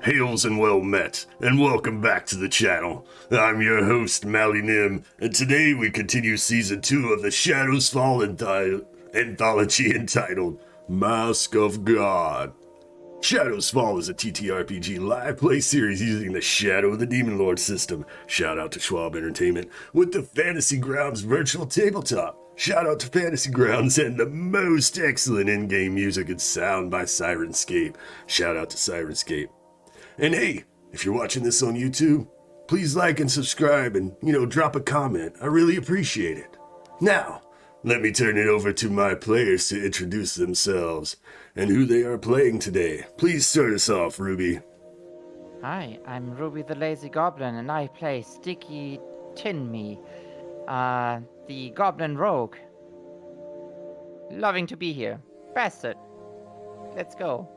Hails and well met, and welcome back to the channel. I'm your host, Nim, and today we continue Season 2 of the Shadows Fall anthology entitled Mask of God. Shadows Fall is a TTRPG live play series using the Shadow of the Demon Lord system. Shout out to Schwab Entertainment with the Fantasy Grounds virtual tabletop. Shout out to Fantasy Grounds and the most excellent in-game music and sound by Sirenscape. Shout out to Sirenscape. And hey, if you're watching this on YouTube, please like and subscribe and, drop a comment. I really appreciate it. Now, let me turn it over to my players to introduce themselves and who they are playing today. Please start us off, Ruby. Hi, I'm Ruby the Lazy Goblin, and I play Sticky Tinme, the Goblin Rogue. Loving to be here. Bastet, let's go.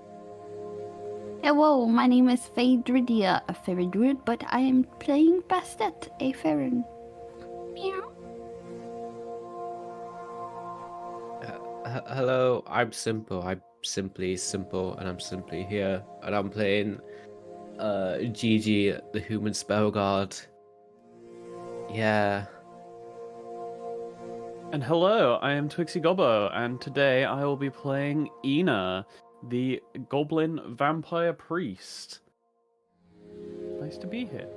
Hello, my name is Phaedridia, a fairy druid, but I am playing Bastet, a Ferren. Meow. Hello, I'm Simple. I'm simply Simple, and I'm simply here, and I'm playing GiGi, the human Spellguard. Yeah. And hello, I am Twixie Gobbo, and today I will be playing Eena, the Goblin Vampire Priest. Nice to be here.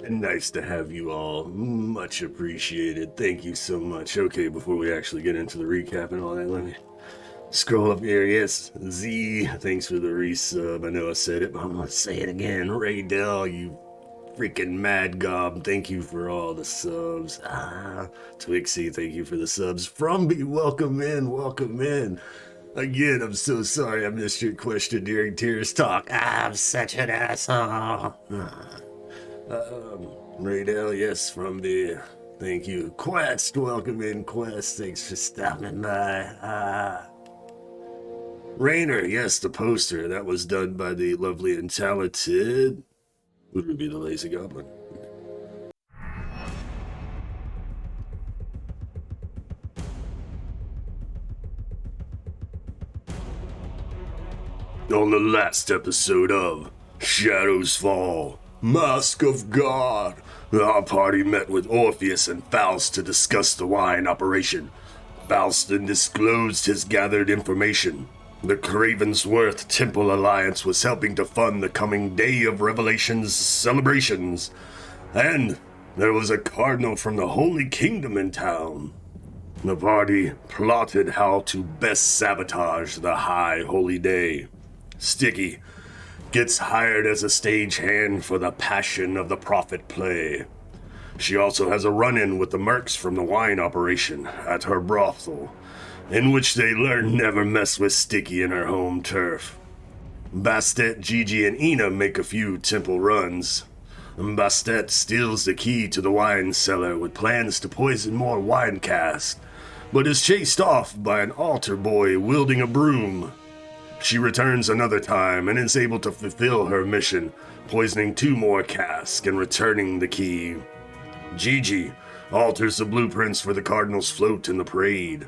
And nice to have you all. Much appreciated. Thank you so much. Okay, before we actually get into the recap and all that, let me scroll up here. Yes, Z, thanks for the resub. I know I said it, but I'm going to say it again. Raydell, you freaking mad gob, thank you for all the subs. Twixie, thank you for the subs. Frumby, welcome in, welcome in. Again, I'm so sorry I missed your question during Tears Talk. I'm such an asshole. Raydell, yes, Frumby, thank you. Quest, welcome in, Quest, thanks for stopping by. Rainer, yes, the poster, that was done by the lovely and talented Ruby the Lazy Goblin. On the last episode of Shadows Fall, Mask of God, our party met with Orpheus and Faust to discuss the wine operation. Faust then disclosed his gathered information. The Cravensworth Temple Alliance was helping to fund the coming Day of Revelations celebrations, and there was a cardinal from the Holy Kingdom in town. The party plotted how to best sabotage the High Holy Day. Sticky gets hired as a stagehand for the Passion of the Prophet play. She also has a run-in with the mercs from the wine operation at her brothel, in which they learn never mess with Sticky in her home turf. Bastet, GiGi, and Eena make a few temple runs. Bastet steals the key to the wine cellar with plans to poison more wine casks, but is chased off by an altar boy wielding a broom. She returns another time and is able to fulfill her mission, poisoning 2 more casks and returning the key. GiGi alters the blueprints for the Cardinal's float in the parade.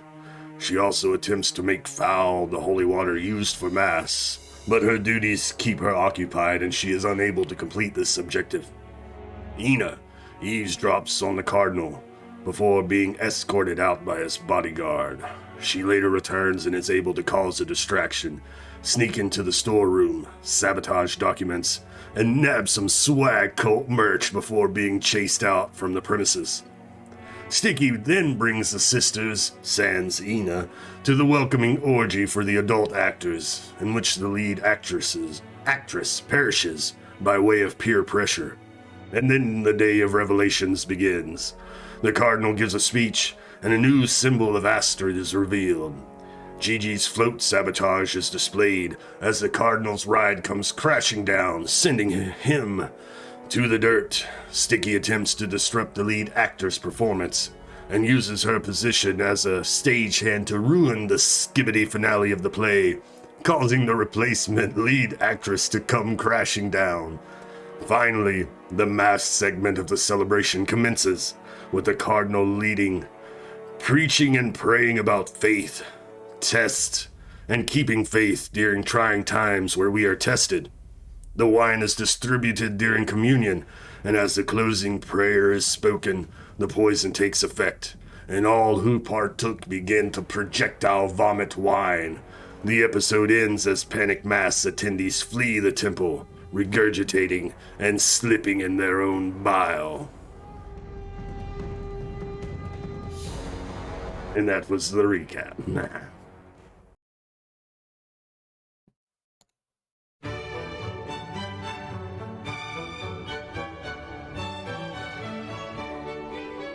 She also attempts to make foul the holy water used for mass, but her duties keep her occupied and she is unable to complete this objective. Eena eavesdrops on the Cardinal before being escorted out by his bodyguard. She later returns and is able to cause a distraction, sneak into the storeroom, sabotage documents, and nab some swag cult merch before being chased out from the premises. Sticky then brings the sisters, sans Eena, to the welcoming orgy for the adult actors, in which the lead actress perishes by way of peer pressure. And then the Day of Revelations begins. The Cardinal gives a speech, and a new symbol of Aster is revealed. GiGi's float sabotage is displayed as the Cardinal's ride comes crashing down, sending him to the dirt. Sticky attempts to disrupt the lead actor's performance and uses her position as a stagehand to ruin the skibbity finale of the play, causing the replacement lead actress to come crashing down. Finally, the masked segment of the celebration commences, with the Cardinal leading, preaching and praying about faith, test, and keeping faith during trying times where we are tested. The wine is distributed during communion, and as the closing prayer is spoken, the poison takes effect, and all who partook begin to projectile vomit wine. The episode ends as panic mass attendees flee the temple, regurgitating and slipping in their own bile. And that was the recap.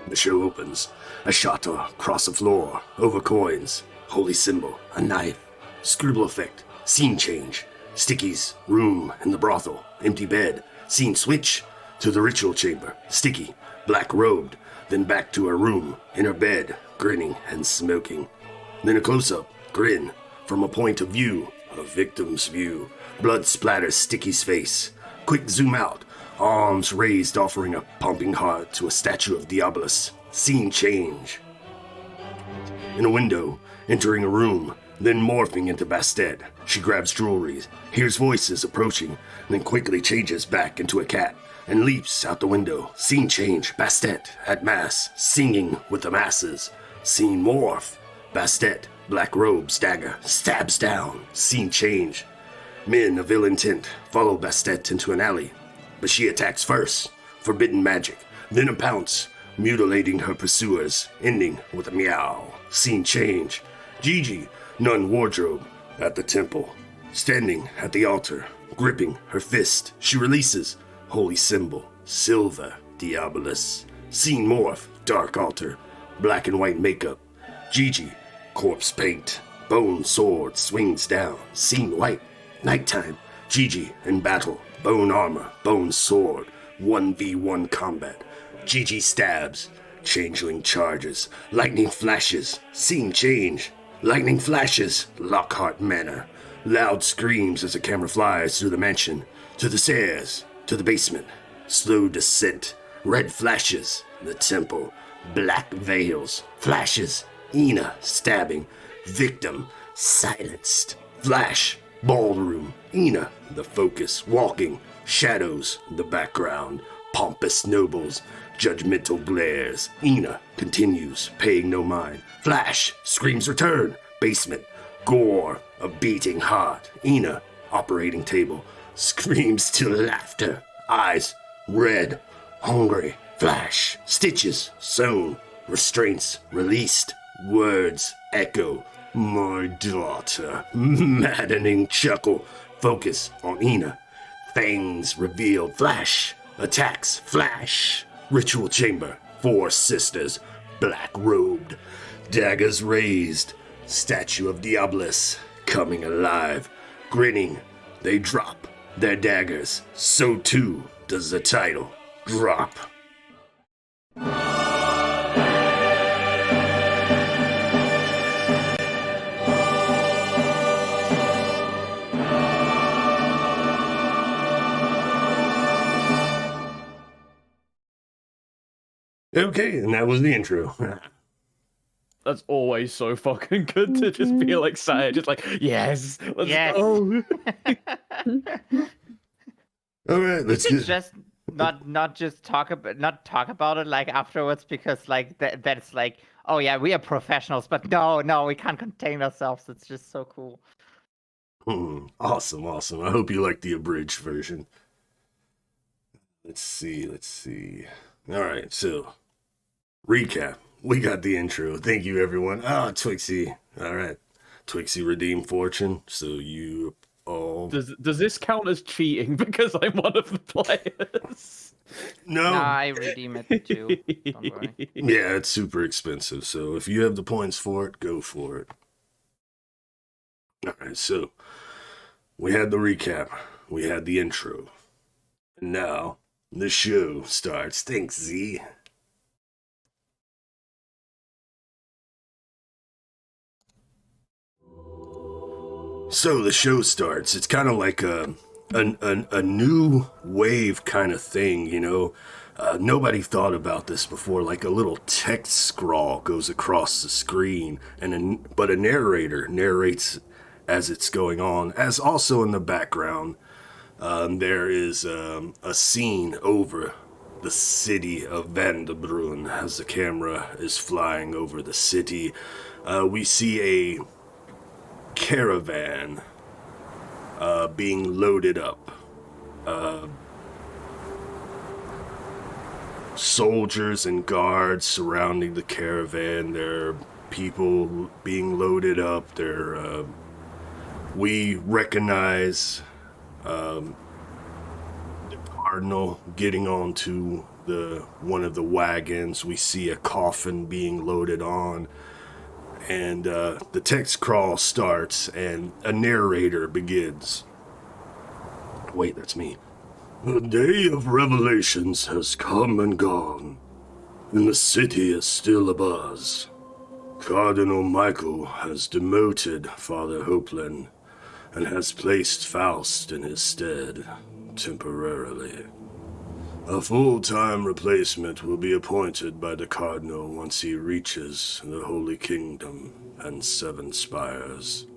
The show opens. A shutter across the floor, over coins, holy symbol, a knife, scribble effect, scene change, Sticky's room in the brothel, empty bed, scene switch to the ritual chamber, Sticky, black robed, then back to her room, in her bed, grinning and smoking. Then a close-up, grin, from a point of view, a victim's view, blood splatters Sticky's face. Quick zoom out, arms raised offering a pumping heart to a statue of Diabolus. Scene change. In a window, entering a room, then morphing into Bastet. She grabs jewelry, hears voices approaching, then quickly changes back into a cat and leaps out the window. Scene change. Bastet at mass, singing with the masses. Scene morph. Bastet, black robes, dagger, stabs down. Scene change. Men of ill intent follow Bastet into an alley, but she attacks first. Forbidden magic, then a pounce, mutilating her pursuers, ending with a meow. Scene change. GiGi, nun wardrobe, at the temple. Standing at the altar, gripping her fist, she releases holy symbol, silver, Diabolus. Scene morph, dark altar, black and white makeup. GiGi, corpse paint, bone sword swings down. Scene white, nighttime. GiGi in battle, bone armor, bone sword, 1v1 combat. GiGi stabs, changeling charges, lightning flashes, scene change. Lightning flashes, Lockhart manor. Loud screams as the camera flies through the mansion, to the stairs, to the basement. Slow descent, red flashes, the temple. Black veils, flashes, Eena stabbing, victim silenced. Flash, ballroom, Eena the focus, walking, shadows the background. Pompous nobles, judgmental glares. Eena continues, paying no mind. Flash, screams return, basement, gore, a beating heart. Eena, operating table, screams to laughter, eyes red, hungry. Flash, stitches sewn, restraints released, words echo. My daughter, maddening chuckle, focus on Eena. Fangs revealed, flash, attacks, flash. Ritual chamber, 4 sisters, black robed, daggers raised, statue of Diabolus coming alive. Grinning, they drop their daggers, so too does the title drop. Okay, and that was the intro. That's always so fucking good to just feel excited, just like, yes, let's Yes. go. All right, let's You get. just not just talk about it like afterwards, because like that's like, oh yeah, we are professionals, but no, we can't contain ourselves. It's just so cool. Awesome. I hope you like the abridged version. Let's see. All right, so recap. We got the intro. Thank you, everyone. Twixie. All right. Twixie redeemed fortune, so you all... Does this count as cheating because I'm one of the players? No. Nah, I redeem it too. Don't worry. Yeah, it's super expensive, so if you have the points for it, go for it. All right, so we had the recap. We had the intro. And now the show starts. Thanks, Z. So the show starts. It's kind of like a new wave kind of thing, you know. Nobody thought about this before. Like a little text scrawl goes across the screen, but a narrator narrates as it's going on. As also in the background, There is a scene over the city of Vandebrun as the camera is flying over the city. We see a caravan being loaded up. Soldiers and guards surrounding the caravan. There are people being loaded up. We recognize the cardinal getting onto one of the wagons. We see a coffin being loaded on, and the text crawl starts, and a narrator begins. Wait, that's me. The day of revelations has come and gone, and the city is still abuzz. Cardinal Michael has demoted Father Hopelin and has placed Faust in his stead, temporarily. A full-time replacement will be appointed by the Cardinal once he reaches the Holy Kingdom and Seven Spires.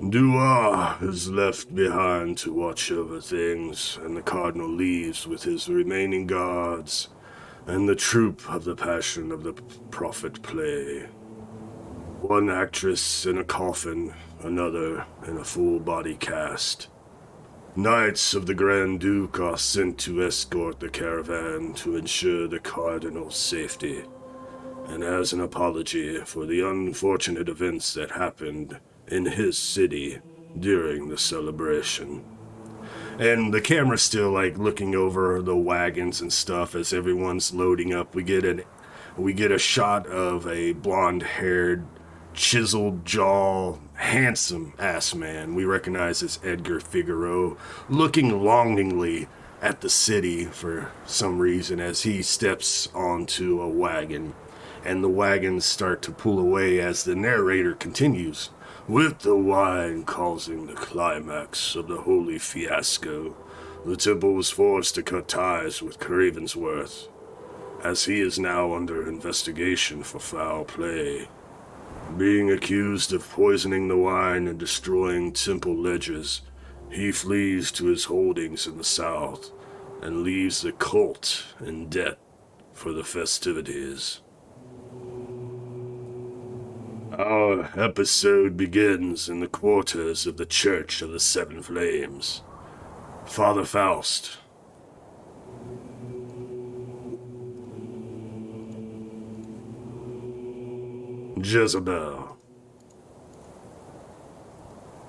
Duar is left behind to watch over things, and the Cardinal leaves with his remaining guards and the troupe of the Passion of the Prophet play. One actress in a coffin, another in a full-body cast. Knights of the Grand Duke are sent to escort the caravan to ensure the Cardinal's safety, and as an apology for the unfortunate events that happened in his city during the celebration. And the camera's still looking over the wagons and stuff as everyone's loading up. We get a shot of a blonde-haired, chiseled jaw, handsome ass man we recognize as Edgar Figaro, looking longingly at the city for some reason as he steps onto a wagon. And the wagons start to pull away as the narrator continues. With the wine causing the climax of the holy fiasco, the temple was forced to cut ties with Cravensworth, as he is now under investigation for foul play. Being accused of poisoning the wine and destroying temple ledgers, he flees to his holdings in the south and leaves the cult in debt for the festivities. Our episode begins in the quarters of the Church of the Seven Flames. Father Faust. Jezebel.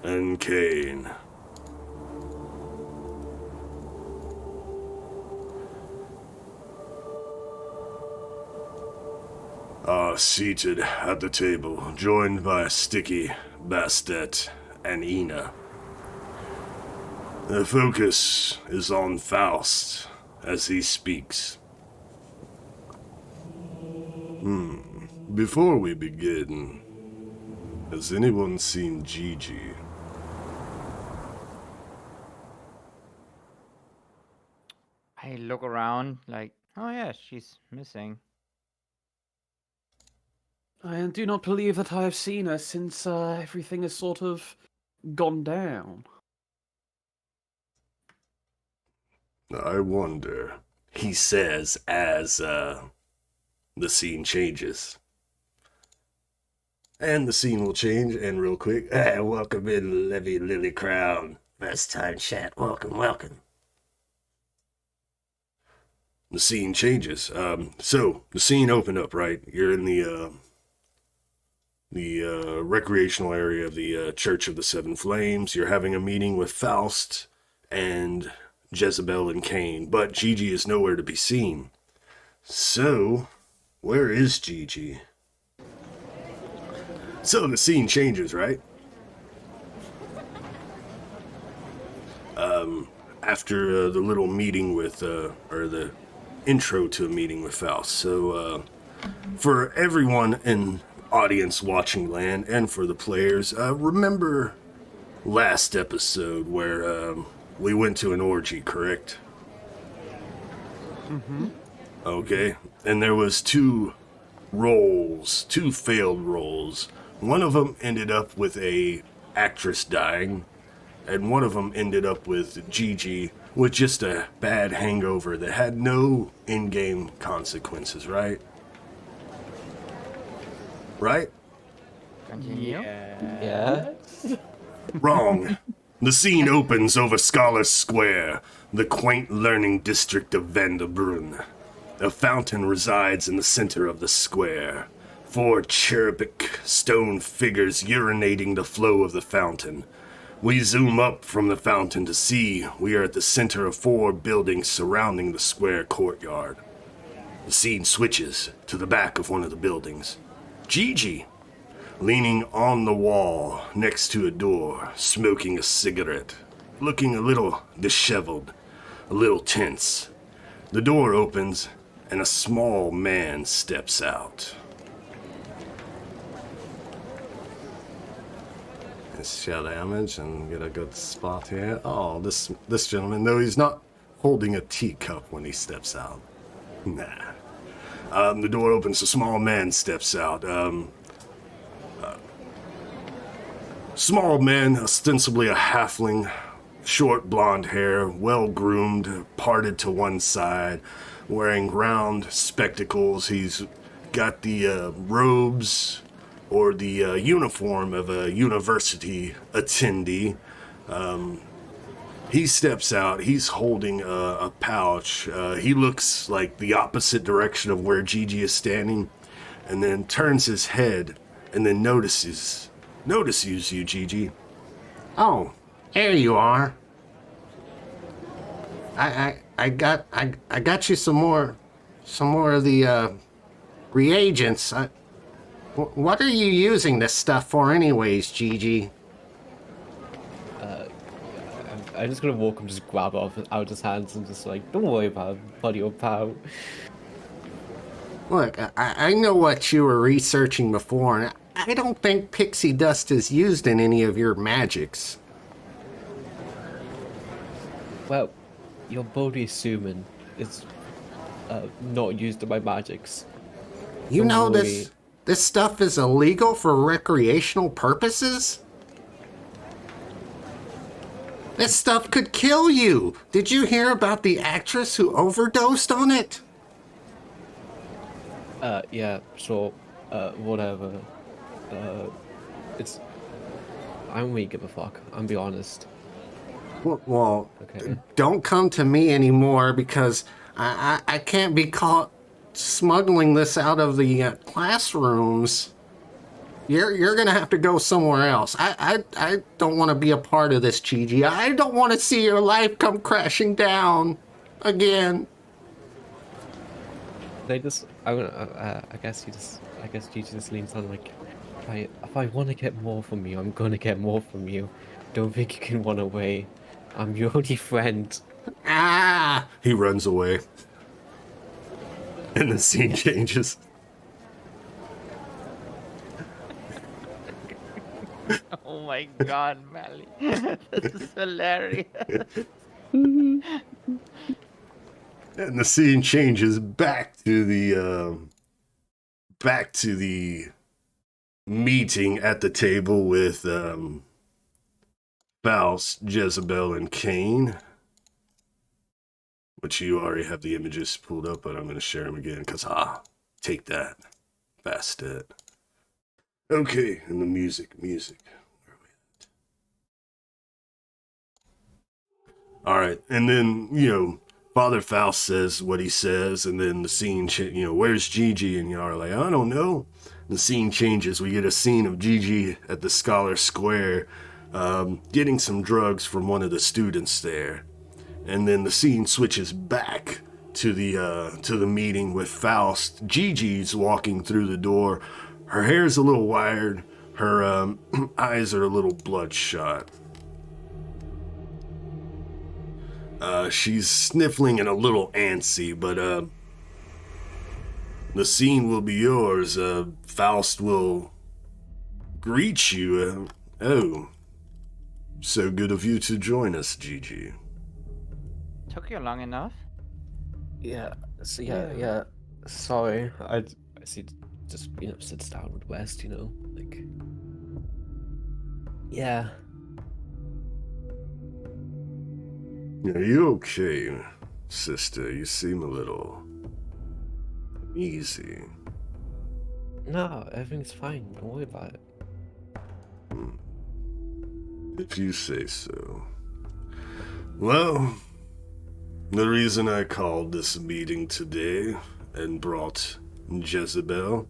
And Cain. Are seated at the table, joined by Sticky, Bastet, and Eena. The focus is on Faust as he speaks. Before we begin, has anyone seen GiGi? I look around oh yeah, she's missing. I do not believe that I have seen her since everything has sort of gone down. I wonder, he says as the scene changes. And the scene will change, and real quick, welcome in, Levy Lily Crown. First time chat, welcome. The scene changes. So, the scene opened up, right? You're in the recreational area of the Church of the Seven Flames. You're having a meeting with Faust and Jezebel and Cain, but GiGi is nowhere to be seen. So, where is GiGi? So the scene changes, right? After the little meeting with, or the intro to a meeting with Faust. So, for everyone in audience watching land and for the players, remember last episode where we went to an orgy, correct? Mm-hmm. Okay, and there was two failed rolls. One of them ended up with a actress dying, and one of them ended up with GiGi with just a bad hangover that had no in-game consequences, right? Right? Continue. Yeah. Wrong. The scene opens over Scholar Square, the quaint learning district of Vanderbrunn. A fountain resides in the center of the square. 4 cherubic stone figures urinating the flow of the fountain. We zoom up from the fountain to see we are at the center of 4 buildings surrounding the square courtyard. The scene switches to the back of one of the buildings. GiGi, leaning on the wall next to a door, smoking a cigarette, looking a little disheveled, a little tense. The door opens and a small man steps out. Let's share the image and get a good spot here. Oh, this gentleman, though he's not holding a teacup when he steps out. Nah. The door opens, a small man steps out. Small man, ostensibly a halfling, short blonde hair, well-groomed, parted to one side, wearing round spectacles. He's got the robes or the uniform of a university attendee. He steps out. He's holding a pouch. He looks like the opposite direction of where GiGi is standing, and then turns his head and then notices you, GiGi. Oh, here you are. I got you some more of the reagents. What are you using this stuff for, anyways, GiGi? I'm just gonna walk and just grab it out his hands and just like, don't worry about it, buddy or pal. Look, I know what you were researching before, and I don't think pixie dust is used in any of your magics. Well, you're boldly assuming it's not used in my magics. You Don't know worry. this stuff is illegal for recreational purposes? This stuff could kill you! Did you hear about the actress who overdosed on it? Yeah, sure, whatever. I don't really give a fuck, I'll be honest. Well, Okay. don't come to me anymore because I can't be caught smuggling this out of the classrooms. You're gonna have to go somewhere else. I don't want to be a part of this, GiGi. I don't want to see your life come crashing down again. I guess GiGi just leans on like, if I want to get more from you, I'm gonna get more from you. Don't think you can run away. I'm your only friend. Ah! He runs away. And the scene changes. Oh my god, Mally. This is hilarious. And the scene changes back to the meeting at the table with Faust, Jezebel, and Cain. Which you already have the images pulled up, but I'm going to share them again because take that, Bastet. Okay, and the music. Where are we at? All right, and then Father Faust says what he says, and then the scene, where's GiGi? And y'all are like, I don't know. The scene changes. We get a scene of GiGi at the Scholar Square, getting some drugs from one of the students there, and then the scene switches back to the meeting with Faust. GiGi's walking through the door. Her hair's a little wired. Her eyes are a little bloodshot. She's sniffling and a little antsy, but the scene will be yours. Faust will greet you. Oh, so good of you to join us, GiGi. Took you long enough? Yeah. So yeah. Sorry, I see. Just sits down with West. Like. Yeah. Are you okay, sister? You seem a little uneasy. No, everything's fine. Don't worry about it. If you say so. Well, the reason I called this meeting today and brought Jezebel.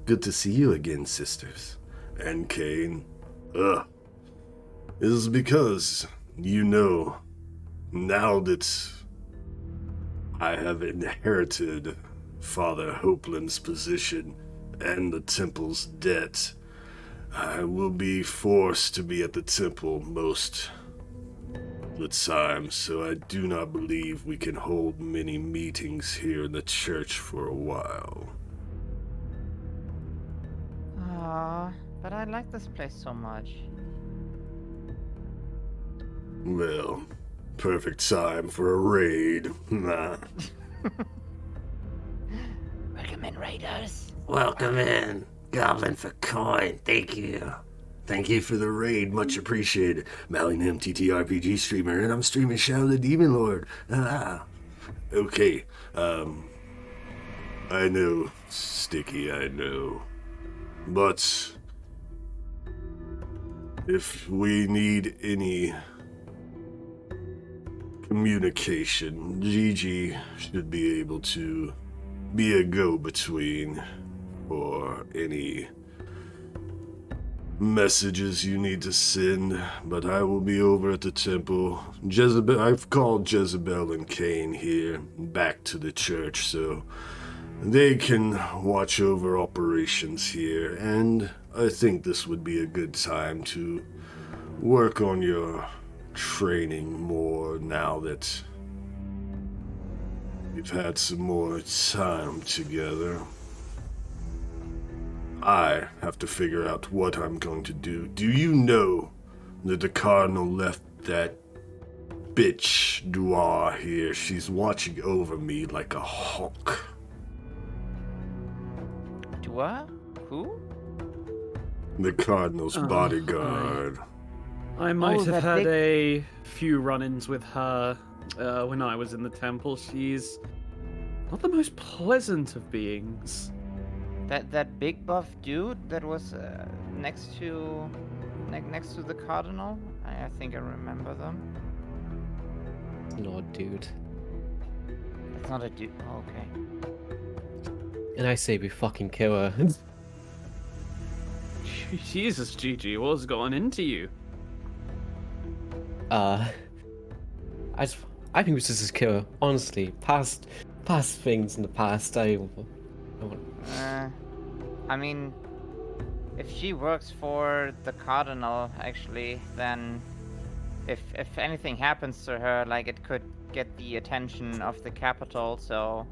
Good to see you again, sisters. And Cain. Is because, now that I have inherited Father Hopeland's position and the temple's debt, I will be forced to be at the temple most of the time, so I do not believe we can hold many meetings here in the church for a while. But I like this place so much. Well, perfect time for a raid. Welcome in, raiders. Welcome in. Goblin for coin. Thank you. Thank you for the raid. Much appreciated. Mallingham TTRPG streamer, and I'm streaming Shadow of the Demon Lord. Okay. I know. Sticky, I know. But if we need any communication, GiGi should be able to be a go-between for any messages you need to send, but I will be over at the temple. I've called Jezebel and Cain here back to the church so they can watch over operations here, and I think this would be a good time to work on your training more now that we've had some more time together. I have to figure out what I'm going to do. Do you know that the Cardinal left that bitch Dua here? She's watching over me like a hawk. Dua? Who? The Cardinal's bodyguard. I might have that had big- a few run-ins with her when I was in the temple. She's not the most pleasant of beings. That big buff dude that was next to the cardinal. I think I remember them. No, dude. It's not a dude. Oh, okay. And I say we fucking kill her. Jesus, GiGi, what's going into you? I think we should just kill her. Honestly, past things in the past, I I mean, if she works for the cardinal, actually, then if anything happens to her, like, it could get the attention of the capital. So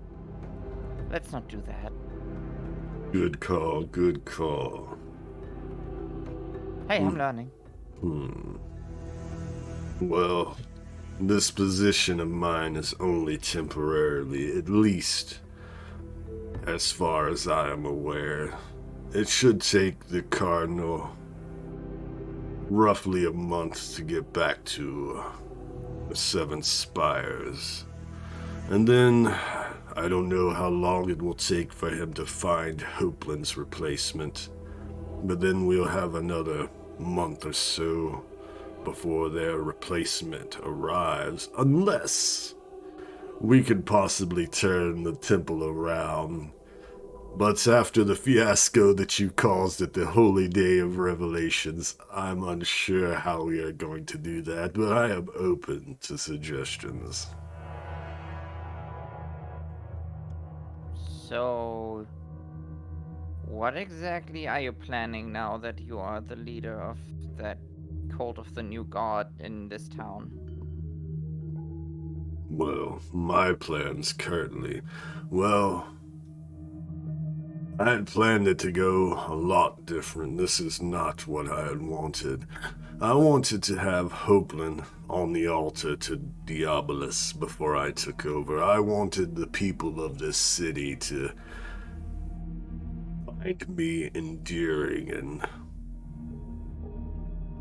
let's not do that. Good call, good call. Hey, I'm learning. Well, this position of mine is only temporarily, at least as far as I am aware. It should take the Cardinal roughly a month to get back to the Seven Spires. And then, I don't know how long it will take for him to find Hopeland's replacement. But then we'll have another month or so before their replacement arrives, unless we could possibly turn the temple around. But after the fiasco that you caused at the Holy Day of Revelations, I'm unsure how we are going to do that, but I am open to suggestions. So, what exactly are you planning now that you are the leader of that cult of the new god in this town? Well, my plans currently, I had planned it to go a lot different. This is not what I had wanted. I wanted to have Hopeland on the altar to Diabolus before I took over. I wanted the people of this city to find me endearing and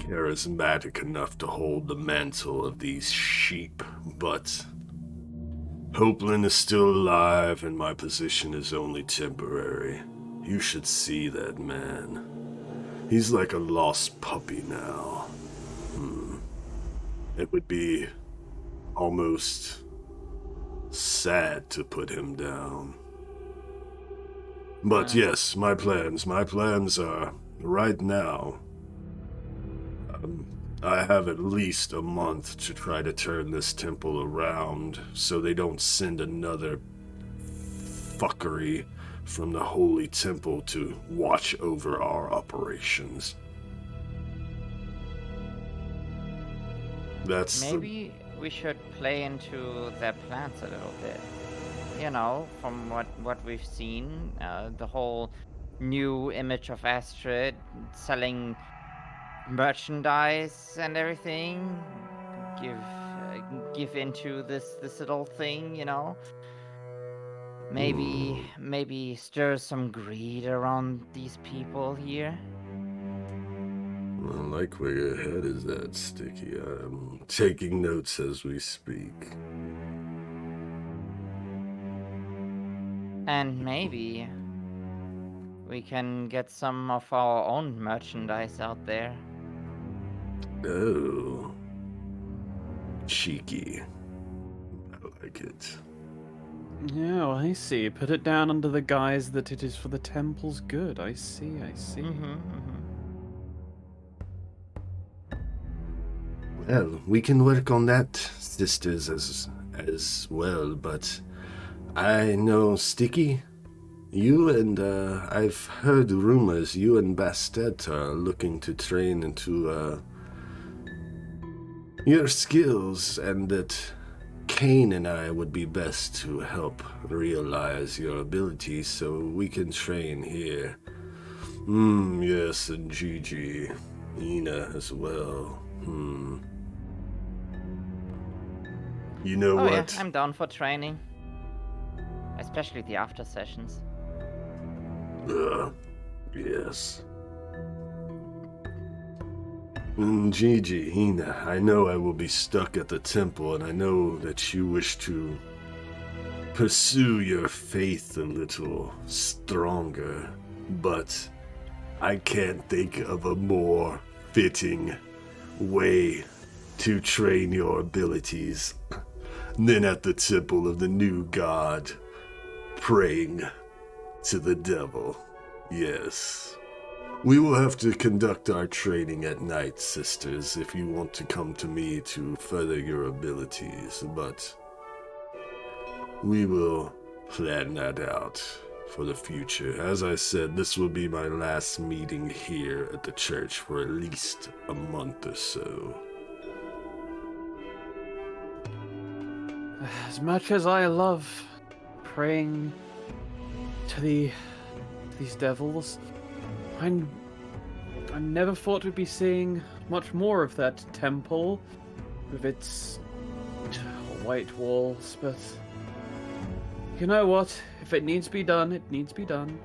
charismatic enough to hold the mantle of these sheep, but Hopelin is still alive and my position is only temporary. You should see that man. He's like a lost puppy now. It would be almost sad to put him down. But yes, my plans are right now. I have at least a month to try to turn this temple around so they don't send another fuckery from the Holy Temple to watch over our operations. Maybe we should play into their plans a little bit. You know, from what we've seen, the whole new image of Astrid selling merchandise and everything. Give into this little thing, you know. Maybe stir some greed around these people here. I like where your head is at, Sticky. I'm taking notes as we speak. And maybe we can get some of our own merchandise out there. Oh. Cheeky. I like it. Yeah, I see. Put it down under the guise that it is for the temple's good. I see. Well, we can work on that, sisters, as well, but I know, Sticky, you and, I've heard rumors you and Bastet are looking to train into, your skills, and that Kane and I would be best to help realize your abilities so we can train here. Yes, and GiGi, Eena as well. You know what? Yeah, I'm down for training. Especially the after sessions. Yes. GiGi, Eena, I know I will be stuck at the temple, and I know that you wish to pursue your faith a little stronger, but I can't think of a more fitting way to train your abilities than at the temple of the new god, praying to the devil. Yes. We will have to conduct our training at night, sisters, if you want to come to me to further your abilities, but we will plan that out for the future. As I said, this will be my last meeting here at the church for at least a month or so. As much as I love praying to these devils, I never thought we'd be seeing much more of that temple with its white walls, but you know what? If it needs to be done, it needs to be done.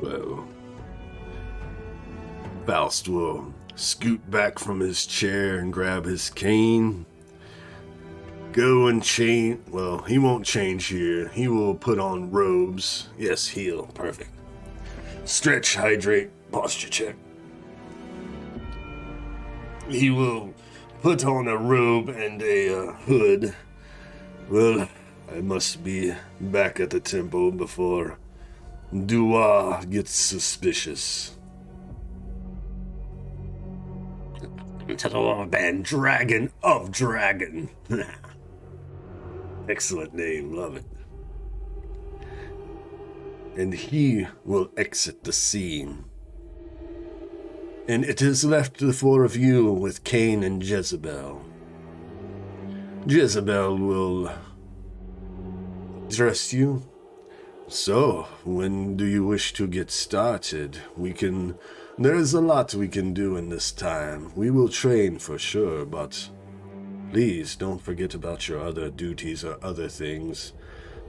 Well, Faust will scoot back from his chair and grab his cane. Go and change. Well, he won't change here. He will put on robes. Yes, heal. Perfect. Stretch, hydrate, posture check. He will put on a robe and a hood. Well, I must be back at the temple before Dua gets suspicious. To the warband Dragon of Dragon. Excellent name, love it. And he will exit the scene. And it is left the four of you with Cain and Jezebel. Jezebel will address you. So, when do you wish to get started? There is a lot we can do in this time. We will train for sure, but please don't forget about your other duties or other things.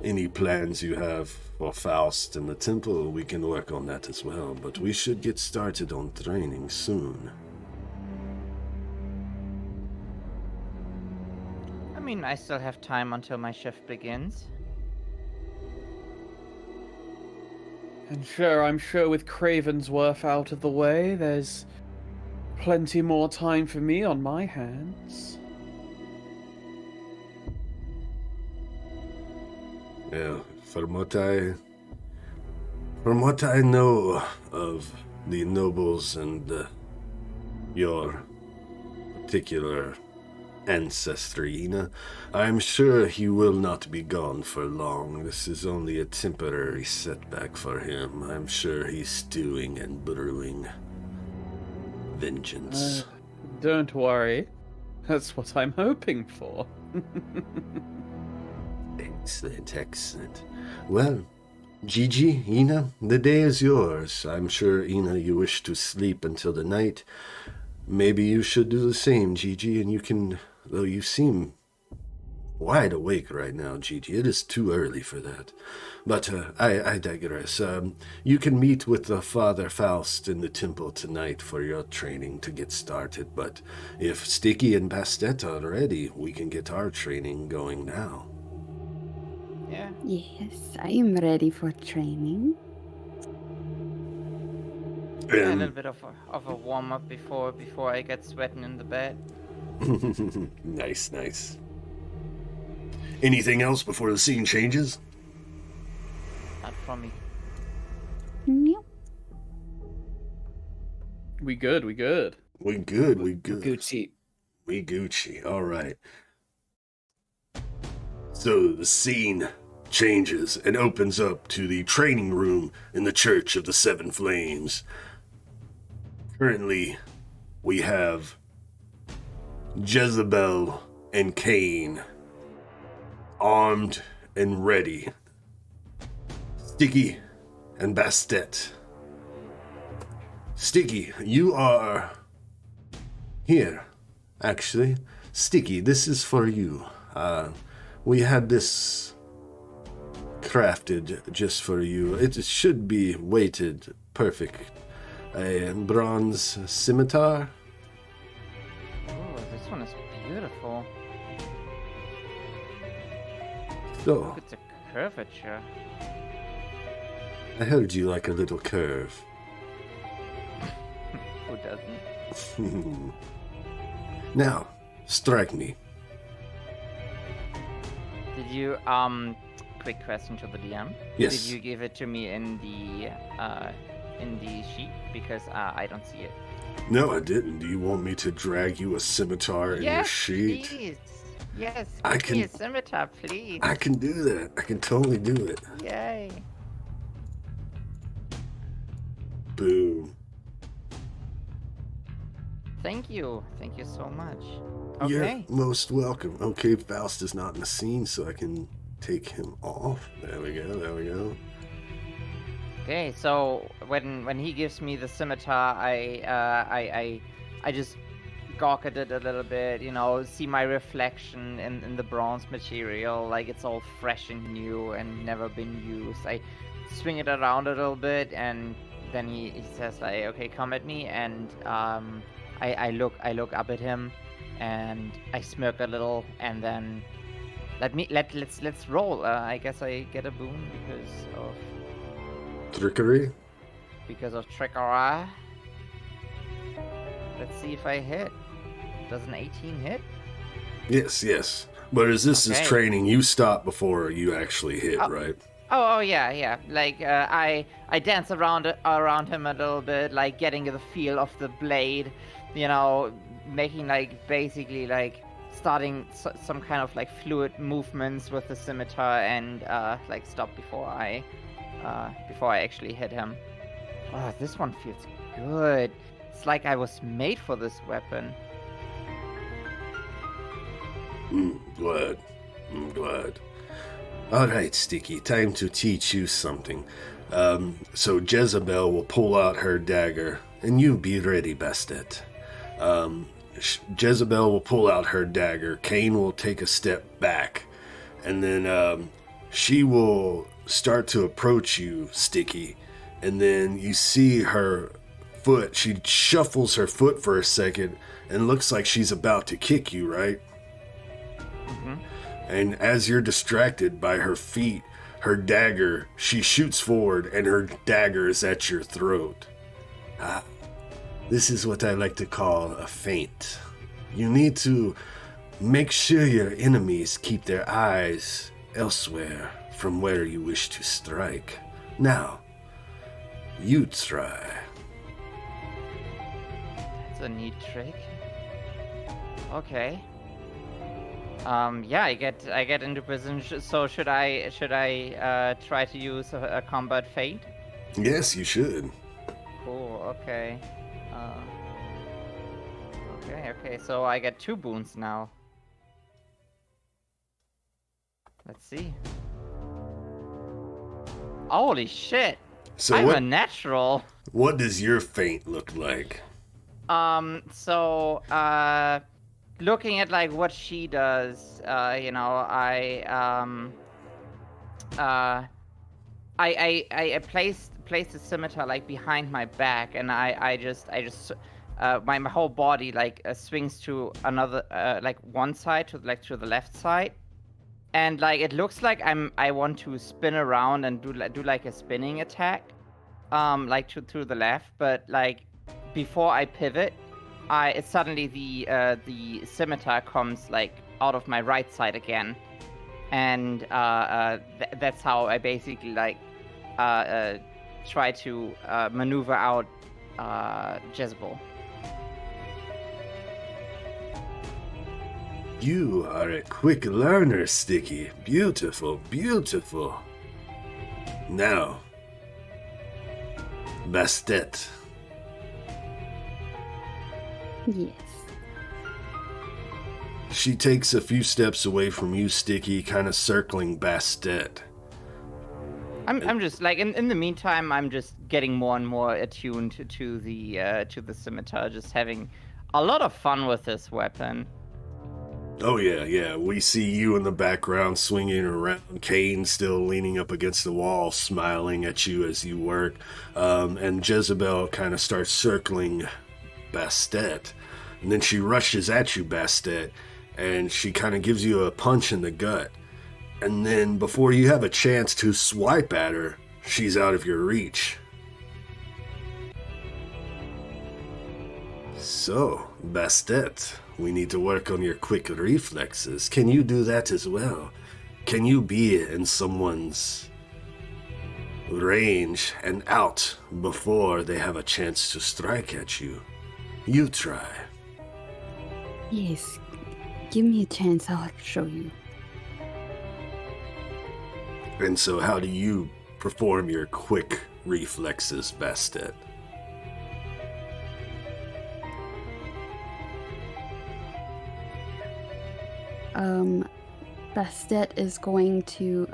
any plans you have for Faust and the temple, we can work on that as well. But we should get started on training soon. I mean, I still have time until my shift begins. And sure, I'm sure with Cravensworth out of the way, there's plenty more time for me on my hands. Yeah, from what I know of the nobles and your particular ancestry, Eena, I'm sure he will not be gone for long. This is only a temporary setback for him. I'm sure he's stewing and brewing vengeance. Don't worry. That's what I'm hoping for. Excellent, excellent. Well, GiGi, Eena, the day is yours. I'm sure, Eena, you wish to sleep until the night. Maybe you should do the same, GiGi, and you can, though you seem wide awake right now, GiGi. It is too early for that. But I digress. You can meet with the Father Faust in the temple tonight for your training to get started. But if Sticky and Bastet are ready, we can get our training going now. Yeah. Yes, I am ready for training. A little bit of a warm up before I get sweating in the bed. Nice, nice. Anything else before the scene changes? Not from me. Yep. We good. We good. Gucci. We Gucci. All right. So the scene changes and opens up to the training room in the Church of the Seven Flames. Currently, we have Jezebel and Cain armed and ready. Sticky and Bastet. Sticky, you are here, actually. Sticky, this is for you. We had this crafted just for you. It should be weighted perfect. A bronze scimitar. Oh, this one is beautiful. So, Look at the curvature. I heard you like a little curve. Who doesn't? Now, strike me. Did you quick question to the DM? Yes. Did you give it to me in the sheet? Because I don't see it. No, I didn't. Do you want me to drag you a scimitar in your sheet? Please. Yes, I give me can- a scimitar, please. I can do that. I can totally do it. Yay. Boom. Thank you. Thank you so much. You're Okay. most welcome. Okay, Faust is not in the scene, so I can take him off. There we go. Okay, so when he gives me the scimitar, I just gawk at it a little bit, see my reflection in the bronze material, like it's all fresh and new and never been used. I swing it around a little bit, and then he says like, okay, come at me, and I look up at him, and I smirk a little, and then let's roll. I guess I get a boon Trickery? because of trickery. Let's see if I hit. Does an 18 hit? Yes. But as this is Okay. training, you stop before you actually hit, Oh. right? Oh yeah. Like I dance around him a little bit, like getting the feel of the blade, making like basically like starting some kind of like fluid movements with the scimitar, and like stop before I actually hit him. Oh, this one feels good. It's like I was made for this weapon. Glad. I'm glad. All right, Sticky, time to teach you something. So Jezebel will pull out her dagger, and you be ready, Bastet. Jezebel will pull out her dagger. Cain will take a step back, and then she will start to approach you, Sticky, and then you see her foot. She shuffles her foot for a second and looks like she's about to kick you, right? Mm-hmm. And as you're distracted by her feet, her dagger, she shoots forward and her dagger is at your throat. This is what I like to call a feint. You need to make sure your enemies keep their eyes elsewhere from where you wish to strike. Now, you try. It's a neat trick. Okay. Yeah, I get into position. So should I try to use a combat feint? Yes, you should. Cool. Okay. Okay. So I get 2 boons now. Let's see. Holy shit! So I'm a natural. what does your feint look like? So, looking at like what she does, you know, I placed the scimitar like behind my back, and I just my whole body like swings to another like one side to the left side, and like it looks like I want to spin around and do like a spinning attack, like to the left, but like before I pivot, suddenly the scimitar comes like out of my right side again, and that's how I basically like try to maneuver out Jezebel. You are a quick learner, Sticky. Beautiful, beautiful. Now, Bastet. Yes. She takes a few steps away from you, Sticky, kind of circling Bastet. I'm just like in the meantime, I'm just getting more and more attuned to the scimitar, just having a lot of fun with this weapon. Oh yeah. We see you in the background swinging around. Kane still leaning up against the wall, smiling at you as you work. And Jezebel kind of starts circling Bastet. And then she rushes at you, Bastet, and she kind of gives you a punch in the gut. And then before you have a chance to swipe at her, she's out of your reach. So, Bastet, we need to work on your quick reflexes. Can you do that as well? Can you be in someone's range and out before they have a chance to strike at you? You try. Yes. Give me a chance, I'll show you. And so how do you perform your quick reflexes, Bastet? Bastet is going to,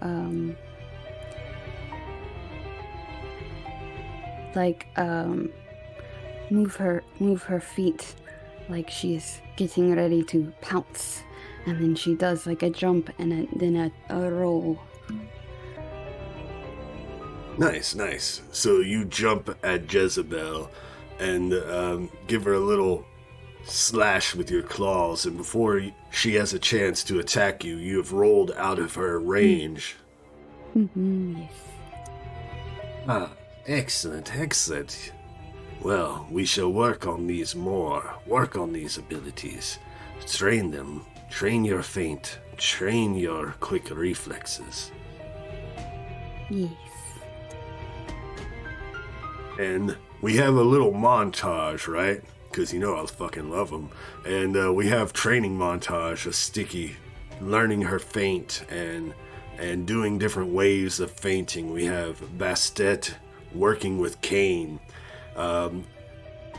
move her feet like she's getting ready to pounce. And then she does like a jump and then a roll. Nice. So you jump at Jezebel and give her a little slash with your claws, and before she has a chance to attack you, you have rolled out of her range. Yes. Excellent. Well, we shall work on these more. Work on these abilities. Train them. Train your feint. Train your quick reflexes. Yes. And we have a little montage, right? Because you know I fucking love them. And we have training montage of Sticky learning her feint and doing different ways of feinting. We have Bastet working with Kane.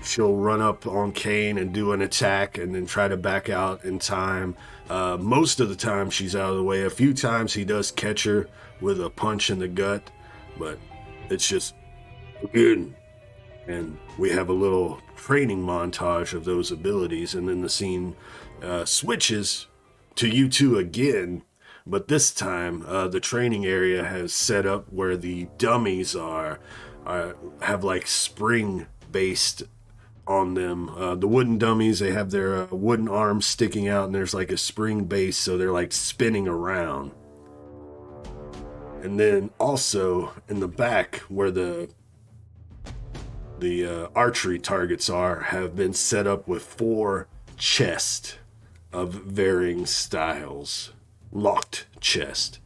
She'll run up on Kane and do an attack and then try to back out in time. Most of the time she's out of the way. A few times he does catch her with a punch in the gut, but it's just good. And we have a little training montage of those abilities, and then the scene switches to you two again, But this time, the training area has set up where the dummies have like spring based on them. The wooden dummies, they have their wooden arms sticking out, and there's like a spring base, so they're like spinning around. And then also in the back where the archery targets have been set up with 4 chests of varying styles. Locked chest.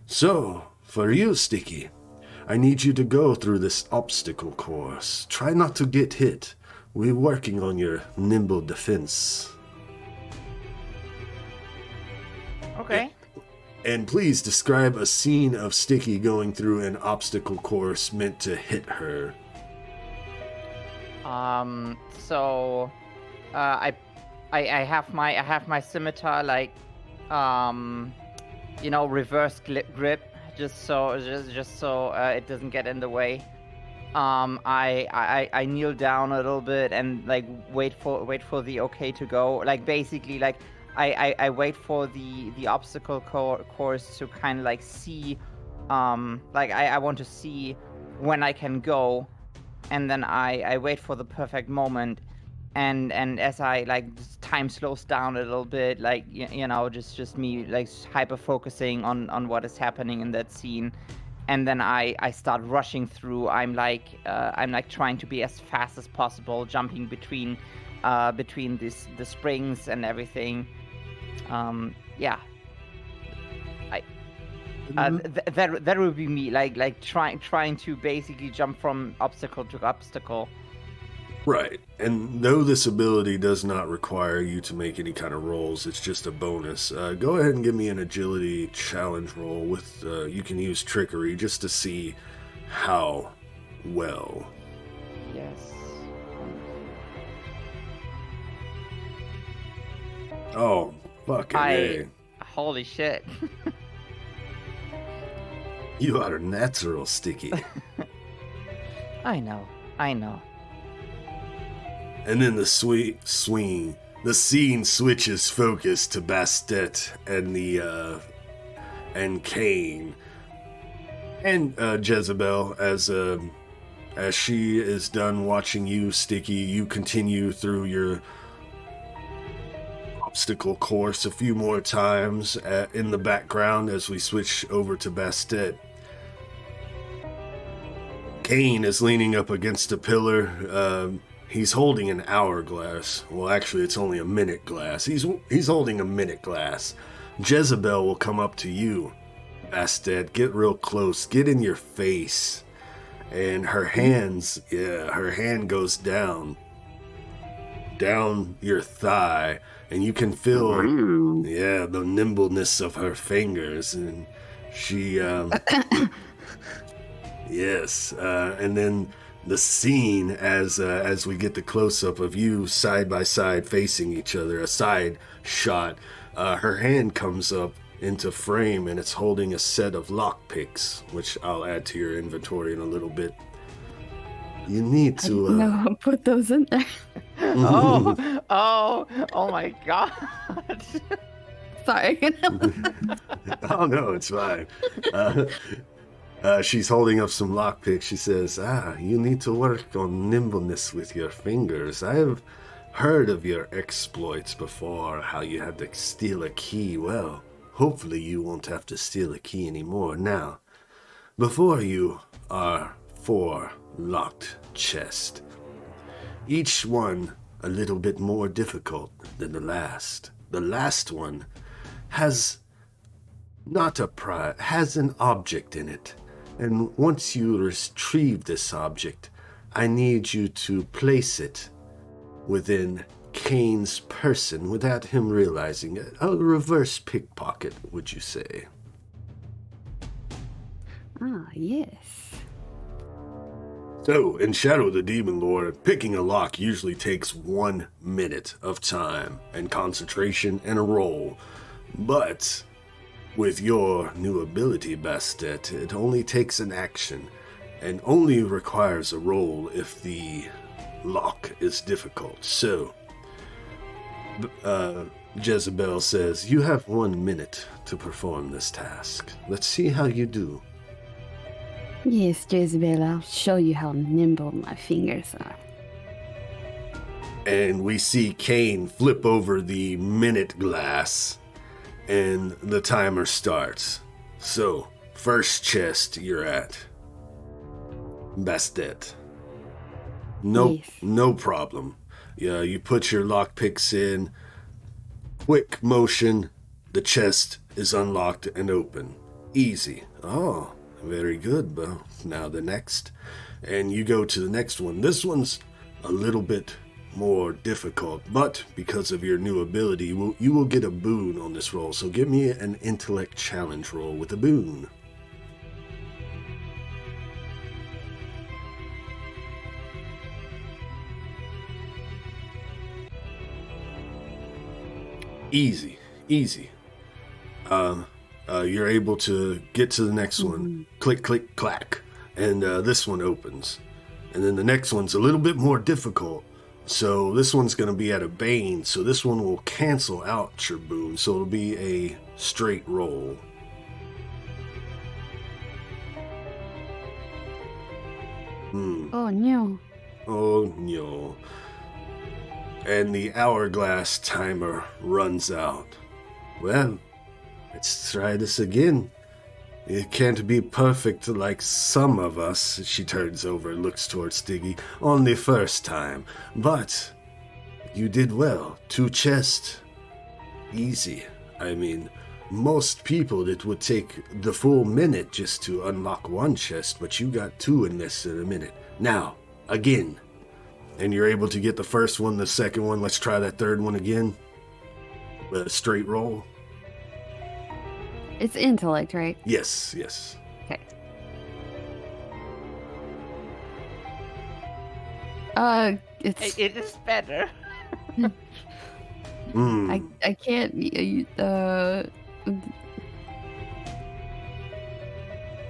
So, for you, Sticky, I need you to go through this obstacle course. Try not to get hit. We're working on your nimble defense. Okay. And please describe a scene of Sticky going through an obstacle course meant to hit her. So, I have my scimitar like, reverse grip, just so it doesn't get in the way. I kneel down a little bit and like wait for the okay to go. Like basically like I wait for the obstacle course to kind of like see, like I want to see when I can go, and then I wait for the perfect moment. And as I like time slows down a little bit, like just me like hyper focusing on what is happening in that scene, and then I start rushing through. I'm like trying to be as fast as possible, jumping between the springs and everything. Yeah. That would be me, like trying to basically jump from obstacle to obstacle. Right, and though this ability does not require you to make any kind of rolls, it's just a bonus. Go ahead and give me an agility challenge roll with, you can use trickery just to see how well. Yes. Oh, fucking A. Holy shit. You are natural, Sticky. I know. And then the scene switches focus to Bastet and Cain and Jezebel as she is done watching you, Sticky. You continue through your obstacle course a few more times in the background as we switch over to Bastet. Cain is leaning up against a pillar. He's holding an hourglass. Well, actually, it's only a minute glass. He's holding a minute glass. Jezebel will come up to you, Bastet. Get real close. Get in your face. And her hand goes down your thigh, and you can feel, the nimbleness of her fingers, and she, yes, and then the scene as we get the close-up of you side by side facing each other, a side shot, her hand comes up into frame and it's holding a set of lockpicks, which I'll add to your inventory in a little bit. You need to No, put those in there. oh my god. Sorry. Oh no, it's fine. She's holding up some lockpicks. She says, you need to work on nimbleness with your fingers. I have heard of your exploits before, how you had to steal a key. Well, hopefully you won't have to steal a key anymore. Now, before you are 4 locked chests, each one a little bit more difficult than the last. The last one has not a prize, has an object in it. And once you retrieve this object, I need you to place it within Cain's person without him realizing it. A reverse pickpocket, would you say? Yes. So, in Shadow the Demon Lord, picking a lock usually takes 1 minute of time and concentration and a roll. But with your new ability, Bastet, it only takes an action and only requires a roll if the lock is difficult. So, Jezebel says, "You have 1 minute to perform this task. Let's see how you do." Yes, Jezebel, I'll show you how nimble my fingers are. And we see Kane flip over the minute glass, and the timer starts. So, first chest you're at. Bastet. Yes. No problem. Yeah, you put your lockpicks in. Quick motion, the chest is unlocked and open. Easy. Oh, very good. Well, now the next. And you go to the next one. This one's a little bit more difficult, but because of your new ability, you will get a boon on this roll. So give me an intellect challenge roll with a boon. Easy. You're able to get to the next one. Click, click, clack. And this one opens. And then the next one's a little bit more difficult. So this one's going to be at a Bane. So this one will cancel out your boon. So it'll be a straight roll. Oh, no. Oh, no. And the hourglass timer runs out. Well, let's try this again. It can't be perfect like some of us, she turns over and looks towards Diggy, on the first time. But you did well. 2 chests. Easy. I mean, most people it would take the full minute just to unlock 1 chest, but you got 2 in less than a minute. Now, again. And you're able to get the first one, the second one. Let's try that third one again. With a straight roll. It's intellect, right? Yes. Okay. It's... It is better. I can't...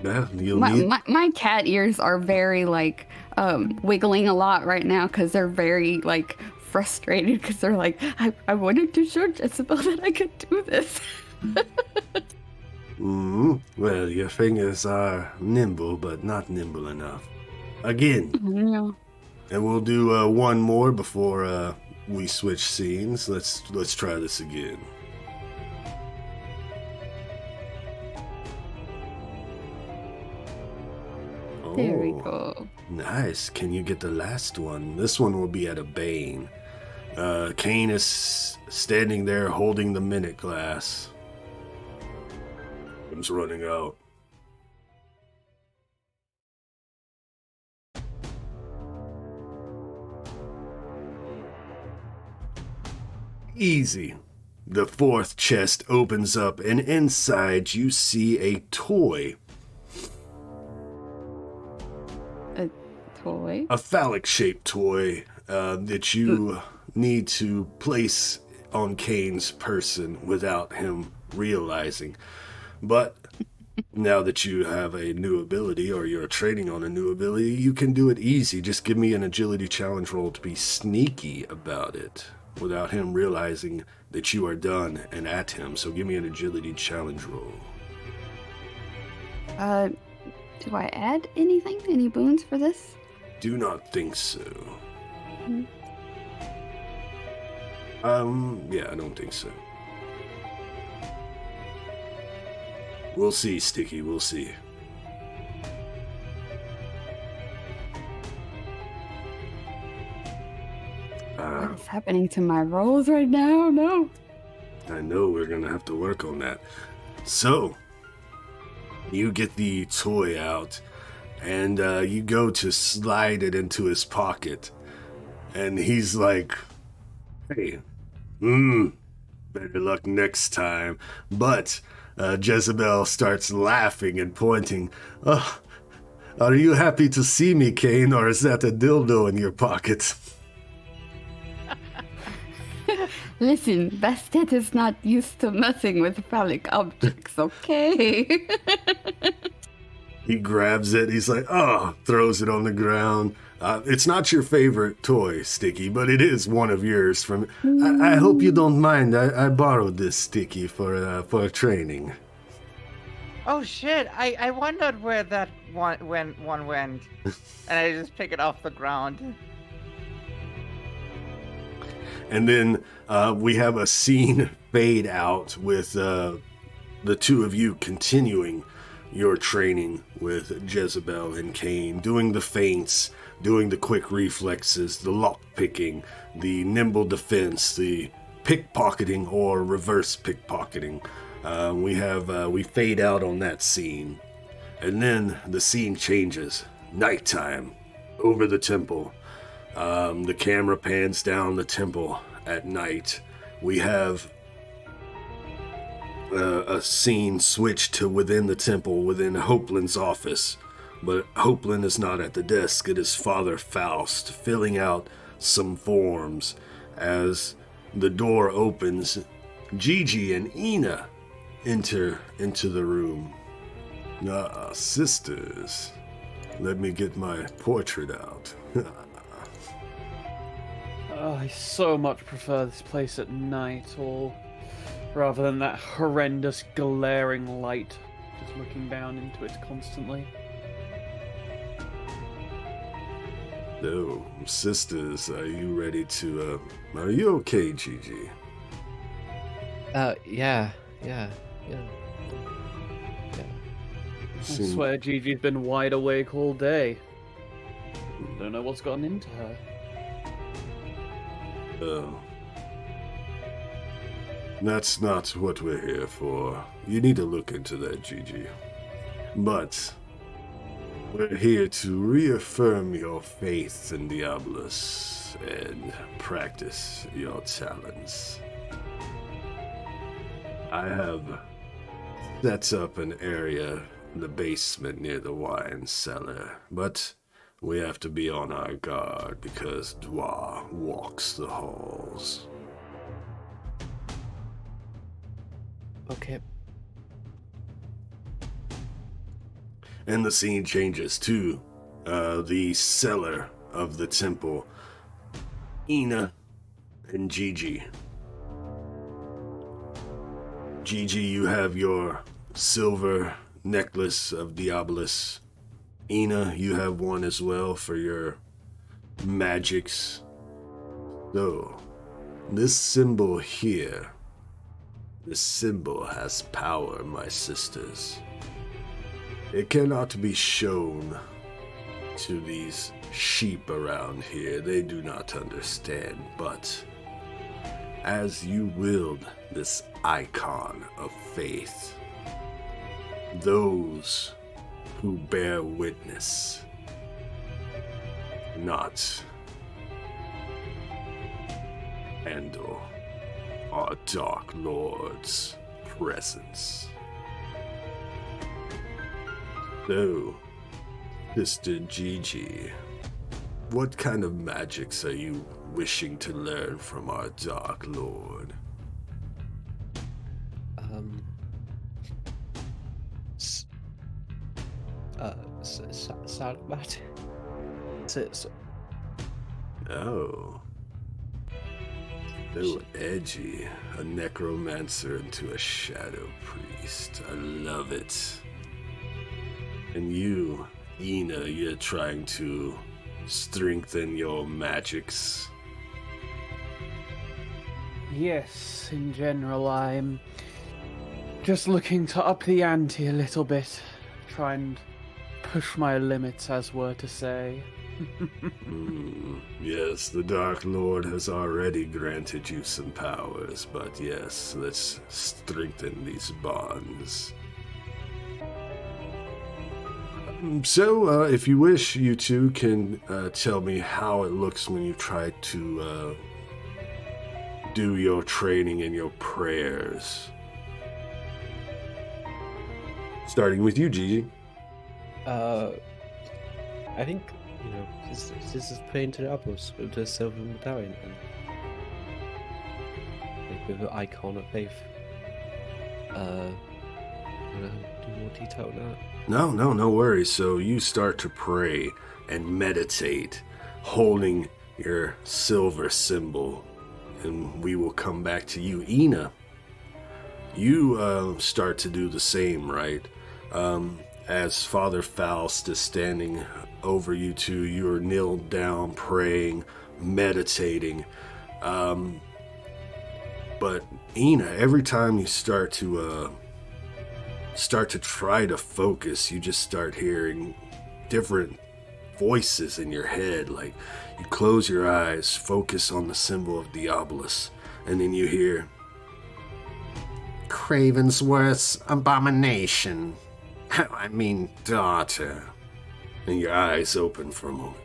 Yeah, you'll need... my cat ears are very, like, wiggling a lot right now because they're very, like, frustrated because they're like, I wanted to show Jezebel that I could do this. Well, your fingers are nimble, but not nimble enough. Again. Yeah. And we'll do one more before we switch scenes. Let's try this again. There we go. Nice. Can you get the last one? This one will be at a Bane. Kane is standing there holding the minute glass. Time's running out. Easy. The 4th chest opens up, and inside you see a toy. A toy? A phallic-shaped toy that you need to place on Kane's person without him realizing. But now that you have a new ability, or you're training on a new ability, you can do it easy. Just give me an agility challenge roll to be sneaky about it without him realizing that you are done and at him. So give me an agility challenge roll. Do I add anything? Any boons for this? Do not think so. Yeah, I don't think so. We'll see, Sticky, we'll see. What is happening to my rolls right now? No. I know we're gonna have to work on that. So, you get the toy out, and you go to slide it into his pocket, and he's like, hey, better luck next time. But Jezebel starts laughing and pointing. Oh, are you happy to see me, Kane, or is that a dildo in your pocket? Listen, Bastet is not used to messing with phallic objects, okay? He grabs it. He's like, oh, throws it on the ground. It's not your favorite toy, Sticky, but it is one of yours. From I hope you don't mind. I borrowed this, Sticky, for training. Oh shit! I wondered where that one went, and I just pick it off the ground. And then we have a scene fade out with the two of you continuing your training with Jezebel and Cain, doing the feints, doing the quick reflexes, the lock picking, the nimble defense, the pickpocketing or reverse pickpocketing. We fade out on that scene. And then the scene changes. Nighttime. Over the temple. The camera pans down the temple at night. We have a scene switched to within the temple, within Hopeland's office. But Hopeland is not at the desk. It is Father Faust filling out some forms. As the door opens, GiGi and Eena enter into the room. Sisters, let me get my portrait out. I so much prefer this place at night, or rather than that horrendous glaring light just looking down into it constantly. So, sisters, are you ready to, are you okay, GiGi? Yeah. I swear Gigi's been wide awake all day. Don't know what's gotten into her. Oh. That's not what we're here for. You need to look into that, GiGi. But we're here to reaffirm your faith in Diabolus and practice your talents. I have set up an area in the basement near the wine cellar, but we have to be on our guard because Dwa walks the halls. Okay. And the scene changes to the cellar of the temple. Eena and GiGi. GiGi, you have your silver necklace of Diabolus. Eena, you have one as well for your magics. So, this symbol here, this symbol has power, my sisters. It cannot be shown to these sheep around here. They do not understand, but as you wield this icon of faith, those who bear witness not handle our Dark Lord's presence. So, Sister GiGi, what kind of magics are you wishing to learn from our Dark Lord? Salvat. Oh. So edgy. A necromancer into a shadow priest. I love it. And you, Eena, you're trying to strengthen your magics. Yes, in general, I'm just looking to up the ante a little bit. Try and push my limits, as were to say. Yes, the Dark Lord has already granted you some powers, but yes, let's strengthen these bonds. So, if you wish, you two can tell me how it looks when you try to do your training and your prayers. Starting with you, GiGi. I think, this is playing to the Diabolus with the silver medallion and with the icon of faith. want to do more detail on that? No worries. So you start to pray and meditate, holding your silver symbol, and we will come back to you. Eena, you start to do the same, right? As Father Faust is standing over you two, you are kneeled down, praying, meditating. But Eena, every time you start to try to focus, you just start hearing different voices in your head. Like, you close your eyes, focus on the symbol of Diabolus, and then you hear Cravensworth's abomination. I mean, daughter. And your eyes open for a moment.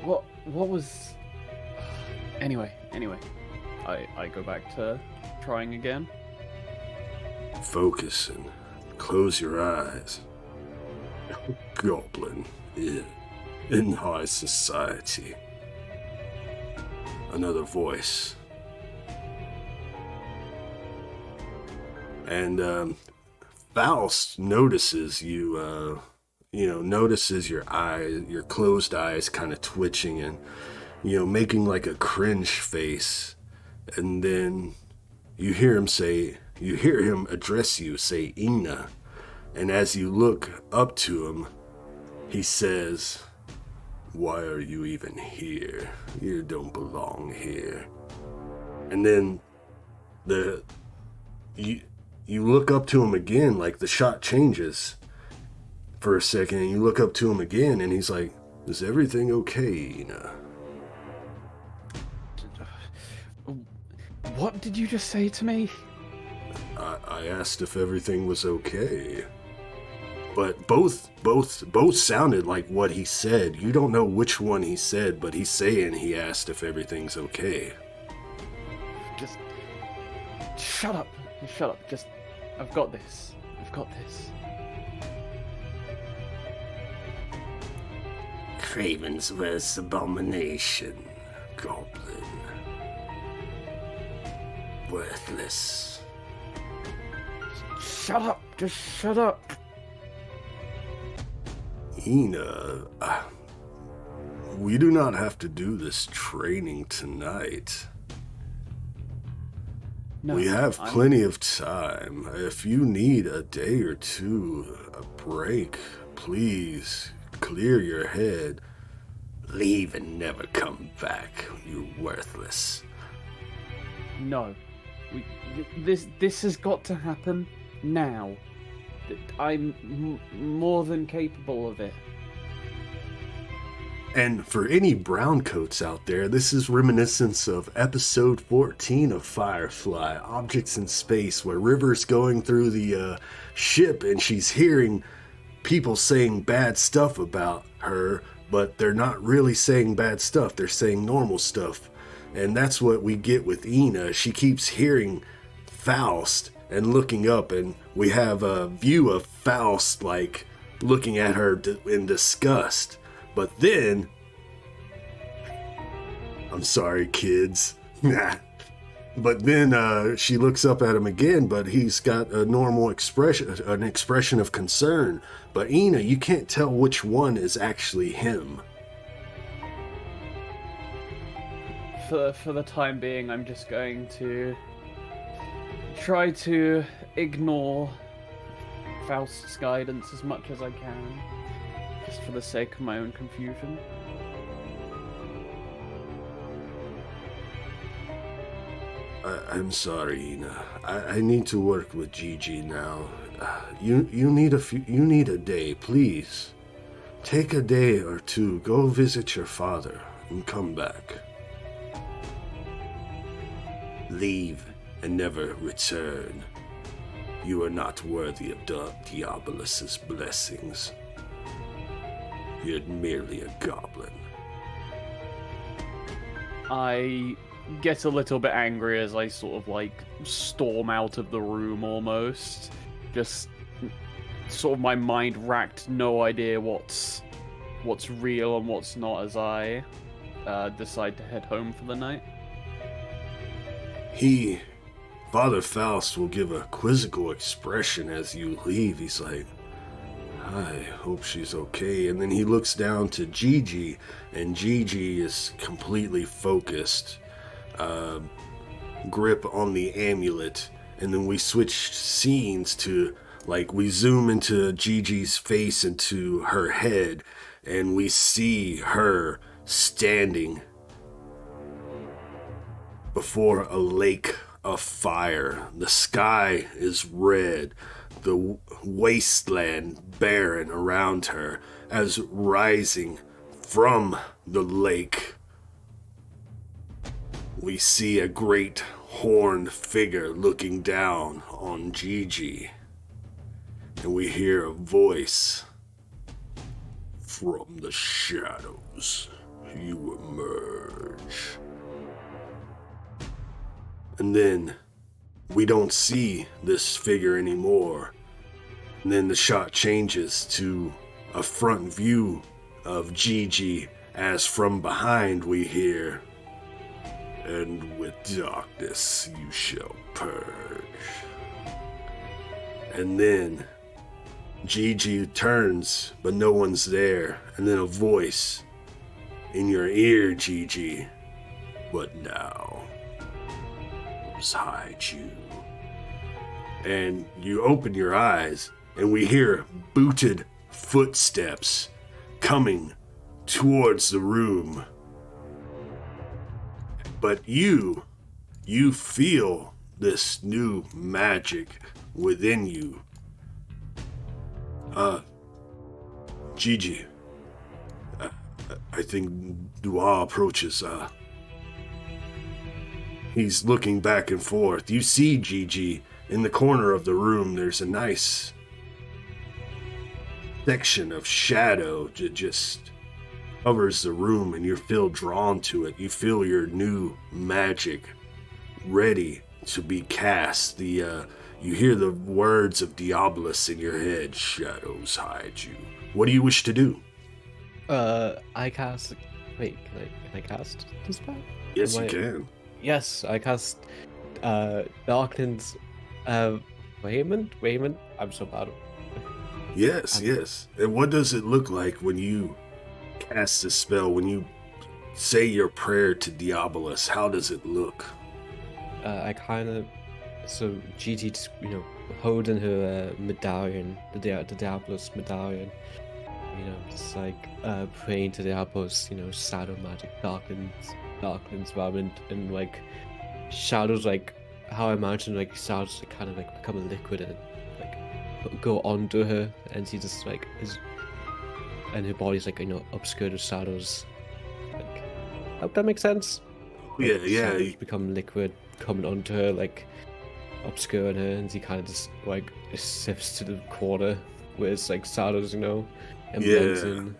What was... Anyway. I go back to trying again. Focus and close your eyes. Goblin in high society. Another voice. And Faust notices you, notices your eyes, your closed eyes kind of twitching and, making like a cringe face. And then you hear him address you, say, Eena. And as you look up to him, he says, "Why are you even here? You don't belong here." And then you look up to him again, like the shot changes for a second, and you look up to him again, and he's like, "Is everything okay, Eena?" What did you just say to me? I asked if everything was okay. But both sounded like what he said. You don't know which one he said, but he's saying he asked if everything's okay. Just shut up. Just, I've got this. Cravensworth's abomination, Goblin. Worthless. Shut up. Just shut up. Eena, we do not have to do this training tonight. No, we have plenty of time. If you need a day or two, a break, please clear your head. Leave and never come back. You're worthless. No. This has got to happen now. I'm more than capable of it. And for any browncoats out there, this is reminiscence of episode 14 of Firefly, Objects in Space, where River's going through the ship and she's hearing people saying bad stuff about her, but they're not really saying bad stuff, they're saying normal stuff. And that's what we get with Eena. She keeps hearing Faust and looking up, and we have a view of Faust, like, looking at her in disgust. But then... I'm sorry, kids. But then she looks up at him again, but he's got a normal expression, an expression of concern. But Eena, you can't tell which one is actually him. For the time being, I'm just going to try to ignore Faust's guidance as much as I can, just for the sake of my own confusion. I'm sorry, Eena. I need to work with GiGi now. You need a day, please. Take a day or two. Go visit your father and come back. Leave and never return. You are not worthy of Diabolus's blessings. You're merely a goblin. I get a little bit angry as I sort of like storm out of the room almost. Just sort of my mind racked, no idea what's real and what's not as I decide to head home for the night. Father Faust will give a quizzical expression as you leave. He's like, I hope she's okay. And then he looks down to GiGi, and GiGi is completely focused. Grip on the amulet. And then we switch scenes to, like, we zoom into GiGi's face, into her head, and we see her standing before a lake of fire. The sky is red, the wasteland barren around her, as rising from the lake, we see a great horned figure looking down on GiGi, and we hear a voice. From the shadows, you emerge. And then we don't see this figure anymore. And then the shot changes to a front view of GiGi, as from behind we hear, and with darkness you shall purge. And then GiGi turns, but no one's there. And then a voice in your ear, GiGi. But now, hide you. And you open your eyes, and we hear booted footsteps coming towards the room. But you feel this new magic within you. GiGi, I think Dua approaches. He's looking back and forth. You see GiGi in the corner of the room. There's a nice section of shadow that just covers the room, and you feel drawn to it. You feel your new magic ready to be cast. You hear the words of Diabolus in your head. Shadows hide you. What do you wish to do? I cast. Wait, can I cast the spell? Yes, you can. Yes, I cast Darkland's Vehement? I'm so bad. Yes. And what does it look like when you cast this spell? When you say your prayer to Diabolus, how does it look? So GiGi just, holding her medallion, the Diabolus medallion, just like praying to Diabolus, shadow magic, Darkland's environment, and like shadows, like how I imagine like shadows kind of like become a liquid and like go onto her, and she just like and her body's like obscured with shadows. Like, I hope that makes sense. Yeah. Shadows become liquid, coming onto her, like obscuring her, and she kind of just like sifts to the corner where it's like shadows, and blends in.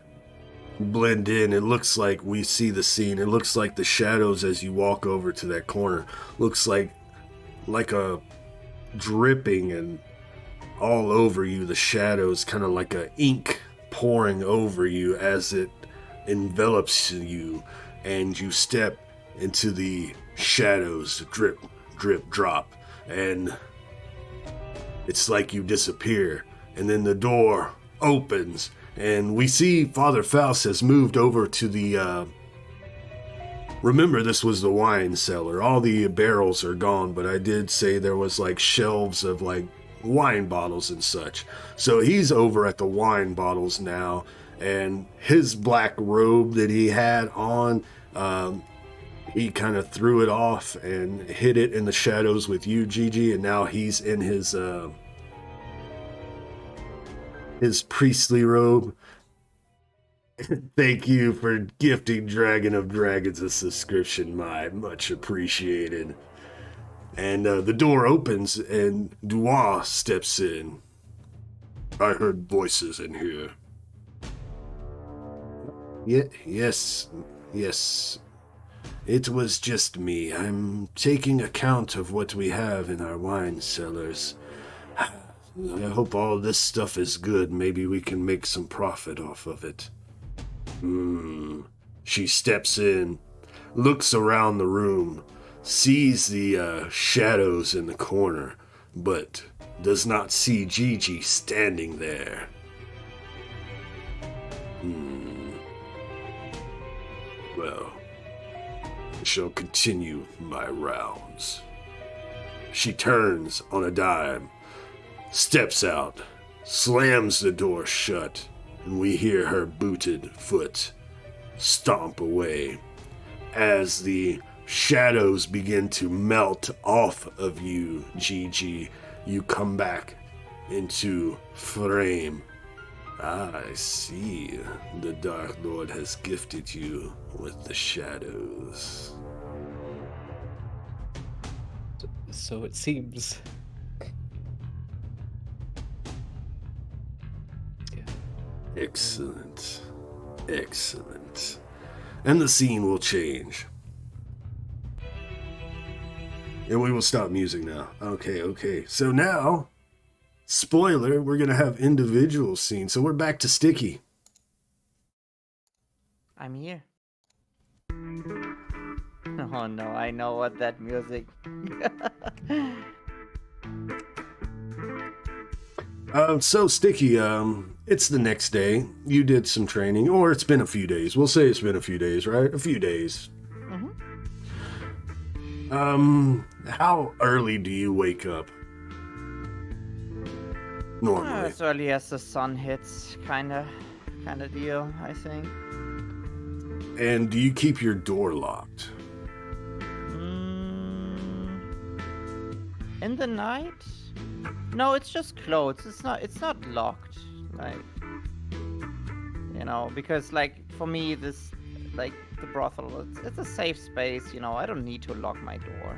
Blend in. It looks like we see the scene. It looks like the shadows as you walk over to that corner. Looks like a dripping and all over you. The shadows, kind of like a ink pouring over you as it envelops you, and you step into the shadows. Drip, drip, drop, and it's like you disappear. And then the door opens, and we see Father Faust has moved over to the, remember this was the wine cellar. All the barrels are gone, but I did say there was like shelves of like wine bottles and such. So he's over at the wine bottles now, and his black robe that he had on, he kind of threw it off and hid it in the shadows with you, GiGi, and now he's in his priestly robe. Thank you for gifting Dragon of Dragons a subscription, much appreciated. And the door opens and Dua steps in. I heard voices in here. Yes. It was just me. I'm taking account of what we have in our wine cellars. I hope all this stuff is good. Maybe we can make some profit off of it. She steps in, looks around the room. sees the shadows in the corner, but does not see GiGi standing there. Well, I shall continue my rounds. She turns on a dime, steps out, slams the door shut, and we hear her booted foot stomp away as the shadows begin to melt off of you, GiGi. You come back into frame. I see. The Dark Lord has gifted you with the shadows. So it seems. Yeah. Excellent. Excellent. And the scene will change. And we will stop music now. Okay. So now, spoiler, we're going to have individual scenes. So we're back to Sticky. I'm here. Oh no, I know what that music. So Sticky, it's the next day. You did some training, or it's been a few days. We'll say it's been a few days, right? A few days. How early do you wake up? Normally. As early as the sun hits, kinda deal, I think. And do you keep your door locked? In the night? No, it's just closed. It's not locked. Like, you know, because like for me, this, like the brothel, it's a safe space. You know, I don't need to lock my door.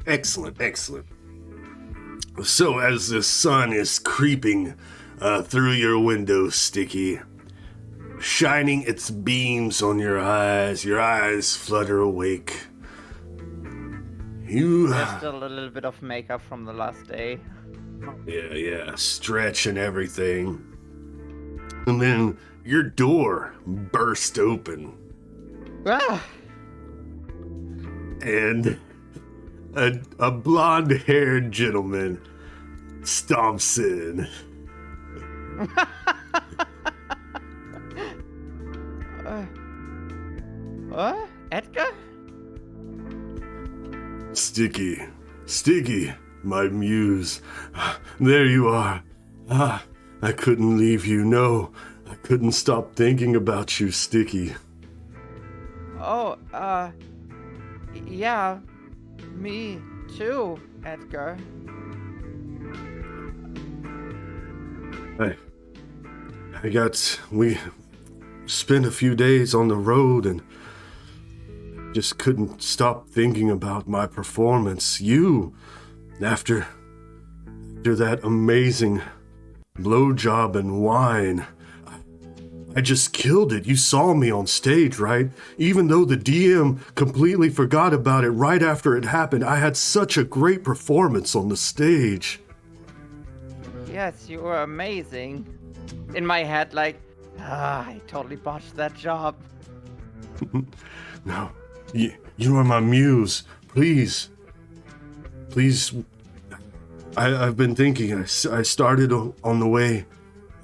Excellent. So as the sun is creeping through your window, Sticky, shining its beams on your eyes flutter awake. There's still a little bit of makeup from the last day. Yeah, stretch and everything. And then your door burst open. Ah! And a blonde-haired gentleman stomps in. What? Edgar? Sticky, my muse. There you are. I couldn't leave you, no. I couldn't stop thinking about you, Sticky. Oh, yeah, me too, Edgar. We spent a few days on the road and just couldn't stop thinking about my performance. You, after that amazing blowjob and wine, I just killed it. You saw me on stage, right? Even though the DM completely forgot about it right after it happened, I had such a great performance on the stage. Yes, you were amazing. In my head, like, I totally botched that job. No, you are my muse. Please. I've been thinking. I started on the way.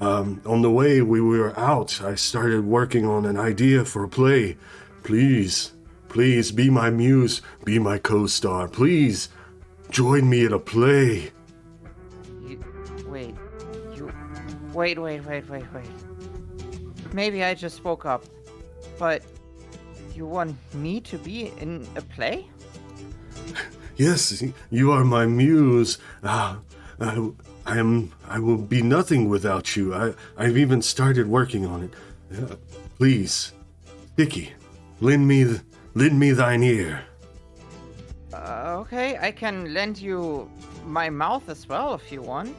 On the way we were out, I started working on an idea for a play. Please, be my muse, be my co-star. Please, join me at a play. Wait. Maybe I just woke up, but you want me to be in a play? Yes, you are my muse. I will be nothing without you. I've even started working on it. Please, Sticky, lend me thine ear. Okay, I can lend you my mouth as well if you want.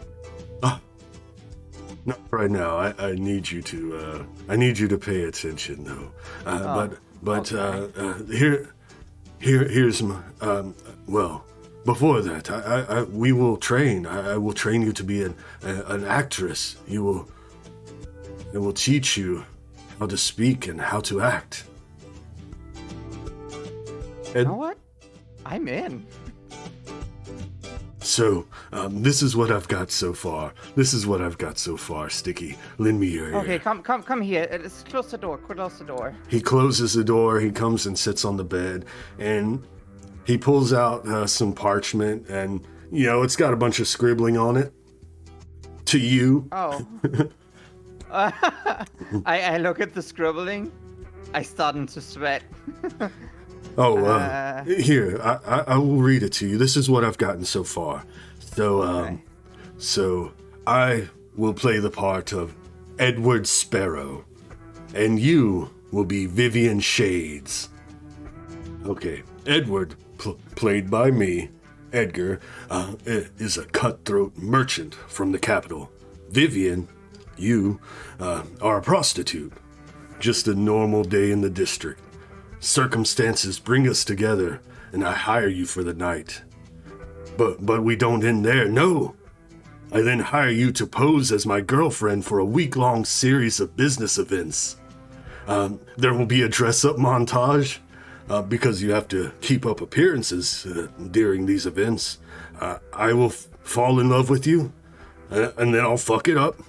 Not right now. I need you to pay attention though. Okay. Here's my well. Before that, we will train. I will train you to be an actress. I will teach you how to speak and how to act. You know what? I'm in. So, this is what I've got so far. Sticky. Lend me your ear. Okay, come here. Close the door. Close the door. He closes the door, he comes and sits on the bed, and he pulls out some parchment, and, it's got a bunch of scribbling on it. To you. Oh. I look at the scribbling. I starting to sweat. Here, I will read it to you. This is what I've gotten so far. So, Okay. So I will play the part of Edward Sparrow, and you will be Vivian Shades. Okay, Edward, played by me, Edgar, is a cutthroat merchant from the capital. Vivian, you are a prostitute. Just a normal day in the district. Circumstances bring us together, and I hire you for the night. But we don't end there, no. I then hire you to pose as my girlfriend for a week-long series of business events. There will be a dress-up montage, because you have to keep up appearances during these events. I will fall in love with you, and then I'll fuck it up.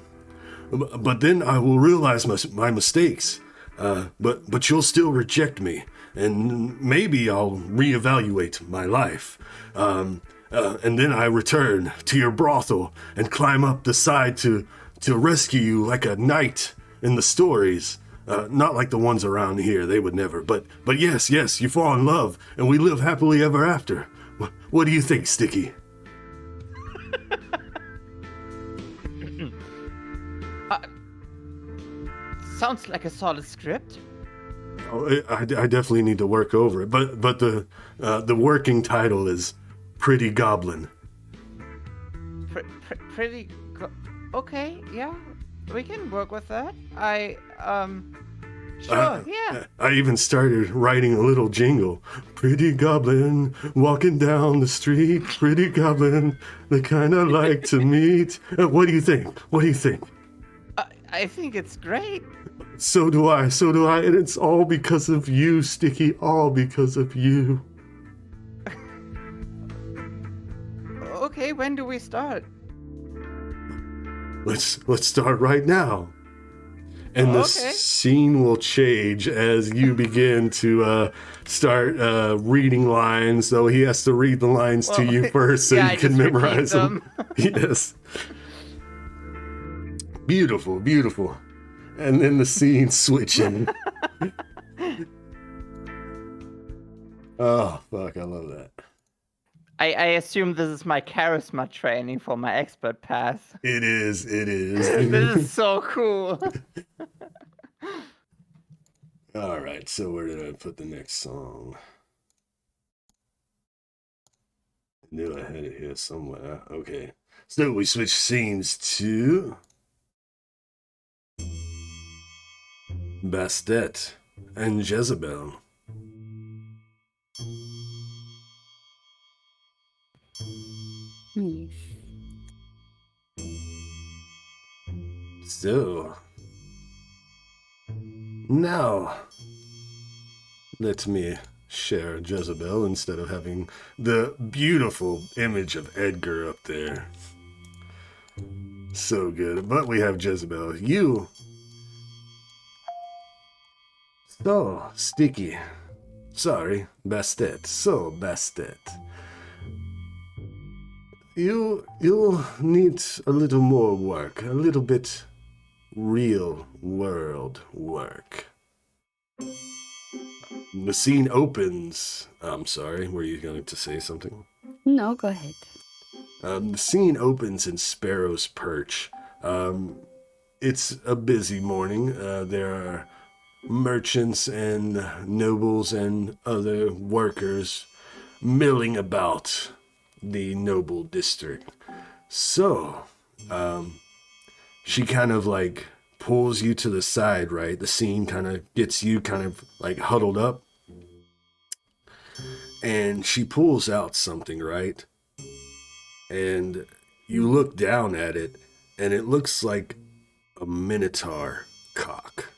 But then I will realize my mistakes. But you'll still reject me, and maybe I'll reevaluate my life. And then I return to your brothel and climb up the side to rescue you like a knight in the stories. Not like the ones around here, they would never. But yes, you fall in love, and we live happily ever after. What do you think, Sticky? Sounds like a solid script. Oh, I definitely need to work over it. But the working title is Pretty Goblin. Okay, yeah, we can work with that. Sure, yeah. I even started writing a little jingle. Pretty Goblin, walking down the street. Pretty Goblin, they kind of like to meet. What do you think? I think it's great. So do I, and it's all because of you, Sticky, all because of you. Okay, when do we start? Let's start right now. And the scene will change as you begin to start reading lines, though he has to read the lines to you first so you can memorize them. Yes. Beautiful. And then the scene switching. Oh, fuck, I love that. I assume this is my charisma training for my expert pass. It is. This is so cool. All right, so where did I put the next song? I knew I had it here somewhere. Okay, so we switch scenes to Bastet and Jezebel. Yes. So, now, let me share Jezebel instead of having the beautiful image of Edgar up there. So good. But we have Jezebel. You. So, Sticky. Sorry, Bastet. So, Bastet. You'll need a little more work, a little bit real world work. The scene opens. I'm sorry, were you going to say something? No, go ahead. The scene opens in Sparrow's Perch. It's a busy morning. There are merchants and nobles and other workers milling about the noble district. So, she kind of like pulls you to the side, right? The scene kind of gets you kind of like huddled up. And she pulls out something, right? And you look down at it, and it looks like a minotaur cock.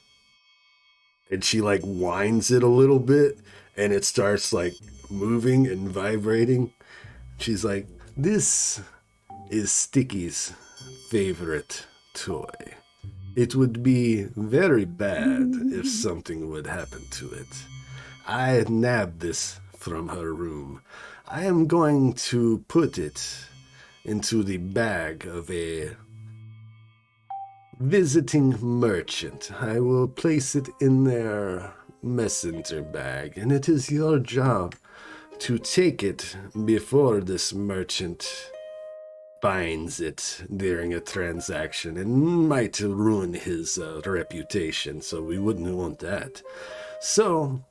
and she like winds it a little bit, and it starts like moving and vibrating. She's like, "This is Sticky's favorite toy. It would be very bad if something would happen to it. I nabbed this from her room. I am going to put it into the bag of a visiting merchant. I will place it in their messenger bag, and it is your job to take it before this merchant finds it during a transaction, and might ruin his reputation, so we wouldn't want that. So,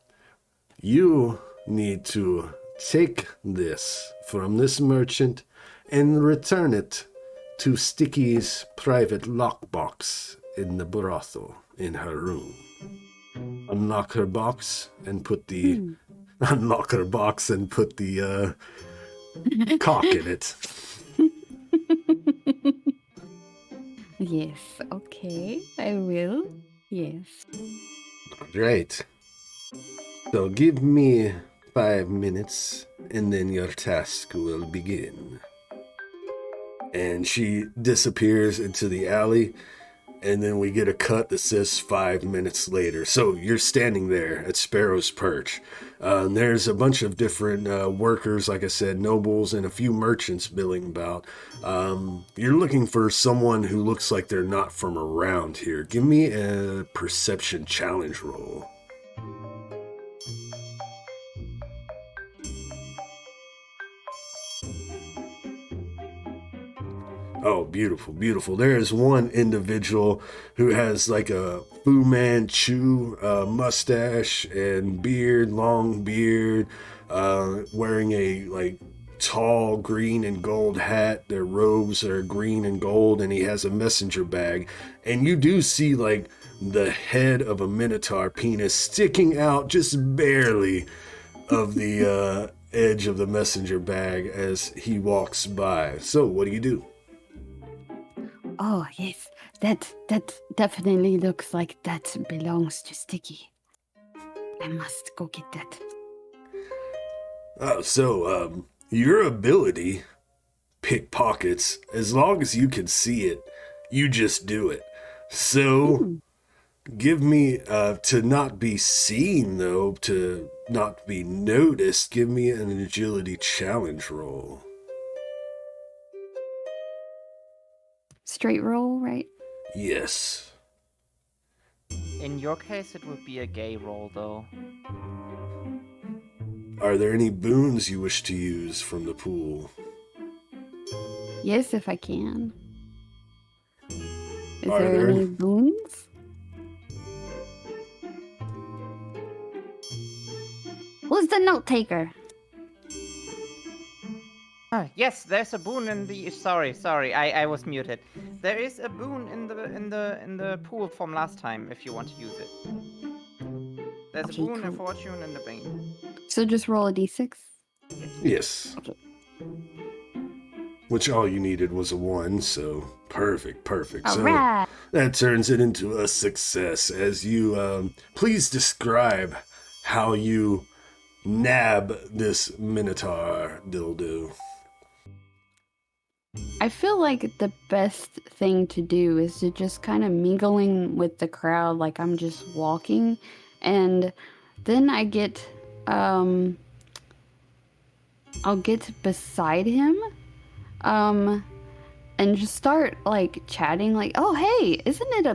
you need to take this from this merchant and return it to Sticky's private lockbox in the brothel in her room. Unlock her box and put the cock in it. Yes, okay, I will. Yes. Right. So give me 5 minutes, and then your task will begin. And she disappears into the alley, and then we get a cut that says 5 minutes later. So you're standing there at Sparrow's Perch. There's a bunch of different workers, like I said, nobles, and a few merchants milling about. You're looking for someone who looks like they're not from around here. Give me a perception challenge roll. Oh, beautiful, beautiful. There is one individual who has like a Fu Manchu mustache and beard, long beard, wearing a like tall green and gold hat. Their robes are green and gold, and he has a messenger bag. And you do see like the head of a minotaur penis sticking out just barely of the edge of the messenger bag as he walks by. So what do? Oh, yes, that definitely looks like that belongs to Sticky. I must go get that. Your ability, pickpockets, as long as you can see it, you just do it. So, give me, to not be seen though, to not be noticed, give me an agility challenge roll. Straight roll, right? Yes. In your case, it would be a gay roll, though. Are there any boons you wish to use from the pool? Yes, if I can. Is Are there there? any boons? Who's the note taker? Yes, there's a boon in the. Sorry, I was muted. There is a boon in the pool from last time if you want to use it. There's Okay, a boon, a cool. fortune, and a bane. So just roll a d6? Yes. Okay. Which all you needed was a 1, so perfect. So Alright! that turns it into a success. As you, please describe how you nab this minotaur dildo. I feel like the best thing to do is to just kind of mingling with the crowd, like I'm just walking, and then I get, I'll get beside him, and just start like chatting, like, oh hey, isn't it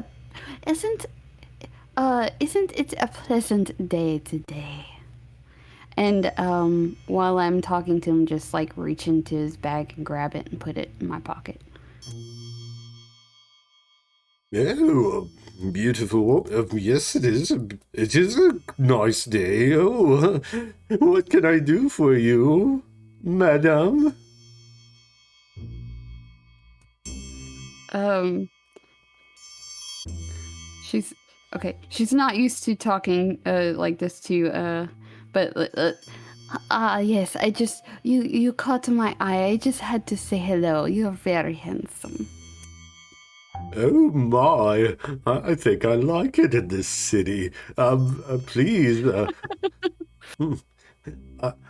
a pleasant day today? And while I'm talking to him, just like reach into his bag and grab it and put it in my pocket. Oh, beautiful. Yes, it is. It is a nice day. Oh, what can I do for you, madam? She's okay. She's not used to talking like this to but yes, I just you caught my eye. I just had to say hello. You're very handsome. Oh my, I think I like it in this city. Please,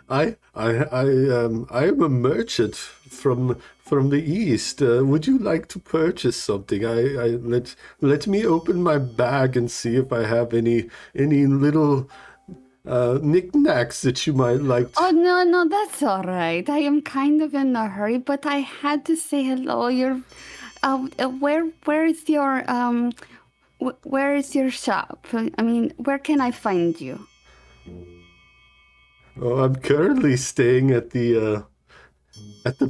I am a merchant from the east. Would you like to purchase something? Let me open my bag and see if I have any little knickknacks that you might like. Oh, no, that's all right. I am kind of in a hurry, but I had to say hello. Where is your, where is your shop? I mean, where can I find you? Oh, I'm currently staying at the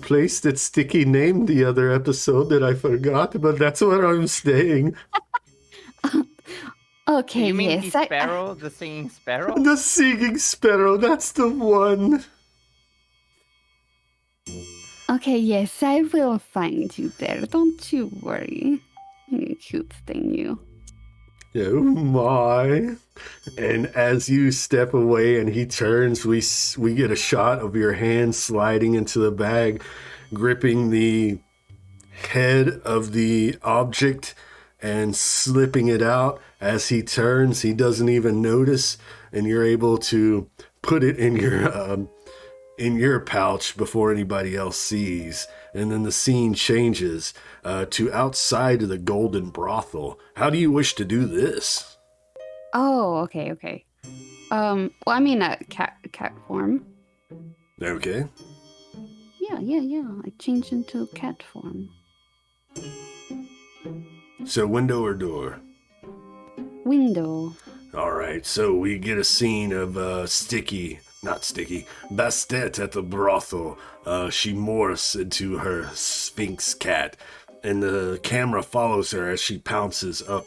place that Sticky named the other episode that I forgot, but that's where I'm staying. Okay, You mean yes. the sparrow, the singing sparrow? The singing sparrow, that's the one. Okay, yes, I will find you there. Don't you worry. You cute thing, you. Oh my. And as you step away and he turns, we get a shot of your hand sliding into the bag, gripping the head of the object and slipping it out. As he turns, he doesn't even notice, and you're able to put it in your pouch before anybody else sees. And then the scene changes to outside of the Golden Brothel. How do you wish to do this? Oh, okay. Well, I mean, cat form. Okay. Yeah. I changed into cat form. So window or door? Window. All right, so we get a scene of Bastet at the brothel. She morphs into her Sphinx cat, and the camera follows her as she pounces up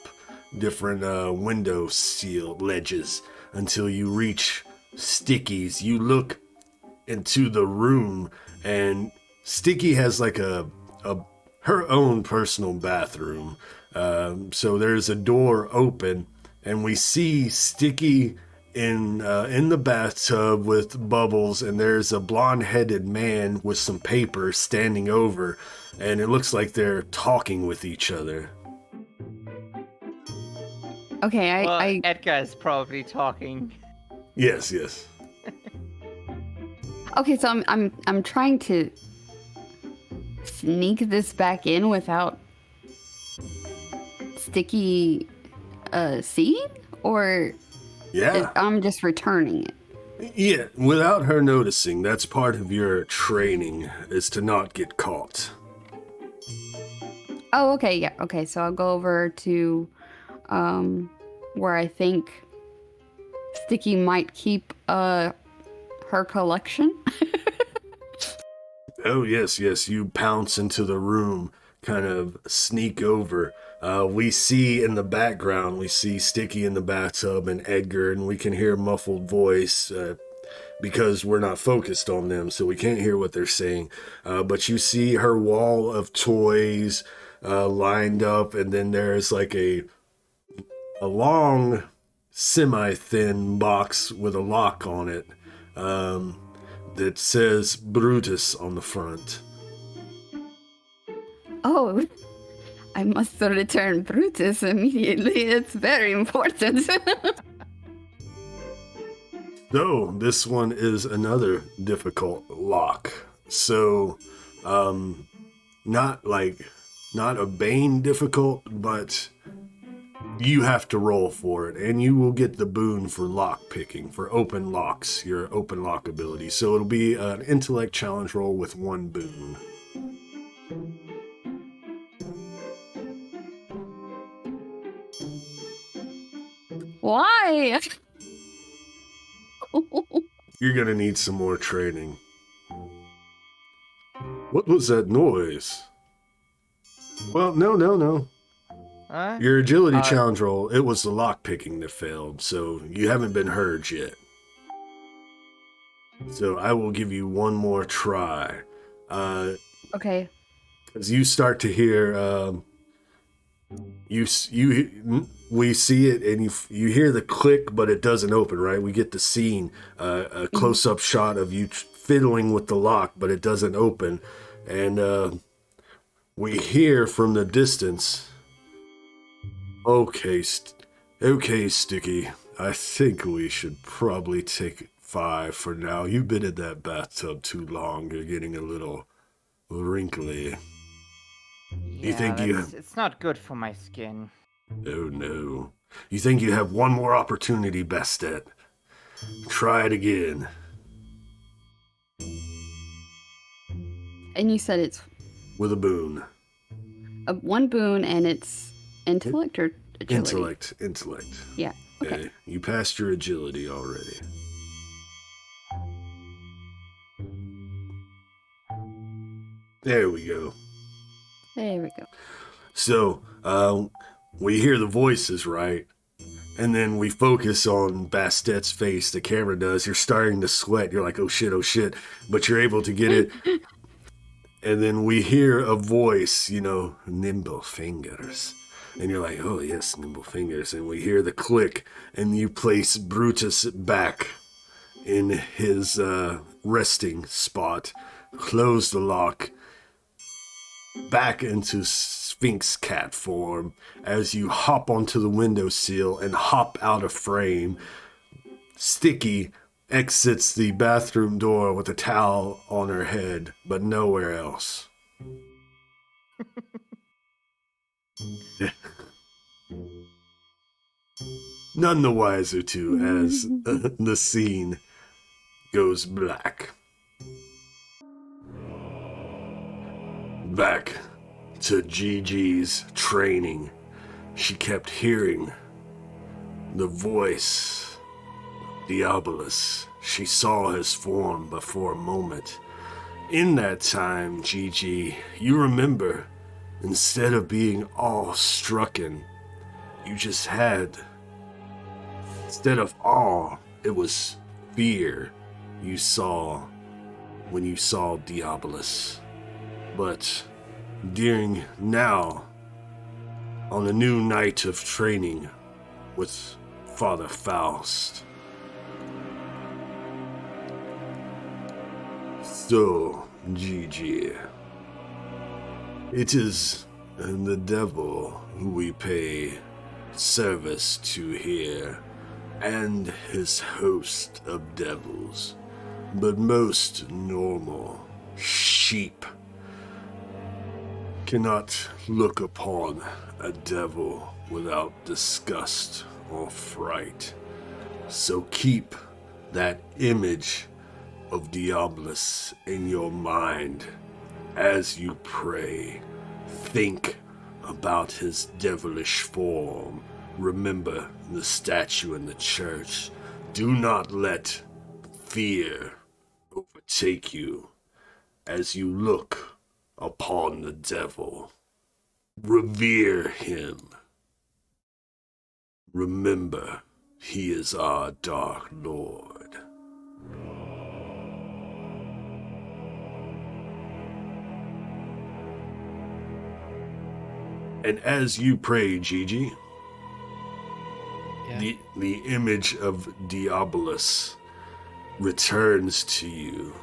different window seal ledges until you reach Sticky's. You look into the room, and Sticky has like her own personal bathroom. So there's a door open, and we see Sticky in the bathtub with bubbles, and there's a blonde-headed man with some paper standing over, and it looks like they're talking with each other. Okay, Well, I Edgar is probably talking. Yes. okay, so I'm trying to sneak this back in without Sticky seeing, or Yeah. I'm just returning it. Yeah, without her noticing. That's part of your training, is to not get caught. Oh, okay, yeah, okay. So I'll go over to where I think Sticky might keep her collection. Oh, yes, you pounce into the room, kind of sneak over. We see in the background, we see Sticky in the bathtub and Edgar, and we can hear muffled voice because we're not focused on them, so we can't hear what they're saying. But you see her wall of toys lined up, and then there's like a long, semi-thin box with a lock on it that says Brutus on the front. Oh, I must return Brutus immediately. It's very important. So, this one is another difficult lock. So, not a Bane difficult, but you have to roll for it, and you will get the boon for lock picking, for open locks, your open lock ability. So it'll be an intellect challenge roll with one boon. Why? You're gonna need some more training. What was that noise? Well, no. Huh? Your agility challenge roll, it was the lock picking that failed, so you haven't been heard yet. So I will give you one more try. Okay. As you start to hear, we see it, and you hear the click, but it doesn't open. Right? We get the scene, a close-up shot of you fiddling with the lock, but it doesn't open, and we hear from the distance Okay, okay, Sticky. I think we should probably take 5 for now. You've been in that bathtub too long. You're getting a little wrinkly. You think it's not good for my skin. Oh no. You think you have one more opportunity, Bastet? Try it again. And you said it's With a boon. one boon and it's intellect or agility? Intellect. Yeah, okay. You passed your agility already. There we go. There we go. So, we hear the voices, right? And then we focus on Bastet's face, the camera does. You're starting to sweat. You're like, oh shit. But you're able to get it. And then we hear a voice, nimble fingers. And you're like, oh yes, nimble fingers. And we hear the click, and you place Brutus back in his resting spot. Close the lock. Back into Sphinx cat form as you hop onto the windowsill and hop out of frame. Sticky exits the bathroom door with a towel on her head, but nowhere else. None the wiser too as the scene goes black. Back to GiGi's training. She kept hearing the voice, Diabolus. She saw his form but for a moment. In that time, GiGi, you remember, instead of being awe-strucken, you just had, instead of awe, it was fear you saw when you saw Diabolus. But during now, on a new night of training with Father Faust. So, GiGi, it is the devil who we pay service to here, and his host of devils, but most normal sheep cannot look upon a devil without disgust or fright. So keep that image of Diabolus in your mind as you pray. Think about his devilish form. Remember the statue in the church. Do not let fear overtake you as you look upon the devil. Revere him. Remember, he is our Dark Lord. And as you pray, GiGi, the image of Diabolus returns to you.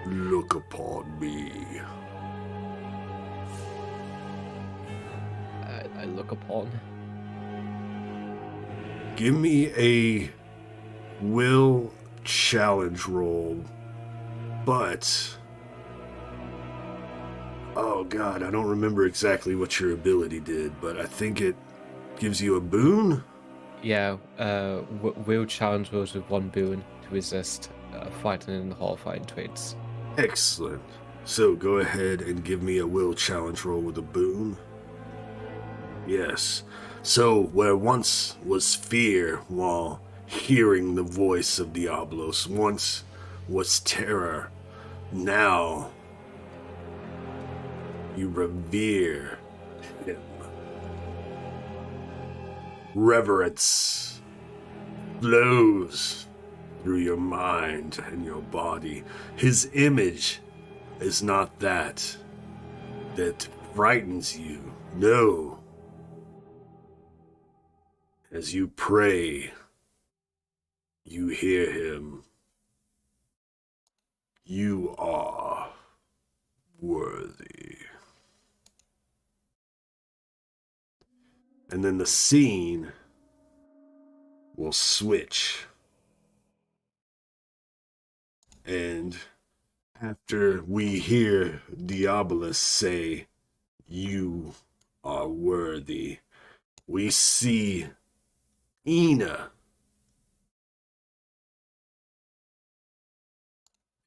Look upon me. I look upon. Give me a will challenge roll, but oh god, I don't remember exactly what your ability did, but I think it gives you a boon? Yeah, will challenge rolls with one boon to resist fighting and horrifying traits. Excellent. So go ahead and give me a will challenge roll with a boon. Yes. So where once was fear while hearing the voice of Diabolus, once was terror, now you revere him. Reverence flows through your mind and your body. His image is not that frightens you. No. As you pray, you hear him. You are worthy. And then the scene will switch. And after we hear Diabolus say, "You are worthy," we see Eena.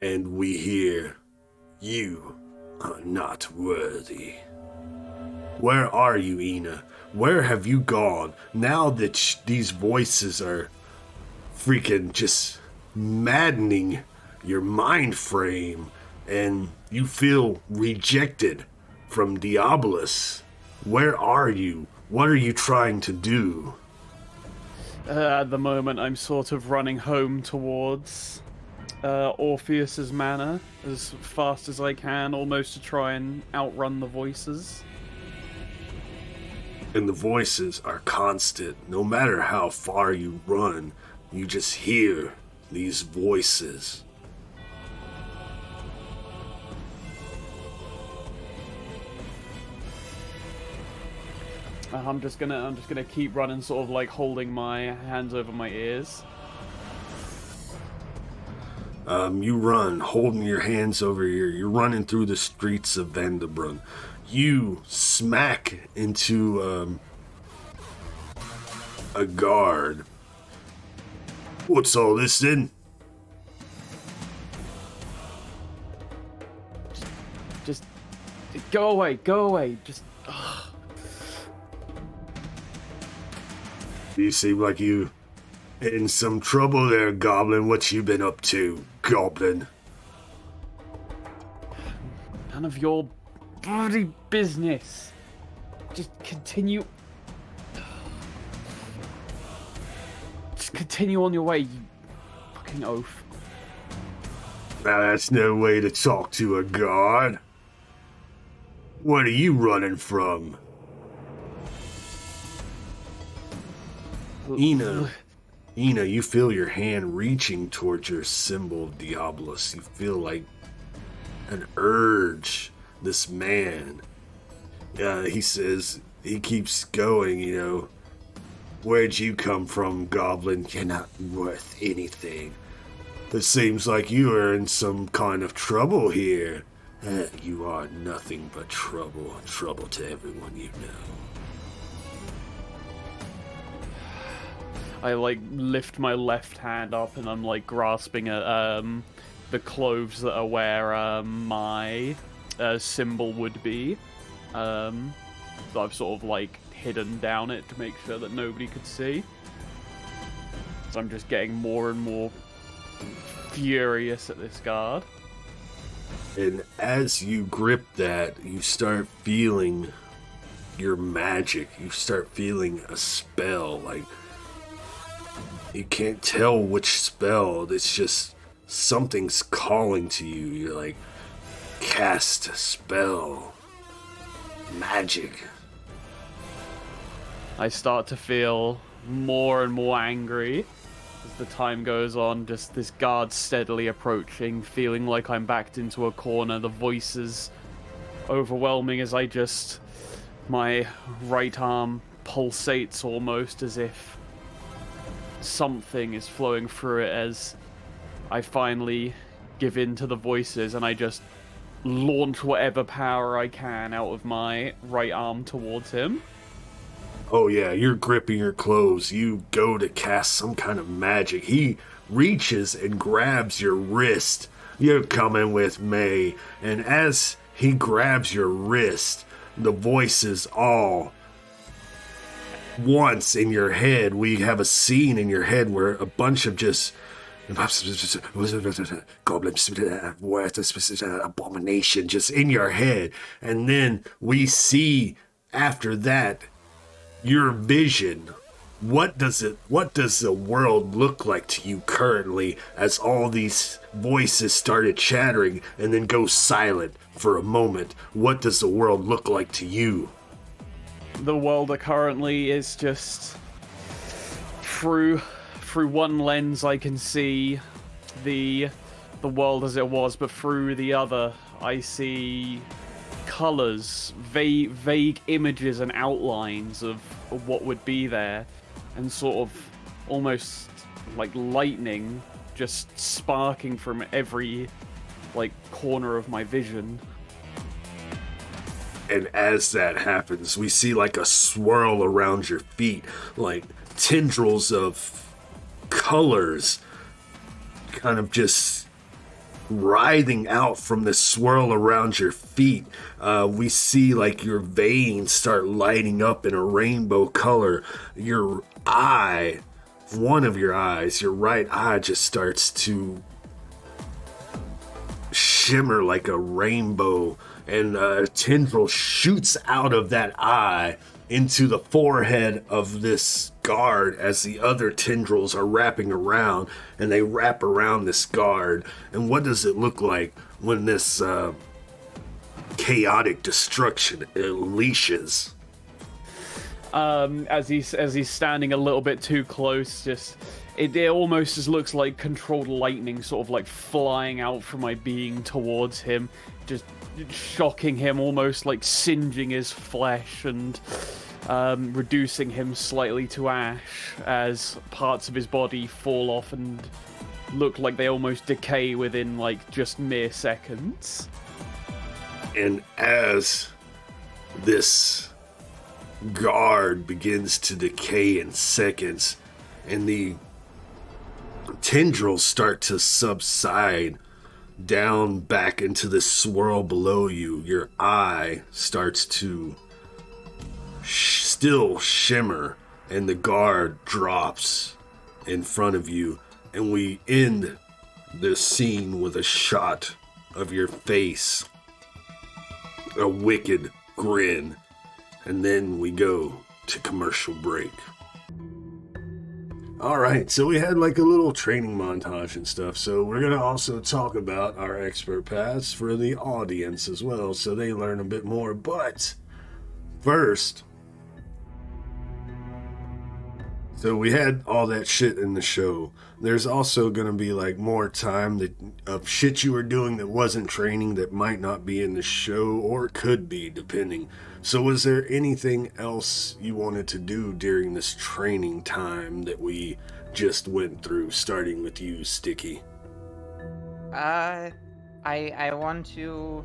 And we hear, "You are not worthy." Where are you, Eena? Where have you gone? Now that these voices are freaking just maddening your mind frame, and you feel rejected from Diabolus. Where are you? What are you trying to do? At the moment, I'm sort of running home towards Orpheus's manor as fast as I can, almost to try and outrun the voices. And the voices are constant. No matter how far you run, you just hear these voices. I'm just gonna keep running, sort of like holding my hands over my ears. You run, holding your hands over you're running through the streets of Vanderbrunn. You smack into a guard. What's all this then? Just go away. Just. You seem like you in some trouble there, Goblin. What you been up to, Goblin? None of your bloody business. Just continue. Just continue on your way, you fucking oaf. Now that's no way to talk to a guard. What are you running from? Eena, you feel your hand reaching towards your symbol, Diabolus. You feel like an urge. This man, he says, he keeps going, where'd you come from, Goblin? You're not worth anything. It seems like you are in some kind of trouble here. You are nothing but trouble to everyone you know. I lift my left hand up and I'm grasping at the clothes that are where my symbol would be. So I've sort of hidden down it to make sure that nobody could see. So I'm just getting more and more furious at this guard. And as you grip that, you start feeling your magic. You start feeling a spell. You can't tell which spell. It's just something's calling to you. You're cast a spell. Magic. I start to feel more and more angry as the time goes on. Just this guard steadily approaching, feeling like I'm backed into a corner. The voices overwhelming as my right arm pulsates almost as if something is flowing through it as I finally give in to the voices and I just launch whatever power I can out of my right arm towards him. Oh yeah, you're gripping your clothes. You go to cast some kind of magic. He reaches and grabs your wrist. You're coming with me. And as he grabs your wrist, the voices all once in your head, we have a scene in your head where a bunch of just goblin abomination just in your head, and then we see after that your vision. What does the world look like to you currently as all these voices started chattering and then go silent for a moment? What does the world look like to you? The world currently is just through one lens I can see the world as it was, but through the other I see colors, vague images and outlines of what would be there, and sort of almost like lightning just sparking from every like corner of my vision. And as that happens, we see like a swirl around your feet, like tendrils of colors kind of just writhing out from the swirl around your feet. We see like your veins start lighting up in a rainbow color. Your eye, one of your eyes, your right eye, just starts to shimmer like a rainbow, and a tendril shoots out of that eye into the forehead of this guard as the other tendrils are wrapping around, and they wrap around this guard. And what does it look like when this chaotic destruction unleashes? As he's standing a little bit too close, it almost just looks like controlled lightning sort of like flying out from my being towards him, just shocking him, almost like singeing his flesh and reducing him slightly to ash as parts of his body fall off and look like they almost decay within like just mere seconds. And as this guard begins to decay in seconds and the tendrils start to subside down back into the swirl below you, your eye starts to still shimmer, and the guard drops in front of you, and we end the scene with a shot of your face, a wicked grin, and then we go to commercial break. Alright, so we had like a little training montage and stuff, so we're going to also talk about our expert paths for the audience as well, so they learn a bit more. But first, so we had all that shit in the show. There's also going to be like more time of shit you were doing that wasn't training that might not be in the show, or could be, depending. So was there anything else you wanted to do during this training time that we just went through, starting with you, Sticky? I want to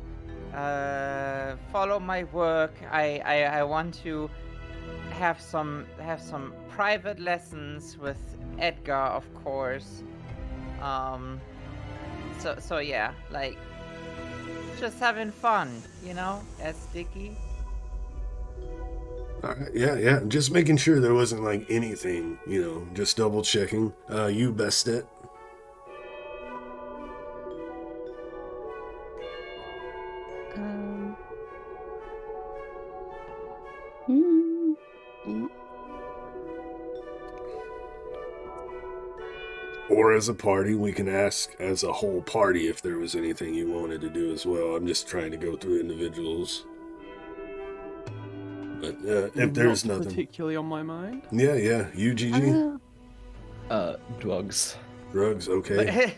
follow my work. I want to have some private lessons with Edgar, of course. So yeah, like just having fun, as Sticky. Yeah. Just making sure there wasn't like anything, just double checking. You, Bastet? Or as a party, we can ask as a whole party if there was anything you wanted to do as well. I'm just trying to go through individuals. But if there's Not nothing particularly on my mind. Yeah, you, GiGi? Drugs. Drugs, okay.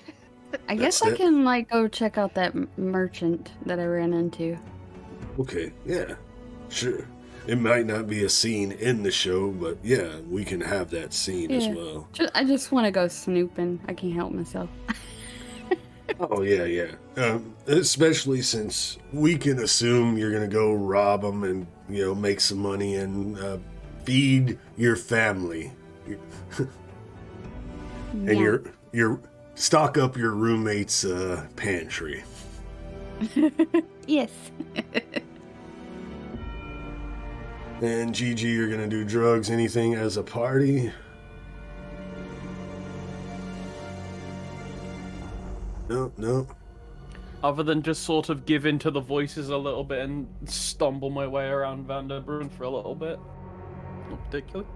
I guess I can go check out that merchant that I ran into. Okay, yeah, sure. It might not be a scene in the show, but yeah, we can have that scene as well. I just want to go snooping. I can't help myself. Oh, yeah. Especially since we can assume you're going to go rob them and, make some money and feed your family. And your stock up your roommate's pantry. Yes. And GiGi, you're going to do drugs, anything as a party? No. Other than just sort of give in to the voices a little bit and stumble my way around Vanderbrunn for a little bit. Not particularly.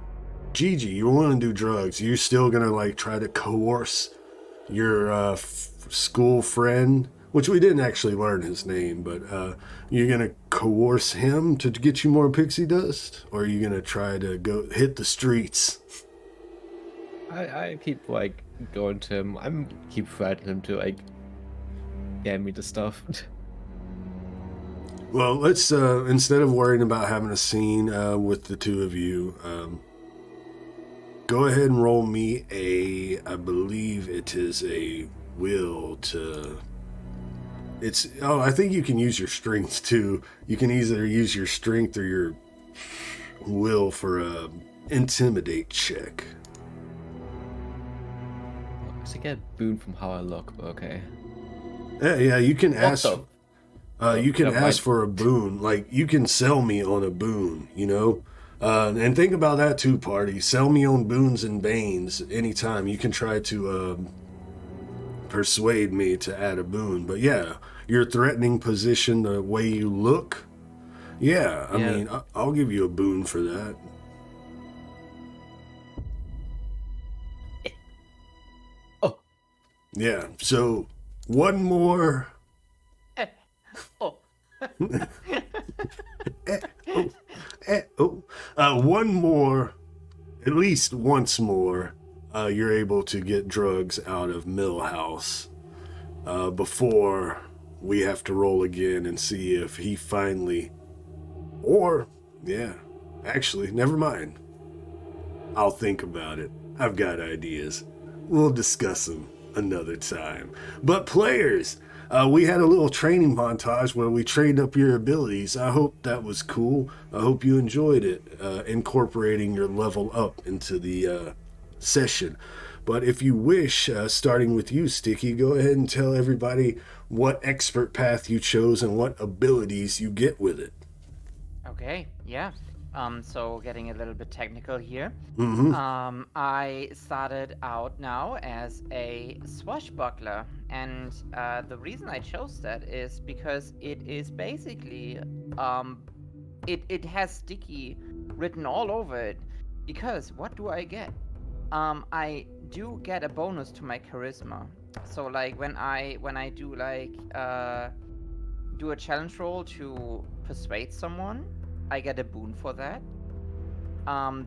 GiGi, you want to do drugs. You're still going to try to coerce your school friend, which we didn't actually learn his name, but you're going to coerce him to get you more pixie dust? Or are you going to try to go hit the streets? I keep going to him. Keep threatening him to get me the stuff. Well, let's instead of worrying about having a scene with the two of you, go ahead and roll me I believe it is a will to. I think you can use your strength too. You can either use your strength or your will for a intimidate check. So I get a boon from how I look, but okay. Yeah, you can ask. Also, You can never ask mind. for a boon. Like, you can sell me on a boon, you know? And think about that too, party. Sell me on boons and banes anytime. You can try to persuade me to add a boon. But yeah, your threatening position, the way you look, yeah, I mean, I'll give you a boon for that. Oh. Yeah, so one more. Oh. One more, at least once more, you're able to get drugs out of Millhouse before we have to roll again and see if he finally, actually, never mind. I'll think about it. I've got ideas. We'll discuss them another time. But players, we had a little training montage where we trained up your abilities. I hope that was cool. I hope you enjoyed it, incorporating your level up into the session. But if you wish, starting with you, Sticky, go ahead and tell everybody what expert path you chose and what abilities you get with it. Okay, yeah. So getting a little bit technical here. Mm-hmm. I started out now as a swashbuckler, and the reason I chose that is because it is basically, it has sticky written all over it. Because what do I get? I do get a bonus to my charisma. So like when I do like do a challenge roll to persuade someone, I get a boon for that.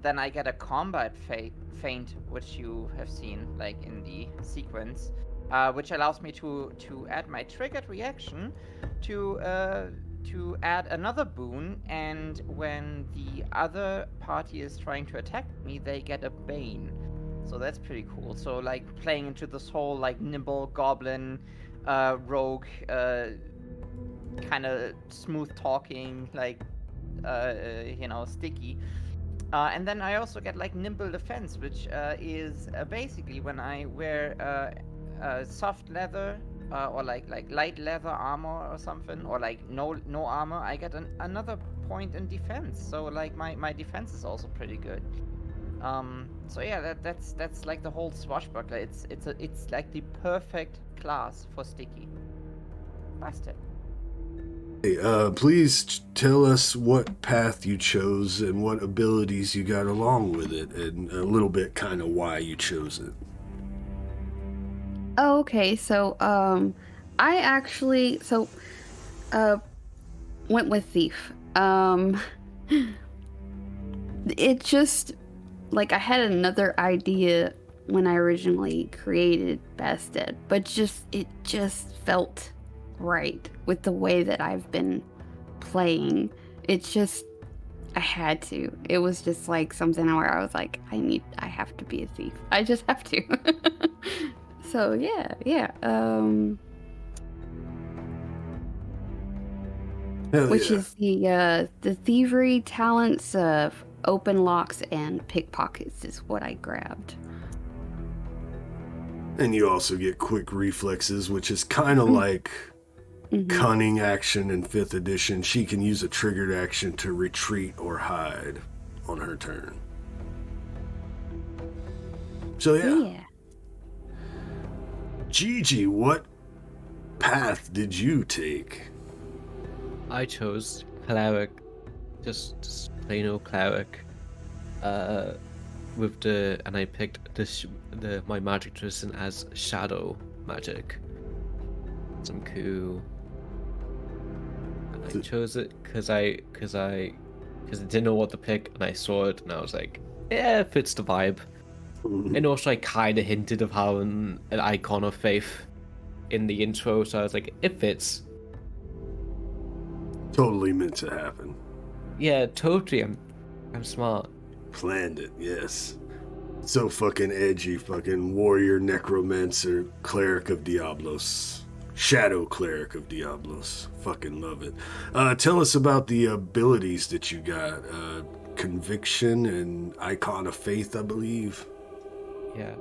Then I get a combat feint, which you have seen like in the sequence, which allows me to add my triggered reaction to add another boon, and when the other party is trying to attack me, they get a bane. So that's pretty cool. So like playing into this whole like nimble goblin, rogue, kind of smooth talking, like sticky. And then I also get like nimble defense, which is basically when I wear soft leather or like light leather armor or something, or like no armor, I get another point in defense. So like my defense is also pretty good. So yeah, that's like the whole swashbuckler. It's like the perfect class for sticky. Bastet. Please tell us what path you chose and what abilities you got along with it, and a little bit kind of why you chose it. Oh, okay. So, I actually went with Thief. It just like I had another idea when I originally created Bastet, but it just felt right with the way that I've been playing. I had to. It was just like something where I was like, I have to be a thief. I just have to. So yeah. Which is the thievery talents of open locks and pickpockets is what I grabbed. And you also get quick reflexes, which is kind of like cunning action in 5th edition. She can use a triggered action to retreat or hide on her turn. So yeah. GiGi, what path did you take? I chose cleric, just plain old cleric. And I picked my magic tradition as shadow magic. Some cool. And I chose it because I didn't know what to pick, and I saw it, and I was like, yeah, it fits the vibe. And also, I kind of hinted of having an icon of faith in the intro, so I was like, it fits. Totally meant to happen. Yeah, totally. I'm smart. Planned it, yes. So fucking edgy, fucking warrior, necromancer, cleric of Diabolus. Shadow cleric of Diabolus. Fucking love it. Tell us about the abilities that you got. Conviction and Icon of Faith, I believe. Yeah,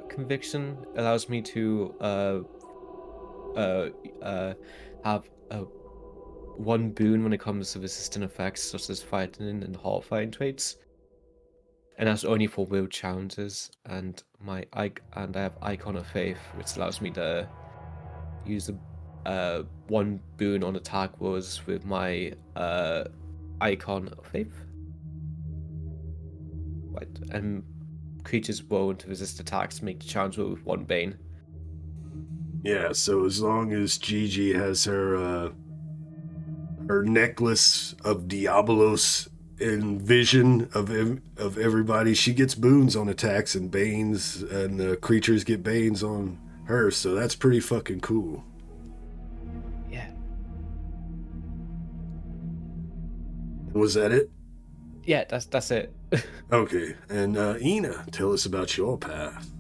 conviction allows me to have one boon when it comes to resistant effects such as frightening and horrifying traits, and that's only for will challenges. And I have Icon of Faith, which allows me to use one boon on attack rolls with my Icon of Faith. Right, and creatures roll to resist attacks make the challenge roll with one bane. Yeah, so as long as GiGi has her necklace of Diabolus in vision of everybody, she gets boons on attacks and banes, and the creatures get banes on her, so that's pretty fucking cool. Yeah. Was that it? Yeah, that's it. Okay, and Eena, tell us about your path.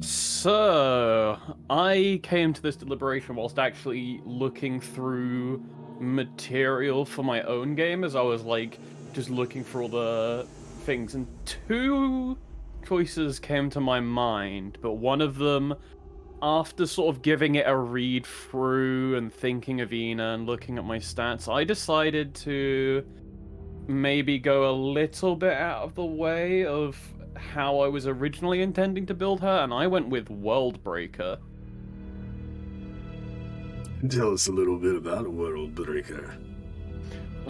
So, I came to this deliberation whilst actually looking through material for my own game, as I was like just looking for all the things, and two choices came to my mind, but one of them, after sort of giving it a read through and thinking of Eena and looking at my stats, I decided to maybe go a little bit out of the way of how I was originally intending to build her, and I went with Worldbreaker. Tell us a little bit about a Worldbreaker.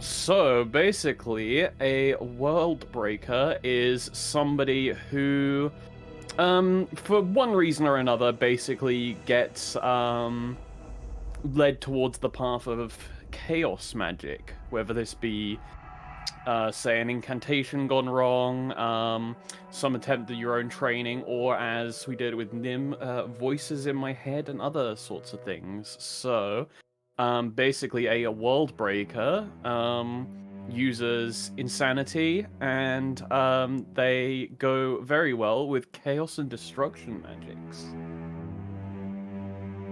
So, basically, a Worldbreaker is somebody who, for one reason or another, basically gets led towards the path of chaos magic, whether this be say an incantation gone wrong, some attempt at your own training, or as we did with Nim, voices in my head and other sorts of things. So, basically a Worldbreaker uses insanity, and they go very well with chaos and destruction magics.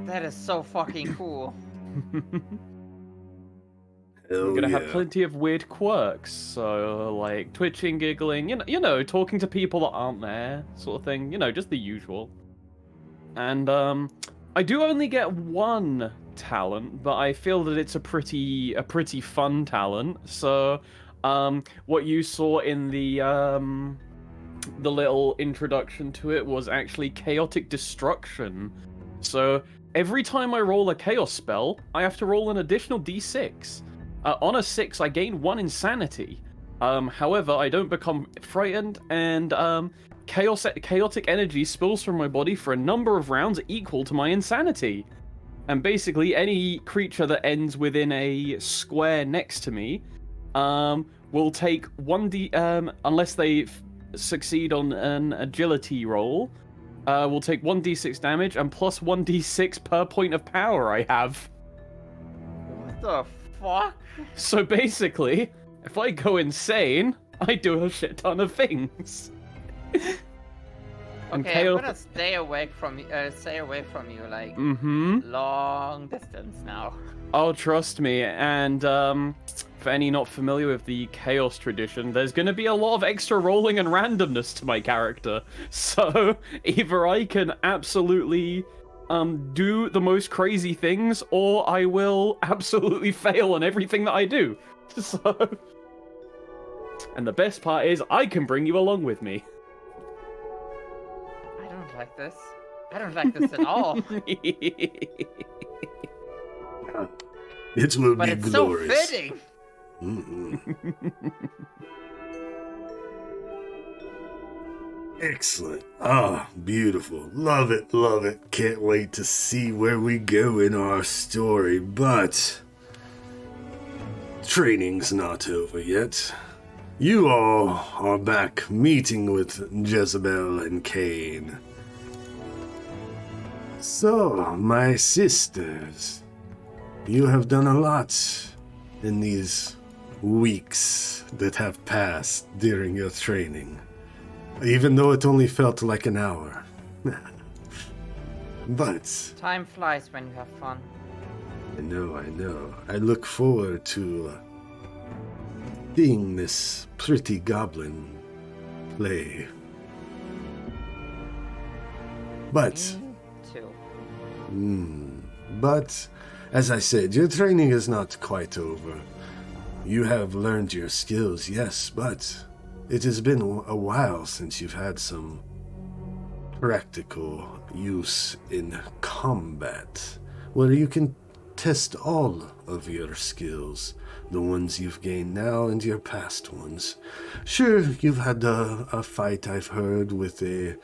That is so fucking cool. We're gonna have plenty of weird quirks, so like twitching, giggling, you know, talking to people that aren't there, sort of thing. You know, just the usual. And I do only get one talent, but I feel that it's a pretty fun talent. So, what you saw in the little introduction to it was actually chaotic destruction. So every time I roll a chaos spell, I have to roll an additional d6. On a 6, I gain 1 insanity. However, I don't become frightened, and chaotic energy spills from my body for a number of rounds equal to my insanity. And basically, any creature that ends within a square next to me will take 1d... unless they succeed on an agility roll, will take 1d6 damage, and plus 1d6 per point of power I have. What the fuck? So basically, if I go insane, I do a shit ton of things. Okay, I'm gonna stay away from you, like, long distance now. Oh, trust me, and for any not familiar with the Chaos tradition, there's gonna be a lot of extra rolling and randomness to my character. So, either I can absolutely do the most crazy things, or I will absolutely fail on everything that I do. So, and the best part is, I can bring you along with me. I don't like this. I don't like this at all. It will But be it's glorious. so fitting. Excellent. Ah, beautiful. Love it, love it. Can't wait to see where we go in our story, but training's not over yet. You all are back meeting with Jezebel and Cain. So, my sisters, You have done a lot in these weeks that have passed during your training, even though it only felt like an hour. But Time flies when you have fun. I know. I look forward to seeing this pretty goblin play. But, Me too. but, as I said, your training is not quite over. You have learned your skills, yes, but it has been a while since you've had some practical use in combat, where you can test all of your skills, the ones you've gained now and your past ones. Sure, you've had a fight, I've heard, with a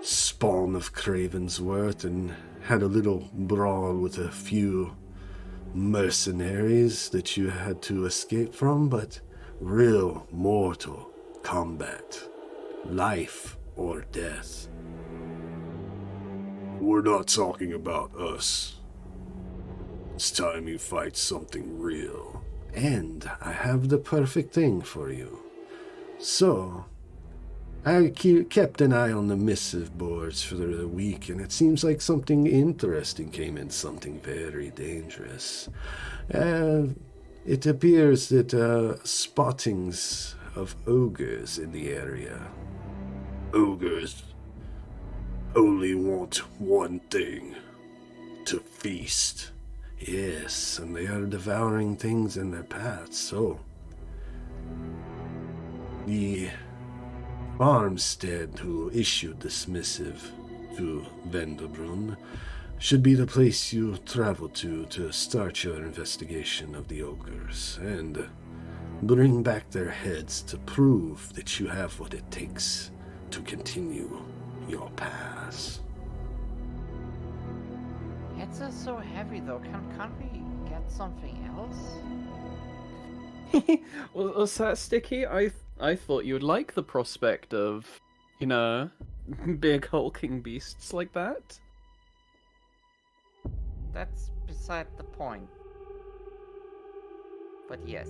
spawn of Cravensworth and had a little brawl with a few mercenaries that you had to escape from, but real mortal combat, life or death. We're not talking about us. It's time you fight something real. And I have the perfect thing for you. So, I kept an eye on the missive boards for the week, and it seems like something interesting came in, something very dangerous. It appears that spottings of ogres in the area. Ogres only want one thing: to feast. Yes, and they are devouring things in their path, so the farmstead who issued this missive to Vendelbrunn should be the place you travel to start your investigation of the ogres and bring back their heads to prove that you have what it takes to continue your path. It's just so heavy though. Can't we get something else? Was that sticky? I thought you would like the prospect of, big hulking beasts like that. That's beside the point. But yes.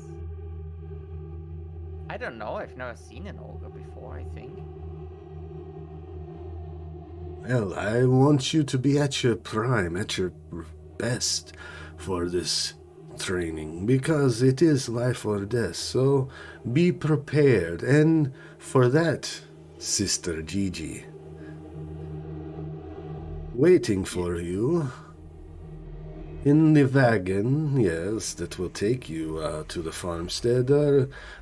I don't know, I've never seen an ogre before, I think. Well, I want you to be at your prime, at your best for this training, because it is life or death, so be prepared. And for that, Sister GiGi, waiting for you in the wagon, yes, that will take you to the farmstead.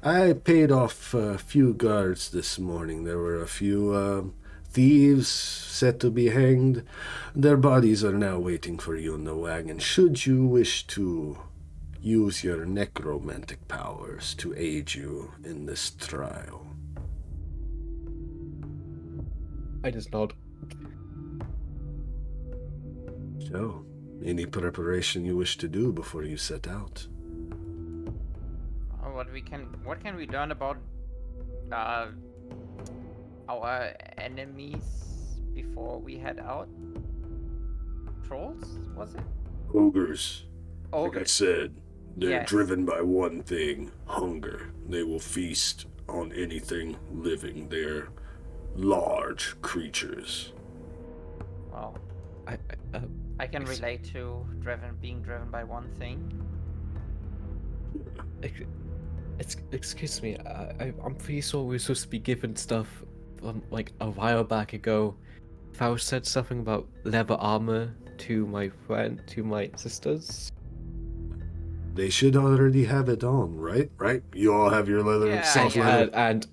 I paid off a few guards this morning. There were a few thieves set to be hanged. Their bodies are now waiting for you in the wagon, should you wish to use your necromantic powers to aid you in this trial. I just nod. So, any preparation you wish to do before you set out? What can we learn about our enemies before we head out? Trolls, was it? Ogres. Like I Ogres. said, they're Yes. driven by one thing: hunger. They will feast on anything living. They're large creatures. Well, I I can relate to being driven by one thing. Excuse me. I'm pretty sure we were supposed to be given stuff like a while back ago. Faust said something about leather armor to my sisters. They should already have it on, right? Right? You all have your leather, Yeah, soft yeah. leather. And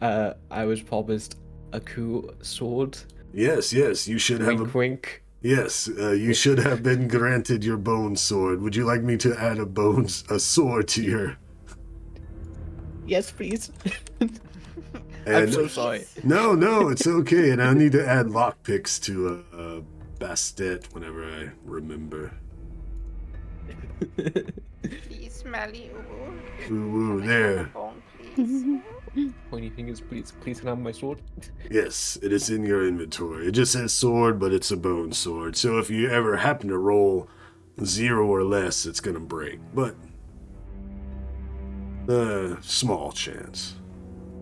I was promised a cool sword. Yes, you should have Wink, wink. Yes, you should have been granted your bone sword. Would you like me to add a sword to your... Yes, please. I'm And- so sorry. No, it's okay. And I need to add lockpicks to Bastet whenever I remember. Please, Smelly. Ooh, there. Pointy fingers, please can I have my sword? Yes, it is in your inventory. It just says sword, but it's a bone sword. So if you ever happen to roll 0 or less, it's gonna break. But small chance.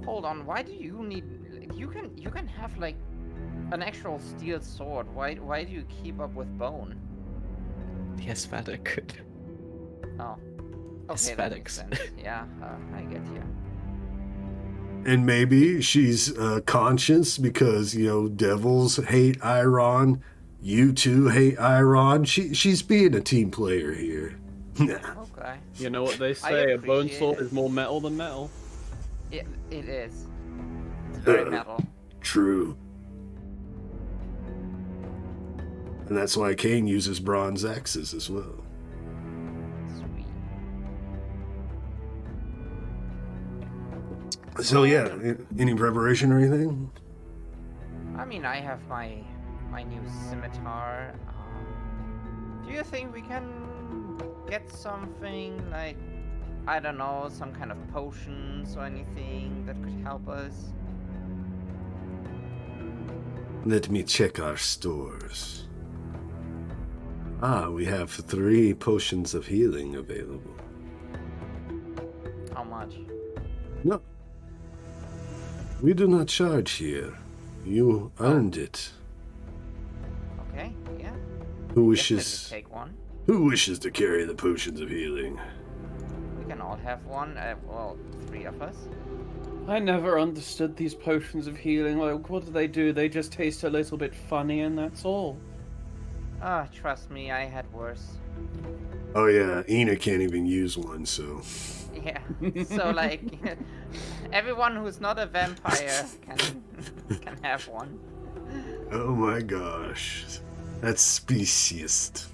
Hold on, why do you need... You can have, like, an actual steel sword. Why do you keep up with bone? The aesthetic. Oh. Okay, Aesthetics. that makes sense. Yeah, I get you. And maybe she's conscious because, you know, devils hate Iron. You two hate Iron. She's being a team player here. Okay. You know what they say, a bone appreciate sword it. is more metal than metal. It is. It's very metal. True. And that's why Kane uses bronze axes as well. Sweet. So yeah, any preparation or anything? I mean, I have my new scimitar. Do you think we can get something like, I don't know, some kind of potions or anything that could help us? Let me check our stores. We have 3 potions of healing available. How much? No. We do not charge here. You earned it. Okay, yeah. Who Definitely wishes take one. Who wishes to carry the potions of healing? We can all have one. Well, 3 of us. I never understood these potions of healing. Like, what do? They just taste a little bit funny and that's all. Trust me, I had worse. Oh yeah, Eena can't even use one, so... Yeah. So like, everyone who's not a vampire can have one. Oh my gosh. That's speciest.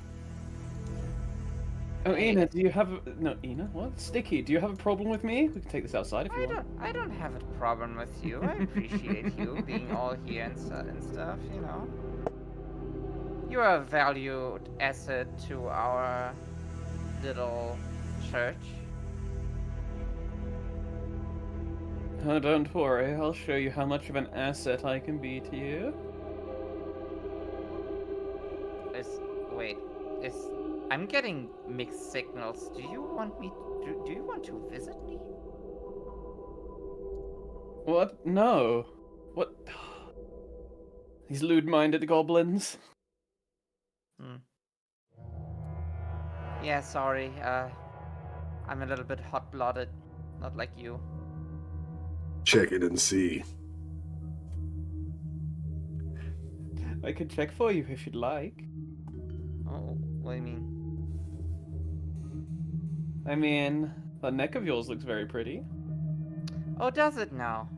Oh, Eena, do you have no, Eena? What? Sticky, do you have a problem with me? We can take this outside if you want. I don't have a problem with you. I appreciate you being all here and stuff, you know. You're a valued asset to our little church. Oh, don't worry. I'll show you how much of an asset I can be to you. I'm getting mixed signals. Do you want to visit me? What? No. What? These lewd-minded goblins. Yeah, sorry. I'm a little bit hot-blooded. Not like you. Check it and see. I can check for you if you'd like. Oh, what do you mean? I mean, that neck of yours looks very pretty. Oh, does it now?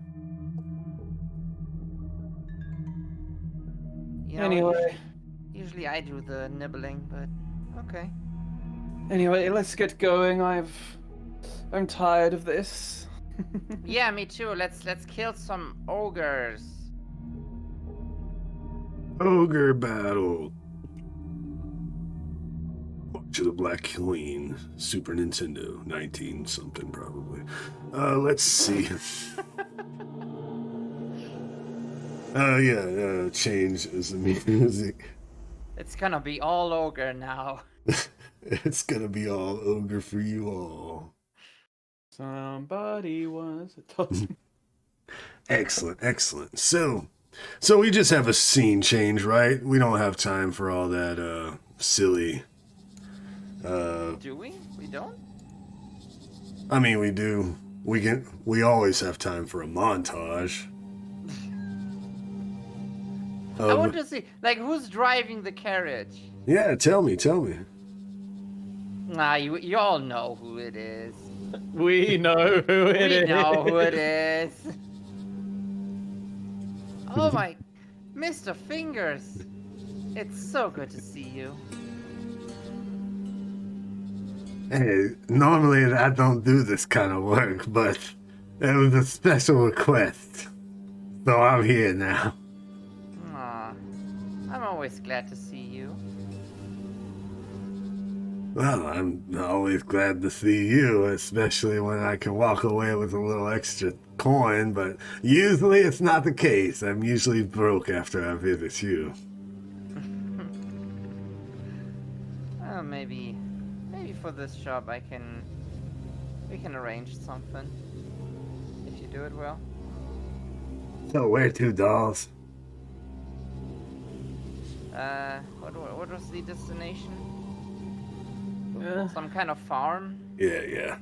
You know, Anyway. Usually I do the nibbling, but okay. Anyway, let's get going. I'm tired of this. Yeah, me too. Let's kill some ogres. Ogre battle. To the Black Queen, Super Nintendo, 19 something probably. Let's see. Change is the music. It's gonna be all ogre now. It's gonna be all ogre for you all. Somebody was a toss. Excellent. So we just have a scene change, right? We don't have time for all that silly. Do we? We don't? I mean, we do. We always have time for a montage. I want to see, like, who's driving the carriage? Yeah, tell me. Nah, you all know who it is. We know who it is. We know who it is. Oh my, Mr. Fingers. It's so good to see you. Hey, normally I don't do this kind of work, but it was a special request. So I'm here now. Aw, I'm always glad to see you. Well, I'm always glad to see you, especially when I can walk away with a little extra coin, but usually it's not the case. I'm usually broke after I visit you. Oh, maybe for this job we can arrange something if you do it well. So where to, dolls? What was the destination? Uh, Some kind of farm? Yeah.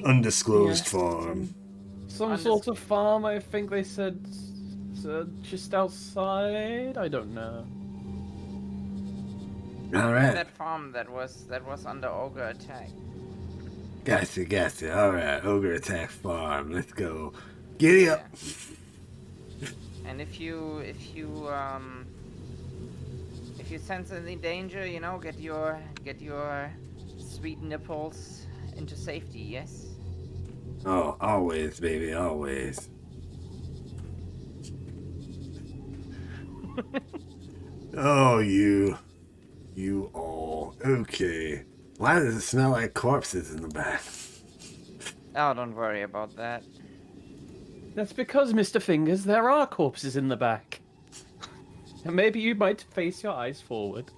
Undisclosed farm. some sort of farm, I think they said, just outside. I don't know. All right. That farm that was under ogre attack. Gotcha. All right, ogre attack farm. Let's go. Giddy up. And if you sense any danger, you know, get your sweet nipples into safety. Yes. Oh, always, baby, always. Oh, you all. Okay. Why does it smell like corpses in the back? Oh, don't worry about that. That's because, Mr. Fingers, there are corpses in the back. And maybe you might face your eyes forward.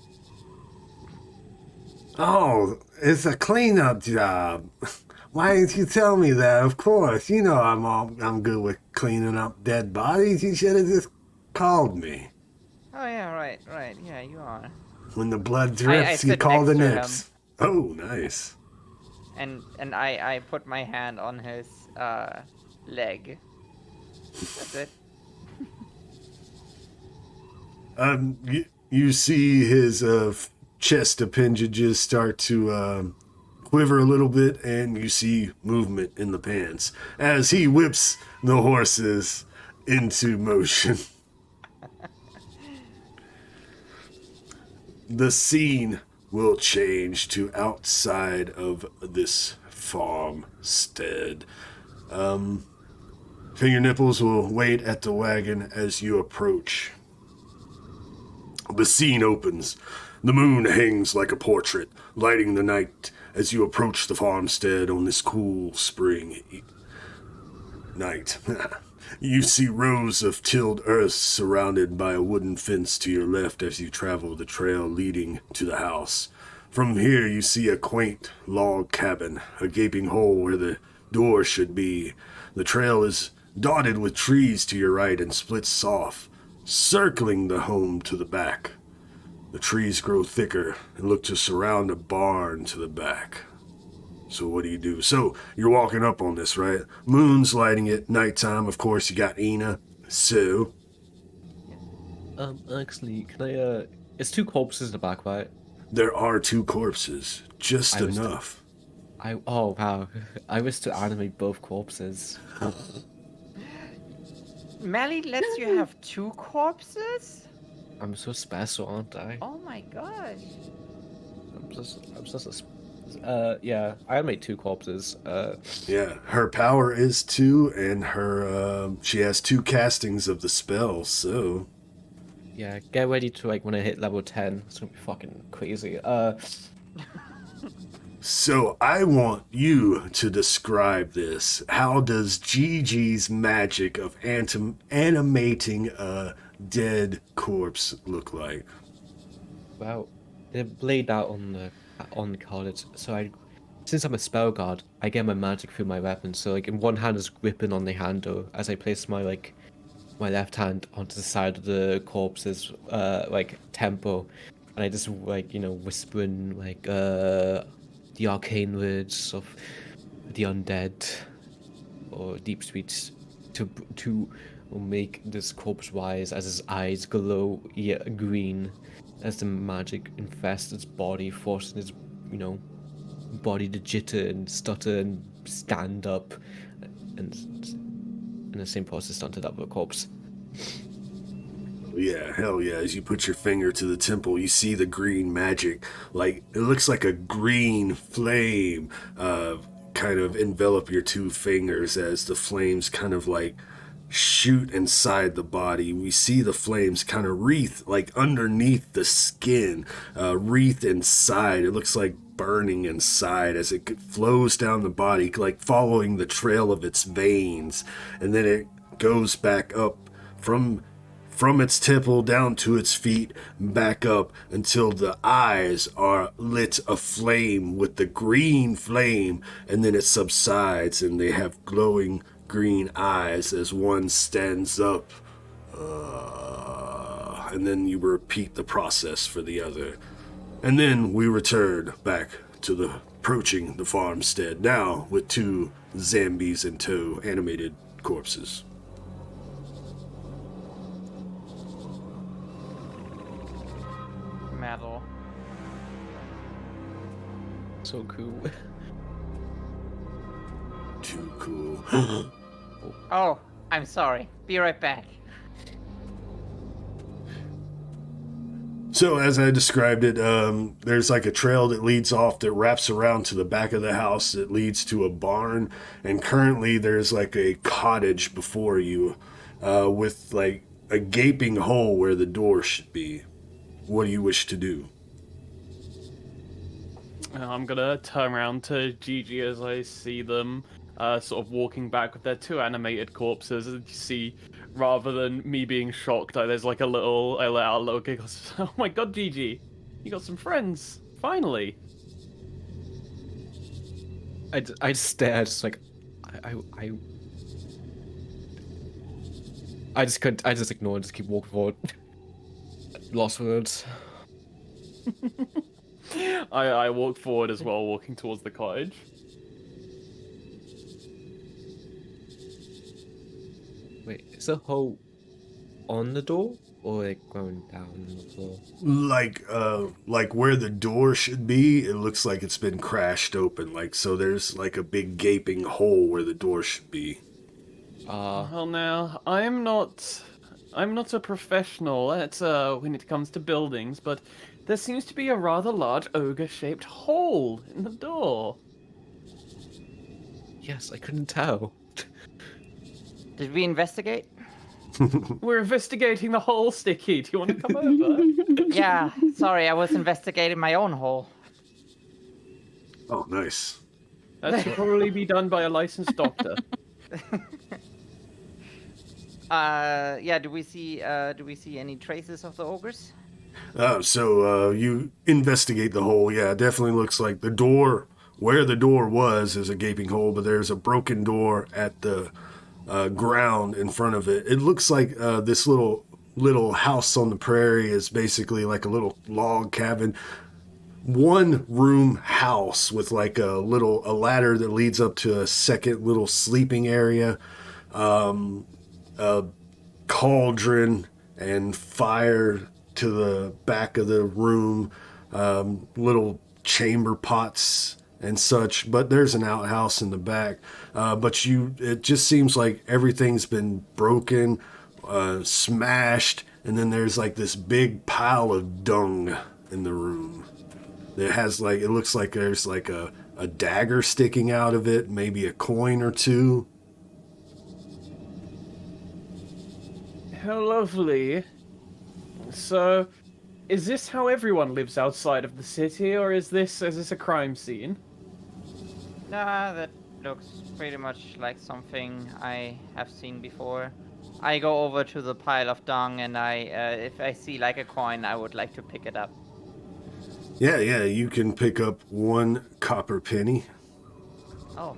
Oh, it's a cleanup job. Why didn't you tell me that? Of course, you know I'm good with cleaning up dead bodies. You should have just called me. Oh yeah, right. Yeah, you are. When the blood I drips, you sit call the next to nips. Oh, nice. And I put my hand on his leg. That's it. You see his chest appendages start to quiver a little bit, and you see movement in the pants as he whips the horses into motion. The scene will change to outside of this farmstead. Finger nipples will wait at the wagon as you approach. The scene opens. The moon hangs like a portrait, lighting the night as you approach the farmstead on this cool spring night. You see rows of tilled earth surrounded by a wooden fence to your left as you travel the trail leading to the house. From here you see a quaint log cabin, a gaping hole where the door should be. The trail is dotted with trees to your right and splits off, circling the home to the back. The trees grow thicker and look to surround a barn to the back. So what do? So you're walking up on this, right? Moon's lighting it, nighttime, of course, you got Eena. So Actually, can I, it's two corpses in the back, right? there are two corpses, just enough. Oh, wow. I wish to animate both corpses. Melly lets you have two corpses? I'm so special, aren't I? Oh my gosh. I'm just yeah, I animate two corpses. Yeah, her power is 2, and her she has 2 castings of the spell, so Yeah, get ready to, like, when I hit level 10, it's gonna be fucking crazy. So I want you to describe this. How does GiGi's magic of animating a dead corpse look like? Well, they're laid out on the card. So since I'm a Spellguard, I get my magic through my weapon. So, like, in one hand is gripping on the handle as I place my left hand onto the side of the corpse's temple, and I just, like, you know, whispering, like, the arcane words of the undead or deep speech to make this corpse rise as his eyes glow green as the magic infests its body, forcing his, you know, body to jitter and stutter and stand up, and in the same process onto that of a corpse. Yeah, hell yeah. As you put your finger to the temple, you see the green magic. Like, it looks like a green flame kind of envelop your 2 fingers as the flames kind of, like, shoot inside the body. We see the flames kind of wreath, like, underneath the skin, wreath inside. It looks like burning inside as it flows down the body, like following the trail of its veins. And then it goes back up from from its temple down to its feet, back up until the eyes are lit aflame with the green flame, and then it subsides and they have glowing green eyes as one stands up. And then you repeat the process for the other. And then we return back to the approaching the farmstead, now with 2 zombies in tow, animated corpses. Metal. So cool. Too cool. Oh, I'm sorry. Be right back. So as I described it, there's like a trail that leads off that wraps around to the back of the house that leads to a barn, and currently there's like a cottage before you with like a gaping hole where the door should be. What do you wish to do? I'm gonna turn around to GiGi as I see them sort of walking back with their 2 animated corpses, and you see, rather than me being shocked, there's like I let out a little giggle. Oh my god, GiGi, you got some friends, finally. I just stare, just like, I just couldn't, I just ignore and just keep walking forward. Lost words. I walk forward as well, walking towards the cottage. Wait, is the hole on the door or like going down the floor? Like where the door should be, it looks like it's been crashed open. Like, so there's like a big gaping hole where the door should be. Well, now I'm not a professional at when it comes to buildings, but there seems to be a rather large ogre-shaped hole in the door. Yes, I couldn't tell. Did we investigate? We're investigating the hole, Sticky. Do you want to come over? Yeah, sorry, I was investigating my own hole. Oh, nice. That should probably be done by a licensed doctor. Yeah, do we see any traces of the ogres? So you investigate the hole. Yeah, it definitely looks like the door, where the door was, is a gaping hole, but there's a broken door at the ground in front of it. It looks like this little house on the prairie is basically like a little log cabin. 1-room house with like a ladder that leads up to a second little sleeping area, a cauldron and fire to the back of the room, little chamber pots and such, but there's an outhouse in the back. But it just seems like everything's been broken, smashed, and then there's like this big pile of dung in the room. It looks like there's like a dagger sticking out of it, maybe a coin or 2. How lovely. So, is this how everyone lives outside of the city, or is this a crime scene? Nah, that looks pretty much like something I have seen before. I go over to the pile of dung, and if I see like a coin, I would like to pick it up. Yeah, you can pick up 1 copper penny. Oh,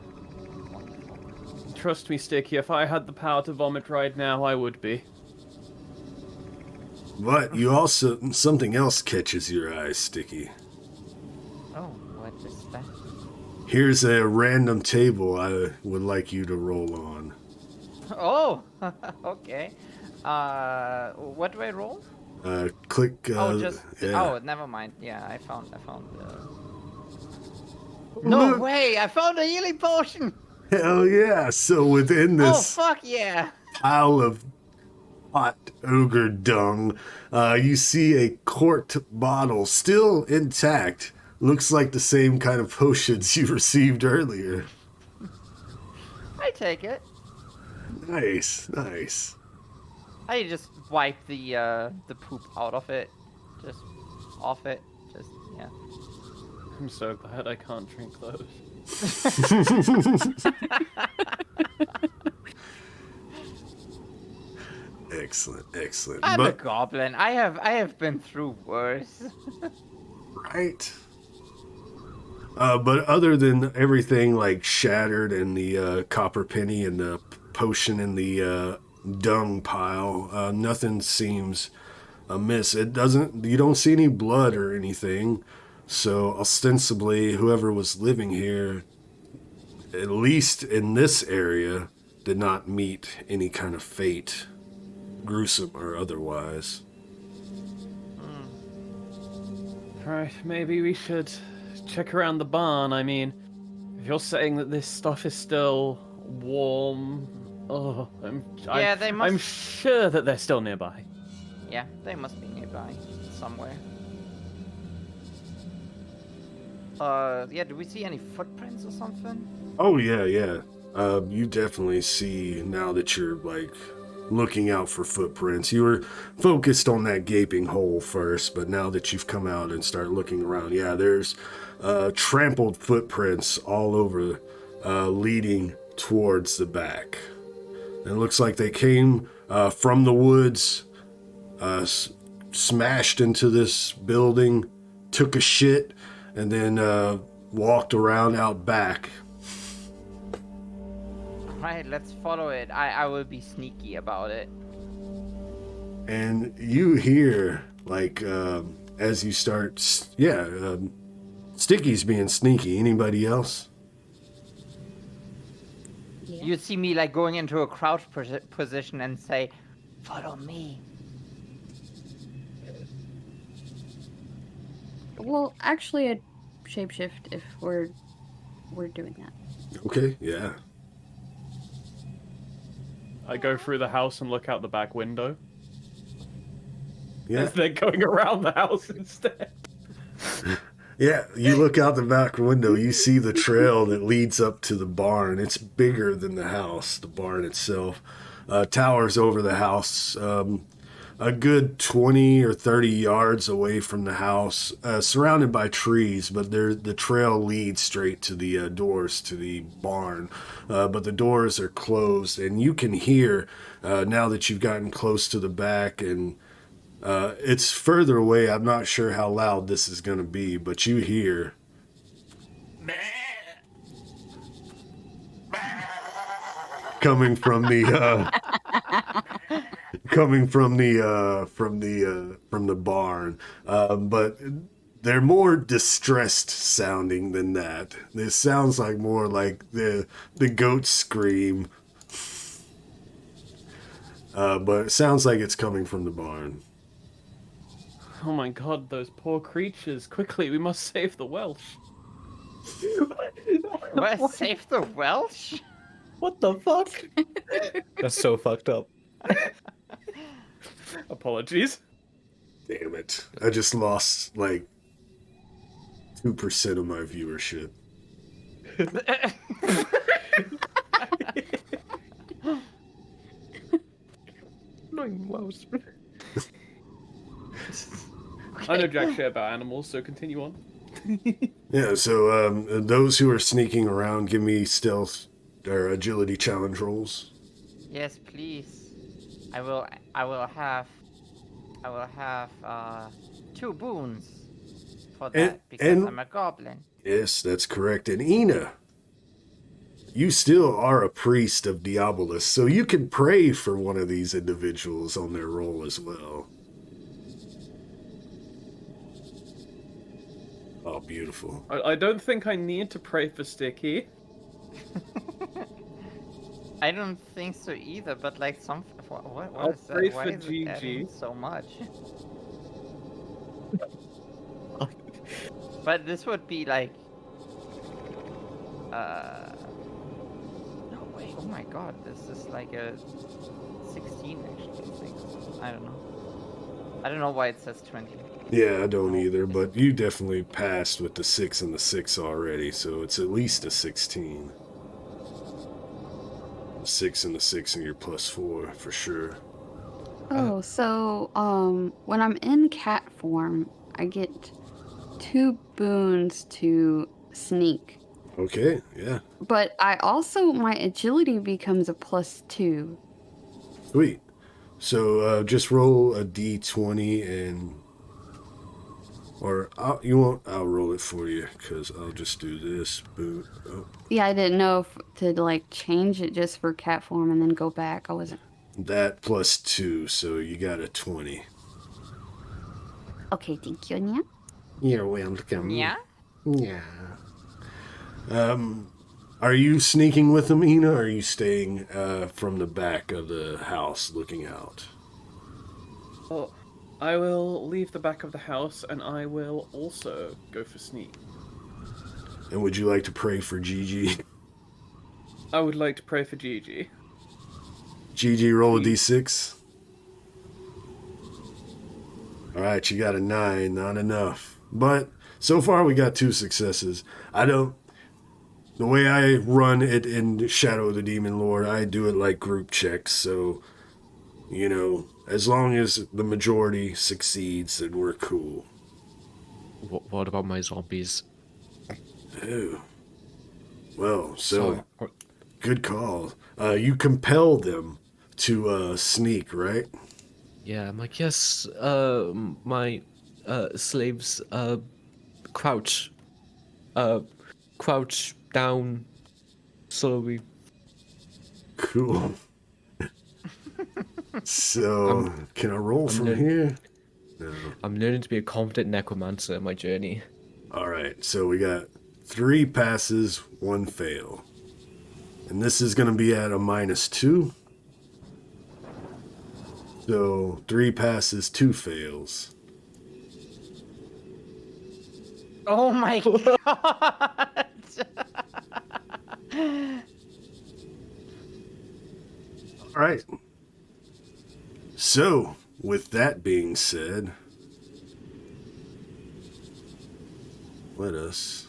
wonderful. Trust me, Sticky, if I had the power to vomit right now, I would be. But you also, something else catches your eye, Sticky. Oh, what is that? Here's a random table I would like you to roll on. Oh, okay. What do I roll? Click. Yeah. Oh, never mind. Yeah, I found. No Look, way! I found a healing potion. hell yeah! So within Oh this fuck yeah! pile of hot ogre dung, you see a corked bottle still intact. Looks like the same kind of potions you received earlier. I take it. Nice. I just wipe the poop out of it, just off it, just yeah. I'm so glad I can't drink those. Excellent. I'm a But goblin. I have been through worse. right. But other than everything like shattered and the copper penny and the potion in the dung pile, nothing seems amiss. You don't see any blood or anything. So ostensibly, whoever was living here, at least in this area, did not meet any kind of fate, gruesome or otherwise. Alright, maybe we should check around the barn. I mean, if you're saying that this stuff is still warm, I'm sure that they're still nearby. Yeah, they must be nearby somewhere. Yeah, do we see any footprints or something? Oh, yeah. You definitely see now that you're, like, looking out for footprints. You were focused on that gaping hole first, but now that you've come out and start looking around, yeah, there's trampled footprints all over, leading towards the back. It looks like they came from the woods, smashed into this building, took a shit, and then walked around out back. Right, let's follow it. I will be sneaky about it. And you hear, like, as you start, Sticky's being sneaky. Anybody else? Yeah. You see me like going into a crouch position and say, "Follow me." Well, actually, I'd shapeshift if we're doing that. Okay, yeah. I go through the house and look out the back window. Yeah. As they're going around the house instead. Yeah, you look out the back window, you see the trail that leads up to the barn. It's bigger than the house, the barn itself. Towers over the house, a good 20 or 30 yards away from the house, surrounded by trees, but the trail leads straight to the doors to the barn. But the doors are closed, and you can hear, now that you've gotten close to the back, and it's further away. I'm not sure how loud this is going to be, but you hear coming from the barn, but they're more distressed sounding than that. This sounds like more like the goat scream, but it sounds like it's coming from the barn. Oh my god, those poor creatures. Quickly, we must save the Welsh. What? Save the Welsh? What the fuck? That's so fucked up. Apologies. Damn it. I just lost like 2% of my viewership. Annoying Welsh. I know jack shit about animals, so continue on. Yeah, so those who are sneaking around, give me stealth or agility challenge rolls. Yes, please. I will have 2 boons for that because I'm a goblin. Yes, that's correct. And Eena, you still are a priest of Diabolus, so you can pray for one of these individuals on their roll as well. Oh, beautiful. I don't think I need to pray for Sticky. I don't think so either, but like what I'll is that? pray Why for is it adding GiGi. so much? But this would be like no wait, oh my god, this is like a 16 actually, I think. I don't know. I don't know why it says 20. Yeah, I don't either, but you definitely passed with the 6 and the 6 already, so it's at least a 16. 6 and the 6 and your +4 for sure. Oh, so when I'm in cat form, I get 2 boons to sneak. Okay, yeah. But I also, my agility becomes a +2. Sweet. So just roll a d20 and... Or you won't. I'll roll it for you because I'll just do this. Boom. Oh. Yeah, I didn't know if to like change it just for cat form and then go back. I wasn't. That plus 2, so you got a 20. Okay, thank you, Anya. You're welcome. Yeah? Yeah. Are you sneaking with them, Eena, or are you staying from the back of the house looking out? Well, I will leave the back of the house, and I will also go for sneak. And would you like to pray for GiGi? I would like to pray for GiGi. GiGi, roll a d6. Alright, you got a 9, not enough. But so far we got 2 successes. The way I run it in Shadow of the Demon Lord, I do it like group checks, so, you know, as long as the majority succeeds, then we're cool. What about my zombies? Oh. Well, so, Sorry. good call. You compel them to sneak, right? Yeah, I'm like, yes, my slaves crouch down slowly. Cool. So, can I roll from here? No. I'm learning to be a competent necromancer in my journey. Alright, so we got 3 passes, 1 fail. And this is going to be at a -2. So, 3 passes, 2 fails. Oh my god! Alright. So, with that being said, let us...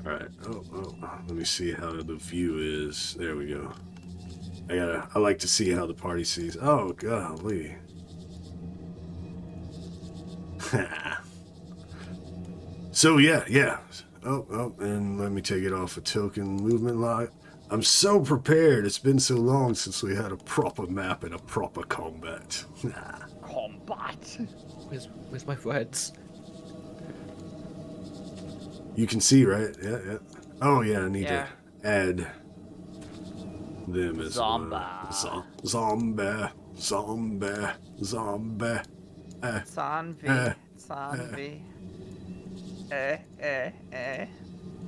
Alright, let me see how the view is. There we go. I like to see how the party sees. Oh, golly. So, yeah. Oh, and let me take it off a token movement lock. I'm so prepared. It's been so long since we had a proper map and a proper combat. Combat! Where's my friends? You can see, right? Yeah. Oh, yeah, I need to add them as Zomba. Zombie. Zombie.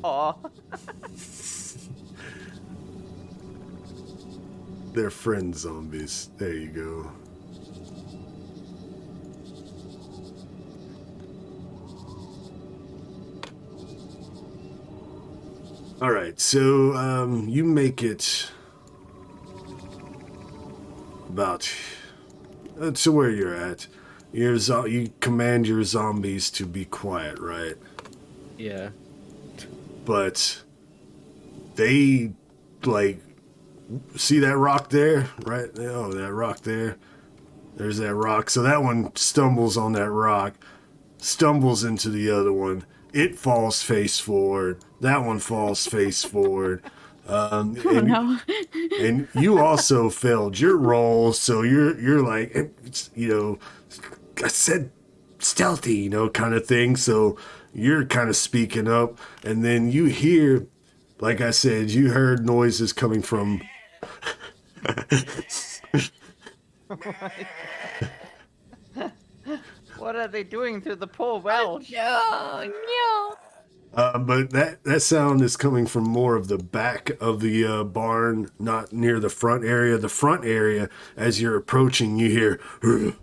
Oh. They're friend zombies. There you go. Alright, so you make it about to where you're at. You command your zombies to be quiet, right? Yeah. But they, like, see that rock there? Right? Oh, that rock there. There's that rock. So that one stumbles on that rock, stumbles into the other one. It falls face forward. That one falls face forward. No. And you also failed your roll, so you're like, you know, I said stealthy, you know, kind of thing. So you're kind of speaking up, and then you hear, like I said, you heard noises coming from. What are they doing to the poor Welsh? No. But that sound is coming from more of the back of the barn, not near the front area. The front area, as you're approaching, you hear, and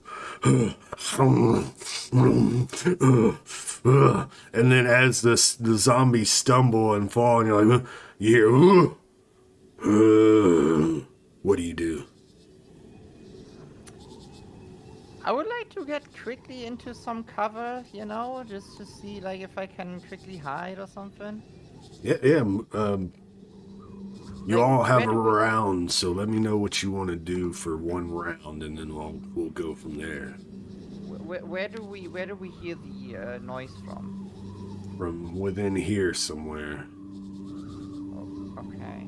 then as the zombies stumble and fall, and you're like, you hear, what do you do? I would like to get quickly into some cover, you know, just to see like if I can quickly hide or something. Yeah. You Like, all have where a do we- round, so let me know what you want to do for one round, and then we'll go from there. Where do we hear the noise from? From within here somewhere. Oh, okay.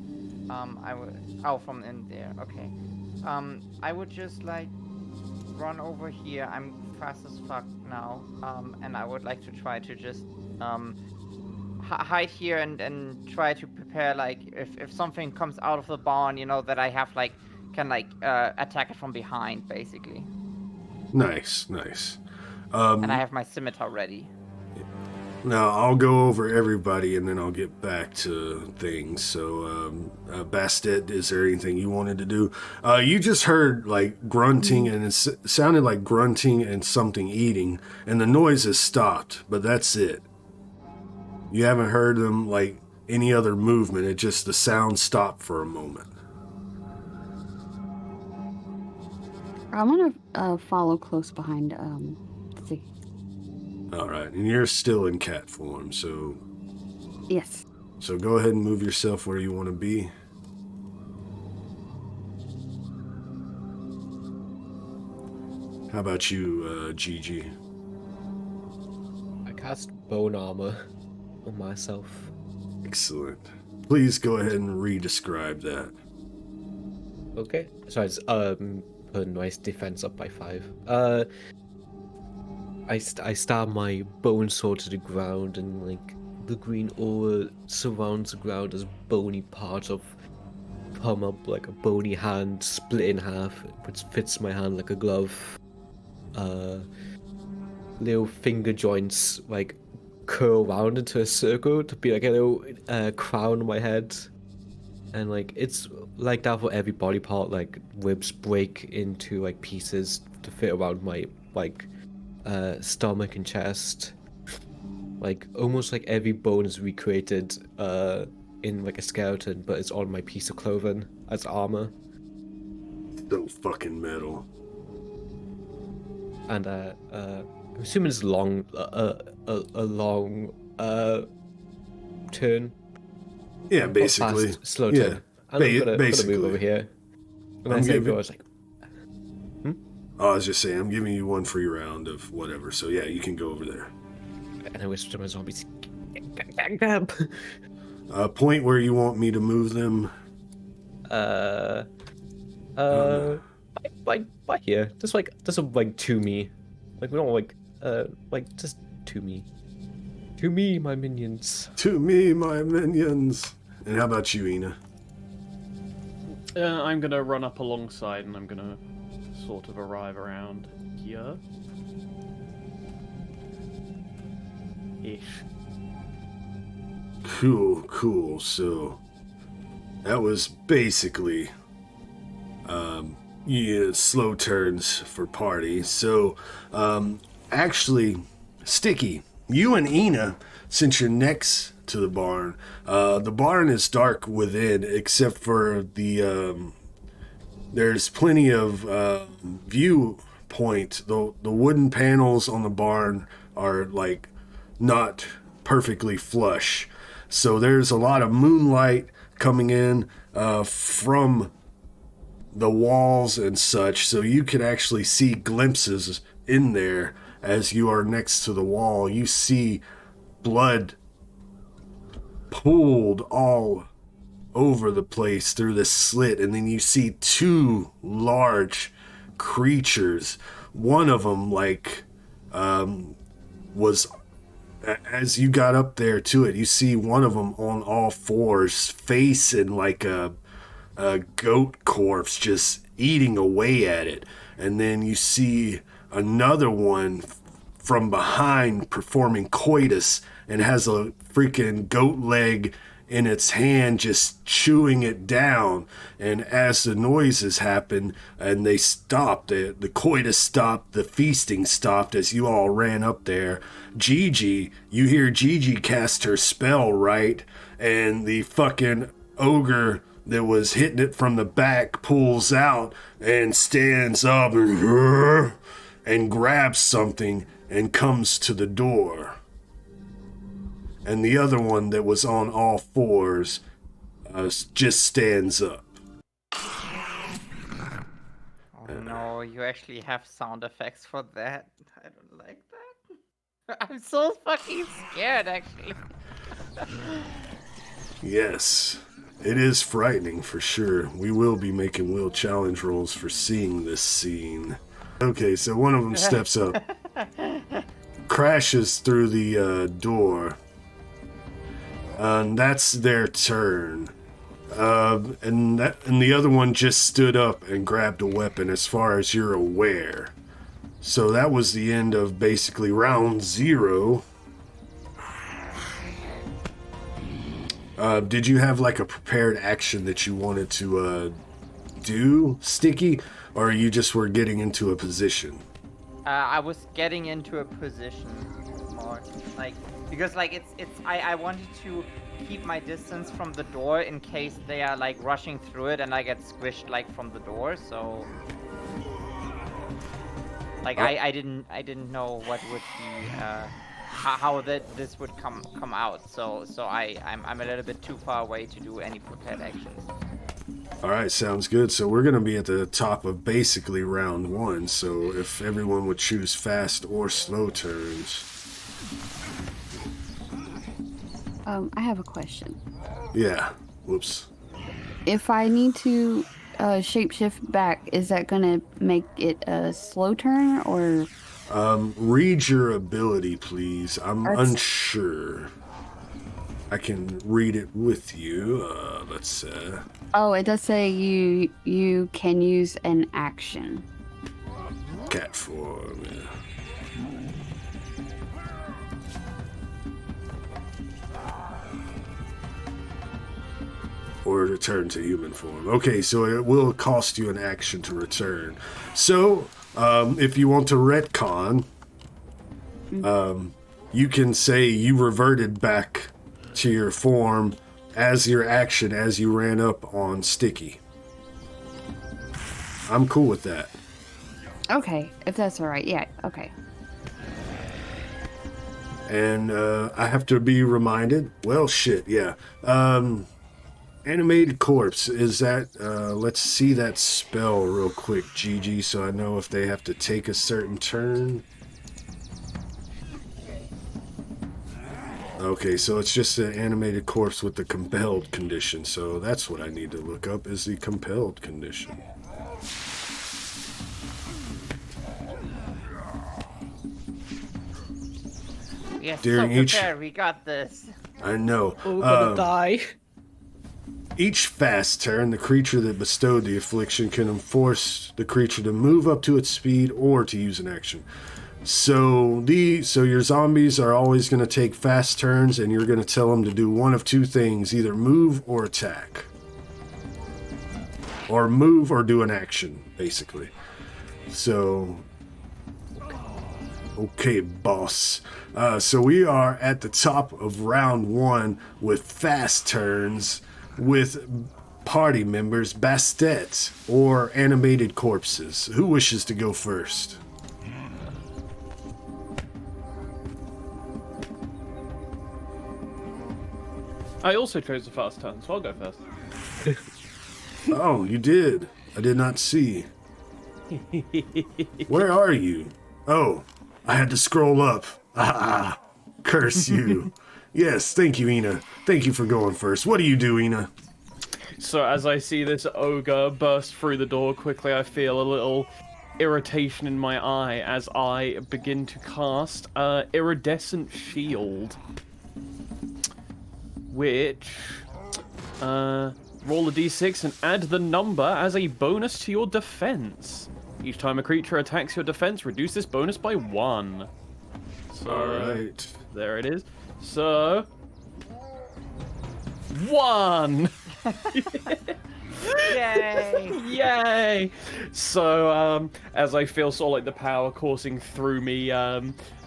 I would. Oh, from in there. Okay. I would just like run over here. I'm fast as fuck now. And I would like to try to just hide here and try to prepare, like, if something comes out of the barn, you know, that I have like can like attack it from behind, basically. Nice, nice. And I have my scimitar ready. Now, I'll go over everybody and then I'll get back to things. So, Bastet, is there anything you wanted to do? You just heard like grunting, and it sounded like grunting and something eating, and the noise has stopped, but that's it. You haven't heard them like any other movement. It just, the sound stopped for a moment. I want to follow close behind Ziggy. All right, and you're still in cat form, so Yes. so go ahead and move yourself where you want to be. How about you, GiGi? I cast bone armor on myself. Excellent. Please go ahead and re-describe that. Okay. So I just put my defense up by 5. I stab my bone sword to the ground, and like the green aura surrounds the ground as bony parts of come up like a bony hand split in half, which fits my hand like a glove. Little finger joints like curl around into a circle to be like a little crown on my head, and like it's like that for every body part. Like ribs break into like pieces to fit around my like stomach and chest. Like almost like every bone is recreated in like a skeleton, but it's on my piece of clothing as armor. So fucking metal. And I'm assuming it's long, a long turn. Yeah, Not basically. fast, slow Yeah, turn. And I'm gonna basically. move over here. And I'm as I giving- go, I was like, I was just saying, I'm giving you one free round of whatever, so yeah, you can go over there. and I whisper to my zombies, grab. Point where you want me to move them. By here, just like to me, like we don't like just to me, my minions. To me, my minions. And how about you, Eena? I'm gonna run up alongside, and I'm gonna sort of arrive around here. Ish. Cool. So that was basically slow turns for party. So actually, Sticky, you and Eena, since you're next to the barn is dark within, except for the there's plenty of viewpoint. The wooden panels on the barn are like not perfectly flush, so there's a lot of moonlight coming in from the walls and such, so you can actually see glimpses in there. As you are next to the wall, you see blood pooled all over the place through this slit, and then you see 2 large creatures. One of them was, as you got up there to it, you see one of them on all 4s, facing like a goat corpse, just eating away at it. And then you see another one from behind performing coitus and has a freaking goat leg in its hand, just chewing it down. And as the noises happened and they stopped, the coitus stopped, the feasting stopped as you all ran up there. GiGi, you hear GiGi cast her spell, right? And the fucking ogre that was hitting it from the back pulls out and stands up and grabs something and comes to the door. And the other one that was on all 4s just stands up. Oh no, you actually have sound effects for that. I don't like that. I'm so fucking scared, actually. Yes. It is frightening for sure. We will be making will challenge rolls for seeing this scene. Okay, so one of them steps up, crashes through the door, and that's their turn. And the other one just stood up and grabbed a weapon, as far as you're aware. So that was the end of basically round 0. Did you have like a prepared action that you wanted to do, Sticky, or you just were getting into a position? I was getting into a position more, like, because like I wanted to keep my distance from the door in case they are like rushing through it and I get squished like from the door. So like I didn't know what would be how this would come out. So I'm a little bit too far away to do any prepared actions. All right, sounds good. So we're going to be at the top of basically round 1. So if everyone would choose fast or slow turns. I have a question. Yeah. Whoops. If I need to shapeshift back, is that gonna make it a slow turn or? Read your ability, please. I'm unsure. I can read it with you. Let's. Oh, it does say you can use an action. Cat form. Yeah. Or return to human form. Okay, so it will cost you an action to return. So, if you want to retcon, you can say you reverted back to your form as your action as you ran up on Sticky. I'm cool with that. Okay, if that's alright, yeah, okay. And I have to be reminded. Well, shit, yeah. Animated corpse, is that, let's see that spell real quick, GiGi, so I know if they have to take a certain turn. Okay, so it's just an animated corpse with the compelled condition, so that's what I need to look up, is the compelled condition. Yes, During so prepare, we got this. I know. Oh, we're gonna die. Each fast turn, the creature that bestowed the affliction can force the creature to move up to its speed or to use an action. So your zombies are always going to take fast turns, and you're going to tell them to do one of two things: either move or attack, or move or do an action, basically. So, okay, boss. So we are at the top of round 1 with fast turns, with party members, Bastet, or animated corpses. Who wishes to go first? I also chose the fast turn, so I'll go first. Oh, you did. I did not see. Where are you? Oh, I had to scroll up. Ah, curse you. Yes, thank you, Eena. Thank you for going first. What do you do, Eena? So as I see this ogre burst through the door quickly, I feel a little irritation in my eye as I begin to cast Iridescent Shield. Which, roll a d6 and add the number as a bonus to your defense. Each time a creature attacks your defense, reduce this bonus by 1. So, Alright. there it is. So, 1! Yay! Yay! So, as I feel sort of like the power coursing through me,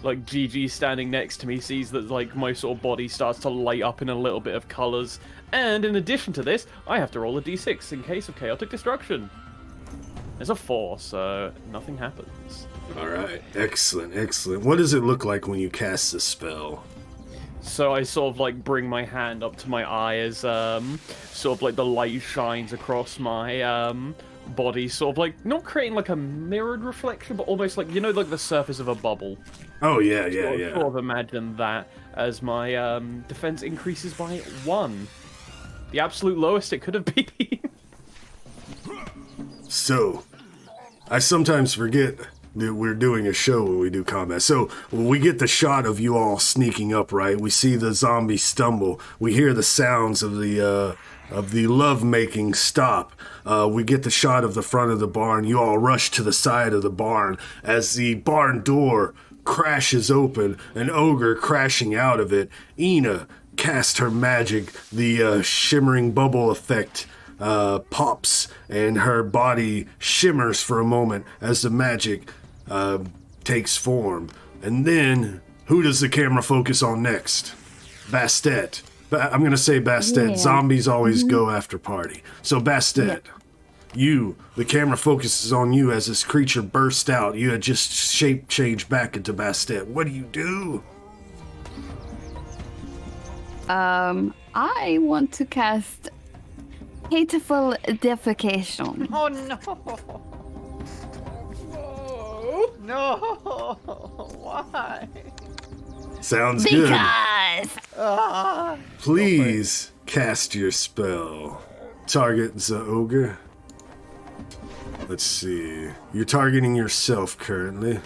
like GiGi standing next to me sees that like my sort of body starts to light up in a little bit of colors. And in addition to this, I have to roll a d6 in case of chaotic destruction. It's a 4, so nothing happens. Alright, excellent, excellent. What does it look like when you cast the spell? So I sort of like bring my hand up to my eye as sort of like the light shines across my body, sort of like not creating like a mirrored reflection, but almost like, you know, like the surface of a bubble. Oh, yeah, yeah, yeah. Sort of imagine that as my defense increases by 1. the absolute lowest it could have been. So, I sometimes forget that we're doing a show when we do combat. So, when we get the shot of you all sneaking up, right? We see the zombie stumble. We hear the sounds of the lovemaking stop. We get the shot of the front of the barn. You all rush to the side of the barn as the barn door crashes open, an ogre crashing out of it. Eena cast her magic. The shimmering bubble effect pops, and her body shimmers for a moment as the magic takes form. And then, who does the camera focus on next? Bastet. I'm going to say Bastet. Yeah. Zombies always go after party. So Bastet, the camera focuses on you as this creature bursts out. You had just shape changed back into Bastet. What do you do? I want to cast Hateful Defecation. Oh no! No! Why? Sounds good. Because Please cast your spell. Target the ogre. Let's see. You're targeting yourself currently.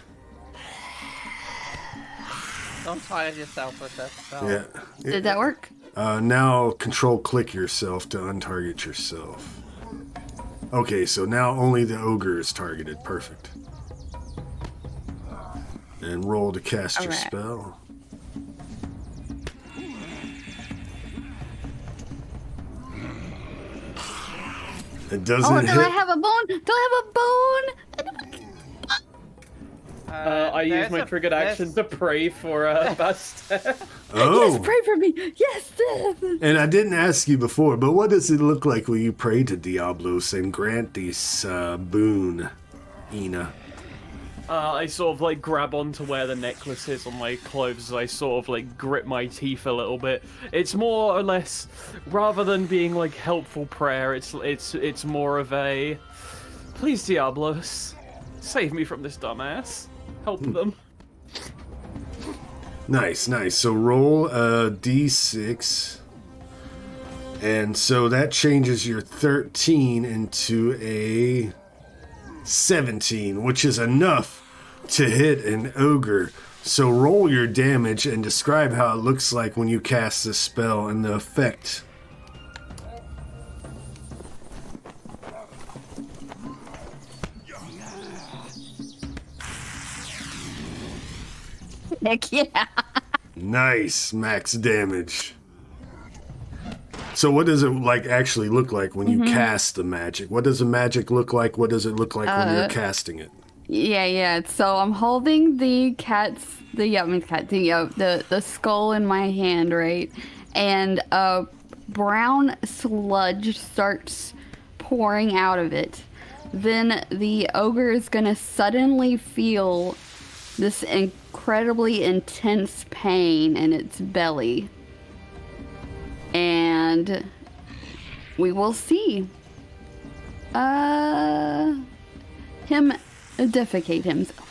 Don't target yourself with that spell. Yeah. did that work? Now control-click yourself to untarget yourself. Okay, so now only the ogre is targeted. Perfect. And roll to cast your Alright. spell. It doesn't Oh, do hit. I have a bone? Do I have a bone? I use There's my a- triggered action to pray for Bastet. Oh, Yes, pray for me. Yes. and I didn't ask you before, but what does it look like when you pray to Diabolus and grant this boon, Eena? I sort of like grab onto where the necklace is on my clothes as I sort of like grit my teeth a little bit. It's more or less, rather than being like helpful prayer, it's more of a, please Diabolus, save me from this dumbass. Help them. Nice, nice. So roll a d6. And so that changes your 13 into a 17, which is enough to hit an ogre. So roll your damage and describe how it looks like when you cast the spell and the effect. Heck yeah. Nice, max damage. So what does it like actually look like when you cast the magic? What does the magic look like? What does it look like when you're casting it? Yeah. So I'm holding the the skull in my hand, right? And a brown sludge starts pouring out of it. Then the ogre is gonna suddenly feel this incredibly intense pain in its belly. And we will see him defecate himself.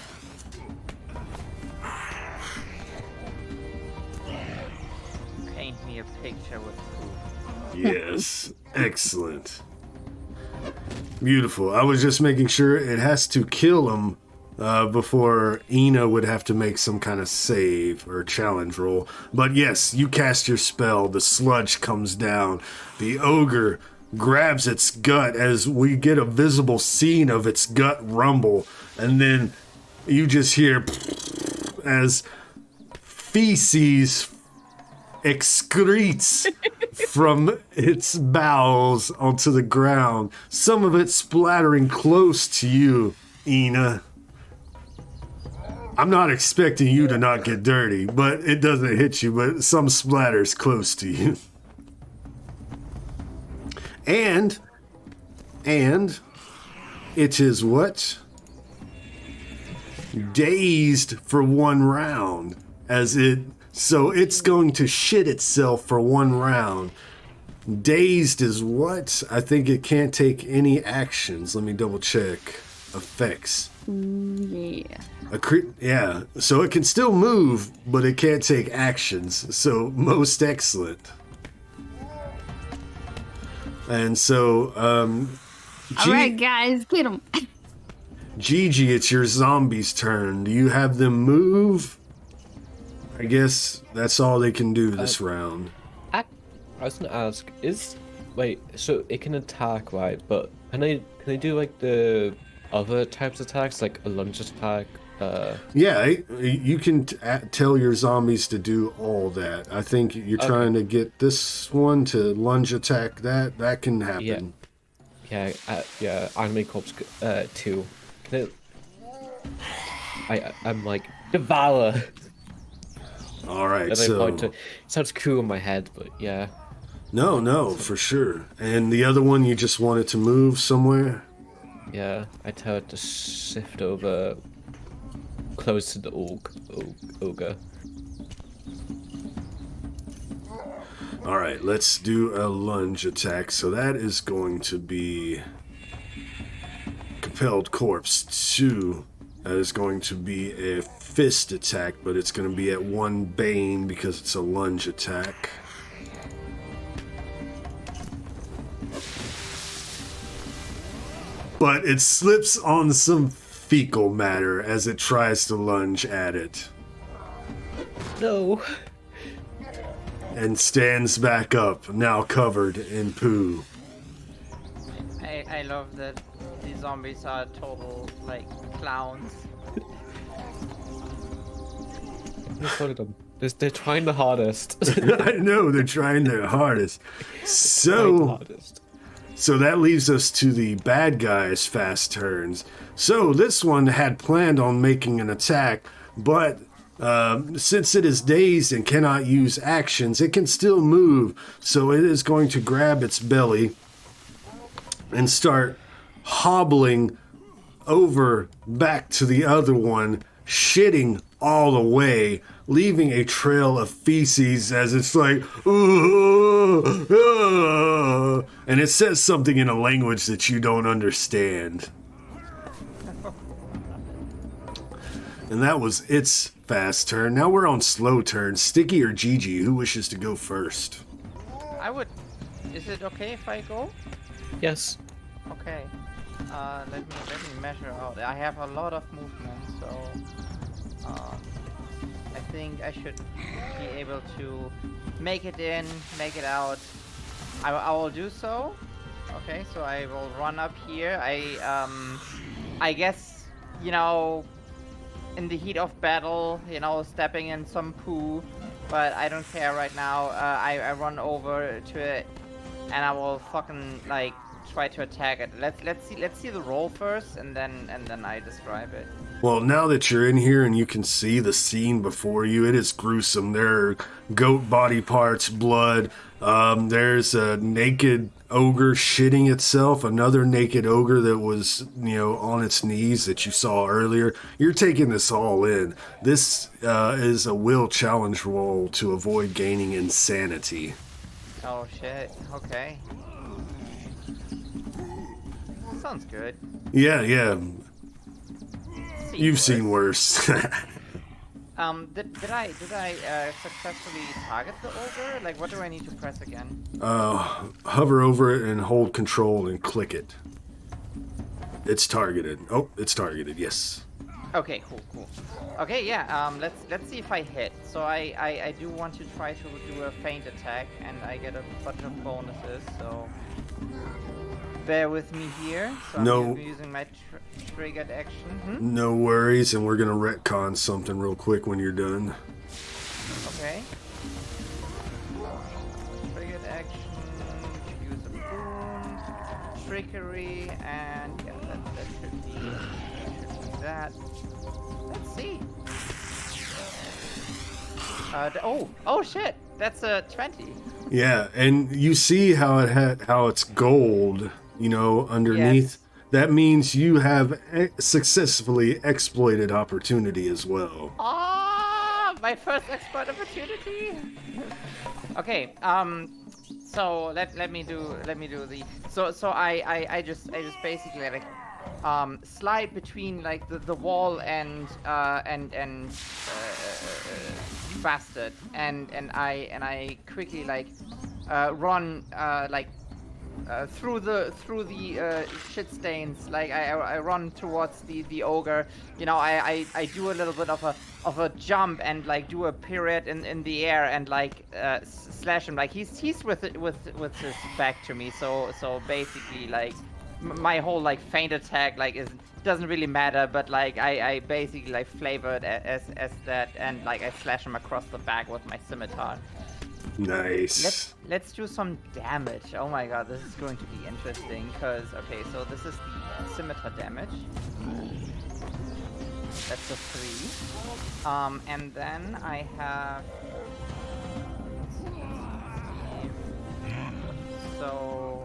Paint me a picture with poop. Yes, excellent. Beautiful. I was just making sure it has to kill him before Eena would have to make some kind of save or challenge roll. But yes, you cast your spell, the sludge comes down, the ogre grabs its gut as we get a visible scene of its gut rumble, and then you just hear as feces excretes from its bowels onto the ground, some of it splattering close to you, Eena. I'm not expecting you to not get dirty, but it doesn't hit you, but some splatters close to you. And it is what? Dazed for one round, so it's going to shit itself for one round. Dazed is what? I think it can't take any actions. Let me double check. Effects. Yeah. So it can still move, but it can't take actions. So most excellent. And so, All right, guys, get them. GiGi, it's your zombies' turn. Do you have them move? I guess that's all they can do this round. I was gonna ask, so it can attack, right? But can they do like the other types of attacks, like a lunge attack? Yeah, you can tell your zombies to do all that. I think you're trying to get this one to lunge attack. That can happen. Yeah. Anime Corpse 2. I'm like devour. All right, it sounds cool in my head, but yeah. No, for sure. And the other one, you just wanted to move somewhere? Yeah, I tell it to shift over close to the ogre. All right, let's do a lunge attack. So that is going to be Compelled Corpse 2. That is going to be a fist attack, but it's going to be at 1 Bane because it's a lunge attack. But it slips on some fecal matter as it tries to lunge at it. No. And stands back up, now covered in poo. I love that these zombies are total, like, clowns. Look at them. They're trying the hardest. I know, they're trying their hardest. So that leaves us to the bad guys' fast turns. So this one had planned on making an attack, but since it is dazed and cannot use actions, it can still move. So it is going to grab its belly and start hobbling over back to the other one, shitting all the way, leaving a trail of feces as it's like, and it says something in a language that you don't understand. And that was its fast turn. Now we're on slow turn. Sticky or GiGi, who wishes to go first? Is it okay if I go? Yes. Okay. Let me measure out. I have a lot of movement, so I think I should be able to make it in, make it out. I will do so. Okay, so I will run up here. I guess, you know, in the heat of battle, you know, stepping in some poo, but I don't care right now. I run over to it, and I will fucking like try to attack it. Let's see the roll first, and then I describe it. Well, now that you're in here and you can see the scene before you, it is gruesome. There are goat body parts, blood. There's a naked ogre shitting itself, another naked ogre that was, you know, on its knees that you saw earlier. You're taking this all in. This is a will challenge roll to avoid gaining insanity. Oh shit, okay. Sounds good. Yeah. You've seen worse. Did I successfully target the ogre? Like, what do I need to press again? Hover over it and hold control and click it. It's targeted. Oh, it's targeted, yes. Okay, cool. Okay, yeah, let's see if I hit. So I do want to try to do a feint attack, and I get a bunch of bonuses, so bear with me here. So I'm using my triggered action. No worries, and we're gonna retcon something real quick when you're done. Okay. Triggered action, use a boon, trickery, and yeah, that should be that. Let's see. Oh shit! That's a 20. Yeah, and you see how it's gold, you know, underneath. Yes. That means you have successfully exploited opportunity as well. My first exploit opportunity. Okay. So let me do the. So I just basically like slide between like the wall and Bastet, and I quickly like run like through the shit stains. Like I run towards the ogre. You know, I do a little bit of a jump and like do a pirouette in the air and like slash him. Like he's with his back to me. So basically like my whole like feint attack like doesn't really matter. But like I basically like flavor it as that, and like I slash him across the back with my scimitar. Nice. Let's do some damage. Oh my god, this is going to be interesting. Cause okay, so this is the scimitar damage. That's a 3. And then I have. So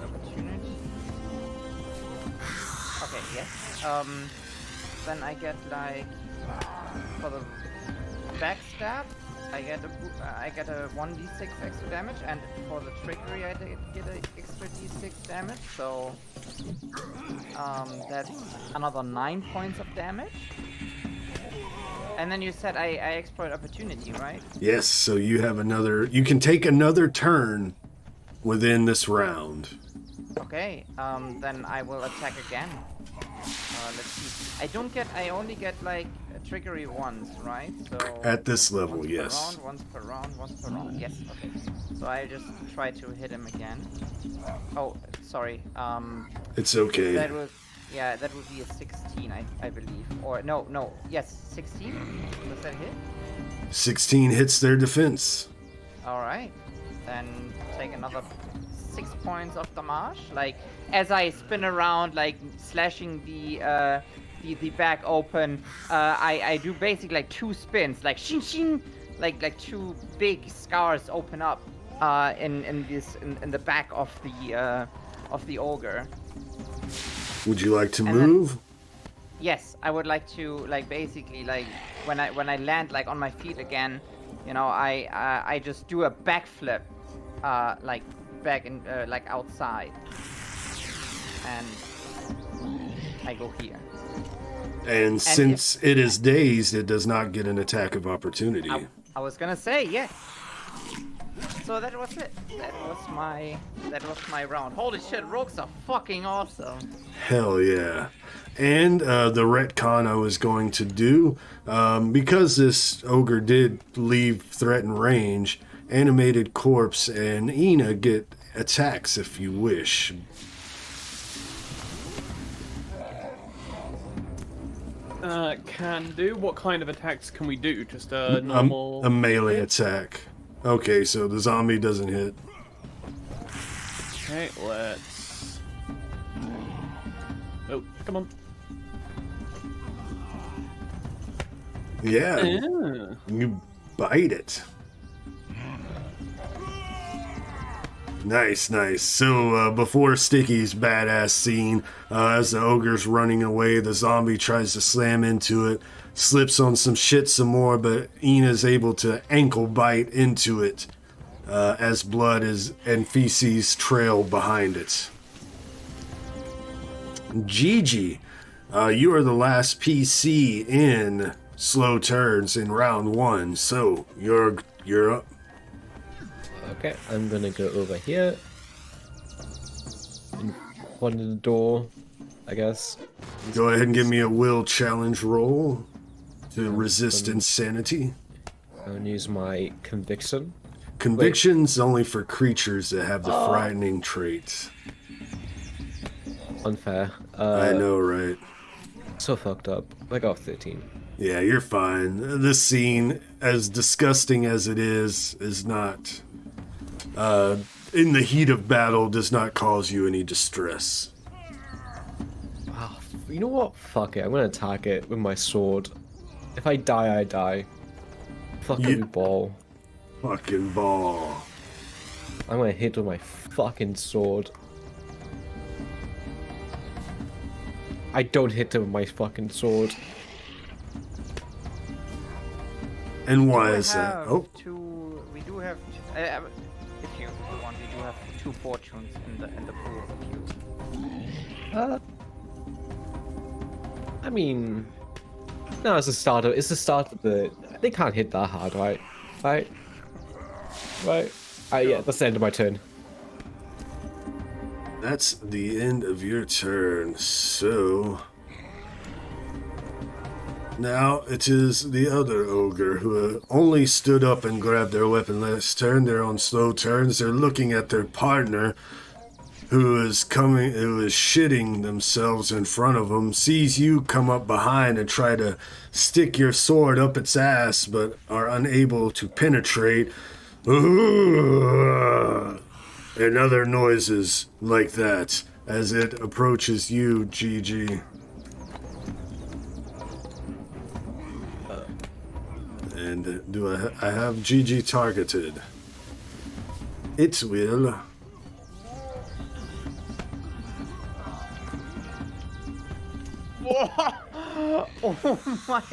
opportunity. Okay, yes. Then I get like for the backstab. I get a 1d6 extra damage, and for the trickery I get an extra d6 damage, so that's another 9 points of damage. And then you said I exploit opportunity, right? Yes, so you have another, you can take another turn within this round. Okay, then I will attack again. Let's see. I only get like trickery once, right? So At this level, once yes. once per round. Yes, okay. So I just try to hit him again. Oh, sorry. It's okay. That would be a 16, I believe. Or no. Yes, 16. Does that hit? 16 hits their defense. All right. Then take another 6 points of damage. Like as I spin around, like slashing the back open, I do basically like 2 spins, like shing shing, like 2 big scars open up in the back of the ogre. Would you like to And move? Yes, I would like to like basically like when I land like on my feet again, you know, I just do a backflip, like back in like outside, and I go here. And since it is dazed, it does not get an attack of opportunity. I was gonna say yes. So that was it. That was my round. Holy shit, rogues are fucking awesome. Hell yeah. And the retcon I was going to do, because this ogre did leave threatened range, animated corpse and Eena get attacks if you wish. Can do. What kind of attacks can we do? Just a normal... A melee attack. Okay, so the zombie doesn't hit. Okay, let's... Oh, come on. Yeah, Yeah. you bite it. Nice. So before Sticky's badass scene, as the ogre's running away, the zombie tries to slam into it, slips on some shit some more, but Eena's able to ankle bite into it as blood and feces trail behind it. GiGi, you are the last PC in slow turns in round 1, so you're up. Okay, I'm gonna go over here. In front of the door, I guess. Go ahead and give me a will challenge roll to resist insanity. I'm gonna use my conviction. Conviction's only for creatures that have the frightening traits. Unfair. I know, right? So fucked up. I got 13. Yeah, you're fine. This scene, as disgusting as it is not... in the heat of battle, does not cause you any distress. Wow. You know what? Fuck it. I'm gonna attack it with my sword. If I die, I die. Fucking ball. Fucking ball. I'm gonna hit with my fucking sword. I don't hit him with my fucking sword. And why is that? Oh, We do have. If you want, we do have 2 fortunes in the pool of you. I mean, no, it's the start of the. They can't hit that hard, right? Yeah, that's the end of my turn. that's the end of your turn. So now it is the other ogre who only stood up and grabbed their weapon last turn. They're on slow turns. They're looking at their partner who is shitting themselves in front of them, sees you come up behind and try to stick your sword up its ass, but are unable to penetrate. And other noises like that as it approaches you, GiGi. And do I have GiGi targeted? It will. Oh my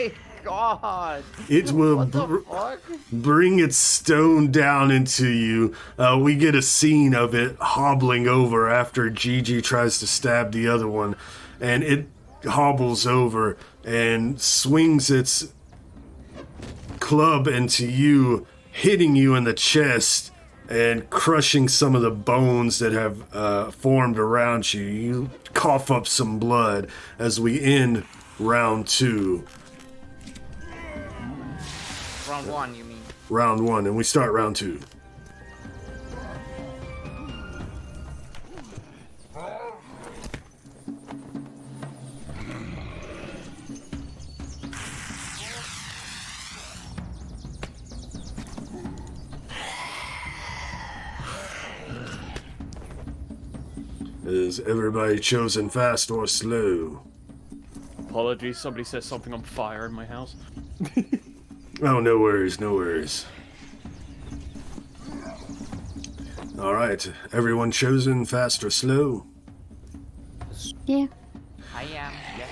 god! It will What the fuck? bring its stone down into you. We get a scene of it hobbling over after GiGi tries to stab the other one, and it hobbles over and swings its club into you, hitting you in the chest and crushing some of the bones that have formed around you. You cough up some blood as we end round 2. Round 1, you mean? Round 1, and we start round 2. Is everybody chosen fast or slow? Apologies, somebody says something on fire in my house. Oh, no worries, no worries. Alright, everyone chosen fast or slow? Yeah. I am, yes.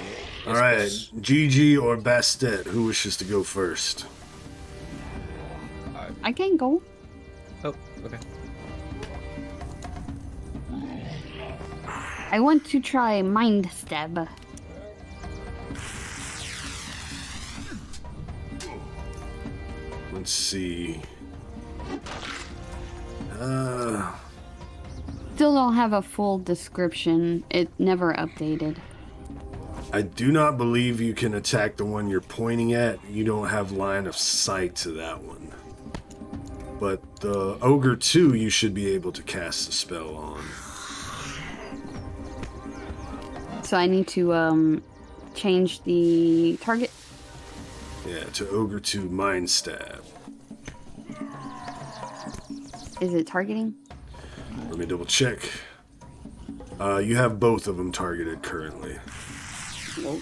Alright, GiGi or Bastet, who wishes to go first? I can go. Oh, okay. I want to try Mind Stab. Let's see. Still don't have a full description. It never updated. I do not believe you can attack the one you're pointing at. You don't have line of sight to that one. But the Ogre 2 you should be able to cast a spell on. So I need to change the target. Yeah, to Ogre 2 Mind Stab. Is it targeting? Let me double check. You have both of them targeted currently. Nope.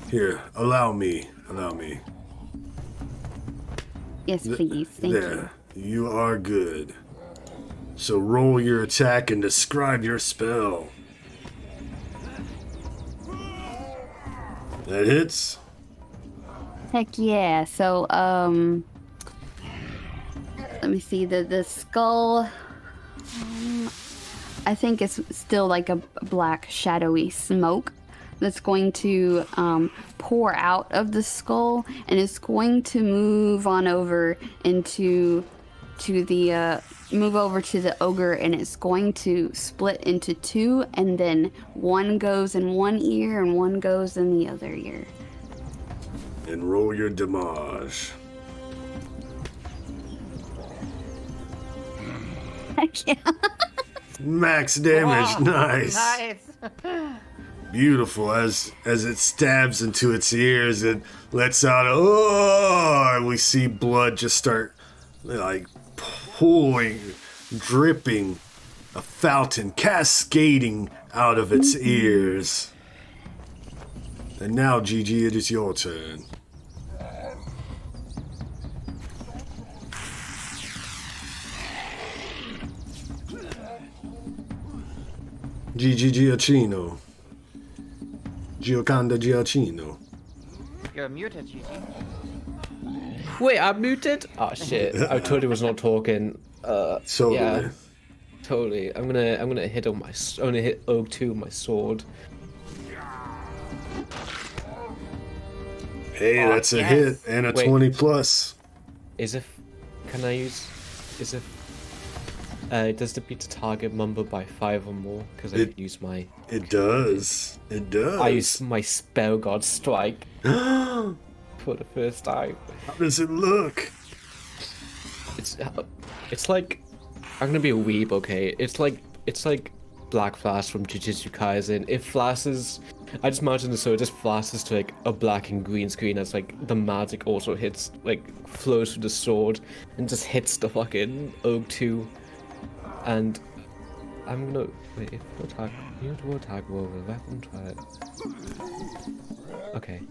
Here, allow me. Yes, please. Thank There, you are good. So roll your attack and describe your spell. That hits. Heck yeah. So, let me see, the skull, I think it's still like a black shadowy smoke that's going to pour out of the skull, and it's going to move on over to the ogre, and it's going to split into 2, and then one goes in one ear and one goes in the other ear. And roll your damage. Heck yeah. Max damage, nice. Nice! Beautiful. As it stabs into its ears, it lets out a oh, and we see blood just start like pooling, dripping, a fountain cascading out of its ears. And now, GiGi, it is your turn. GiGi Gioacchino. Gioconda Gioacchino. You're muted, GG. Wait, I'm muted? Oh shit! I totally was not talking. Totally. Yeah, totally. I'm gonna hit on my. I'm gonna hit Og 2 with my sword. Hey, Oh, that's a yes. hit and a Wait. 20 plus. Is it? can I use? Is it? Does the beat the target number by 5 or more? Because I could use my. It does. It does. I use my Spellguard strike How for the first time. does it look? It's like, I'm gonna be a weeb, okay? It's like Black Flash from Jujutsu Kaisen. It flashes. I just imagine so it just flashes to like a black and green screen as like the magic also hits, like flows through the sword and just hits the fucking Oak 2. And I'm gonna wait. If you attack, roll with a weapon. Try it. Okay,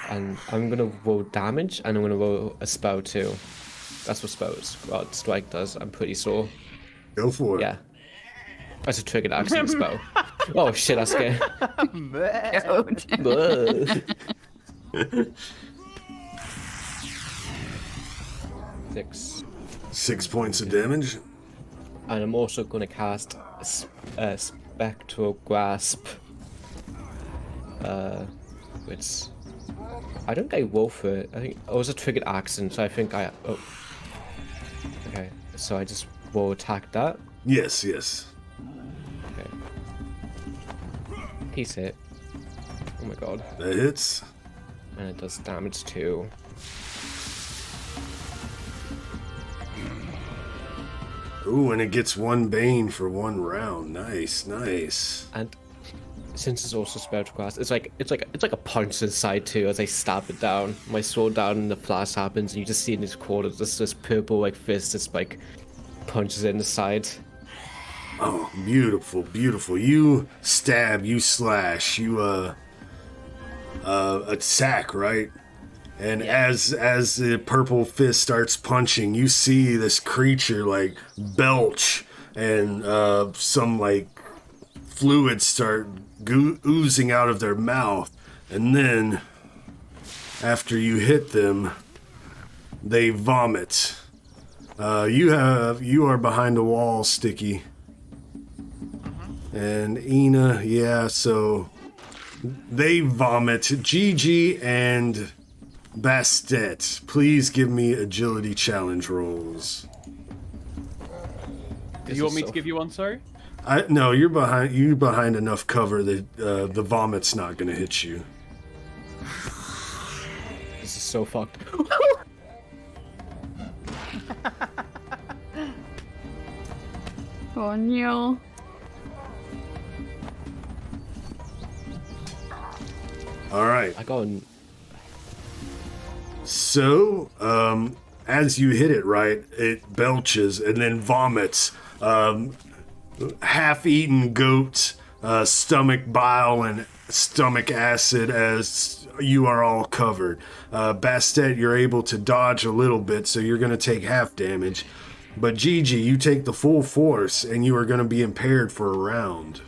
and I'm gonna roll damage, and I'm gonna roll a spell too. That's what Spellguard strike does. I'm pretty sure. Go for it. Yeah. That's a triggered action spell. Oh shit! That's scary. Dude. 6. 6 points of damage. And I'm also gonna cast Spectral Grasp. Which I don't think I roll for it. I think it was a triggered action, so I think I. Oh. Okay, so I just will attack that. Yes, yes. Okay. He's hit. Oh my god. That hits. And it does damage too. Ooh, and it gets 1 bane for 1 round. Nice, nice. And since it's also Spectral Grasp, it's like a punch inside too. As I stab it down, my sword down, and the flash happens, and you just see in this corner this purple like fist just like punches in the side. Oh, beautiful, beautiful. You stab, you slash, you attack, right? And as the purple fist starts punching, you see this creature like belch, and some like fluids start oozing out of their mouth, and then after you hit them, they vomit. You are behind a wall, Sticky. And Eena, yeah, so they vomit. GiGi and Bastet, please give me agility challenge rolls. Do you want me to give you one, sorry? No, you're behind enough cover that the vomit's not gonna hit you. This is so fucked. Oh no. All right. I got an... So, as you hit it, right, it belches and then vomits. Half-eaten goat, stomach bile and stomach acid as you are all covered. Bastet, you're able to dodge a little bit, so you're going to take half damage. But GiGi, you take the full force, and you are going to be impaired for a round.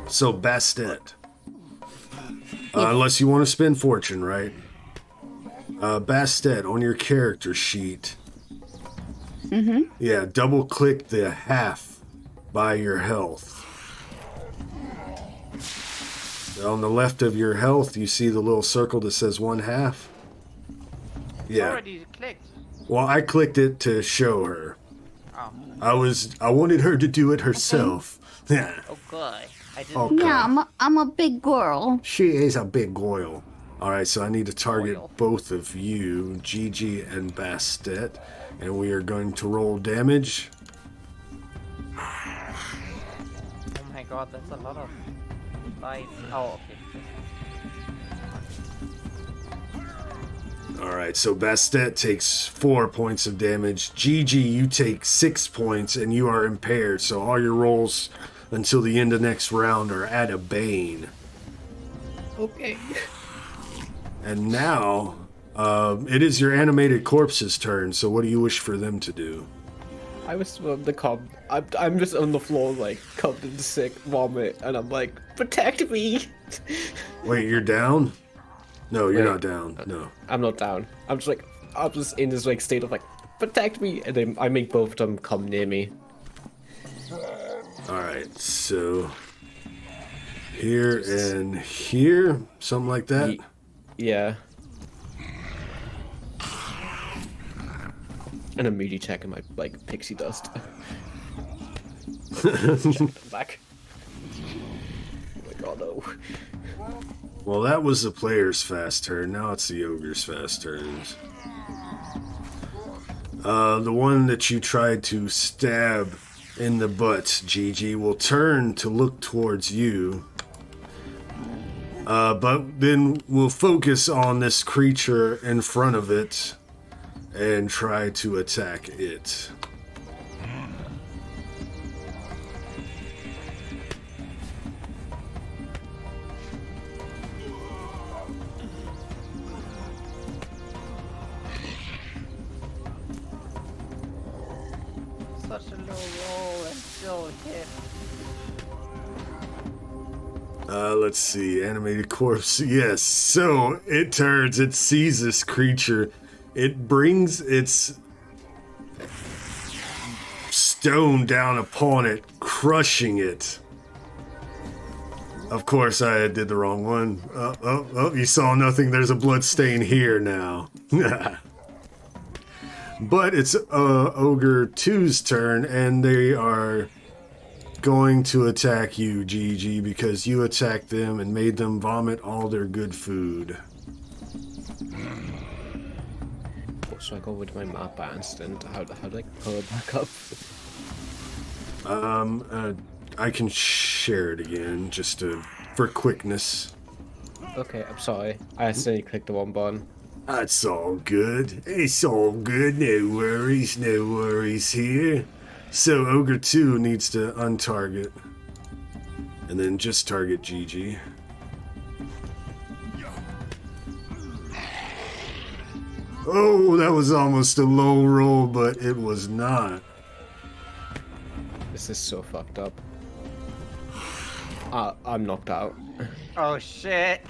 So, Bastet. Unless you want to spend fortune, right? Bastet, on your character sheet. Mm-hmm. Yeah, double click the half by your health. On the left of your health, you see the little circle that says 1/2? Yeah. Already clicked. Well, I clicked it to show her. Oh. I wanted her to do it herself. Yeah. Oh god. I didn't. Okay. Yeah, I'm a big girl. She is a big goyle. Alright, so I need to target Goyle. both of you, GiGi and Bastet, and we are going to roll damage. Oh my god, that's a lot of life. Oh, okay. Alright, so Bastet takes 4 points of damage. GiGi, you take 6 points, and you are impaired, so all your rolls until the end of next round are at a bane. Okay. And now, it is your animated corpse's turn, so what do you wish for them to do? I was I'm just on the floor like covered in sick vomit, and I'm like, protect me. Wait, you're down? No, you're Wait. not down. No. I'm not down. I'm just in this like state of like, protect me, and then I make both of them come near me. Alright, so here and here, something like that. Yeah. And immediately checking my like pixie dust. Check back. Oh my god, no. Well, that was the player's fast turn. Now it's the ogre's fast turns. The one that you tried to stab in the butt, GiGi, will turn to look towards you. But then we'll focus on this creature in front of it and try to attack it. Such a low roll and still hit. Let's see. Animated corpse. Yes. So it turns, it sees this creature. It brings its stone down upon it, crushing it. Of course, I did the wrong one. Oh, you saw nothing. There's a blood stain here now. But it's Ogre 2's turn, and they are going to attack you, GiGi, because you attacked them and made them vomit all their good food. So I go with my map bounced, and how do I pull it back up? I can share it again, just for quickness. Okay, I'm sorry. I accidentally clicked the wrong button. That's all good. It's all good. No worries here. So Ogre 2 needs to untarget. And then just target GiGi. Oh, that was almost a low roll, but it was not. This is so fucked up. I'm knocked out. Oh shit.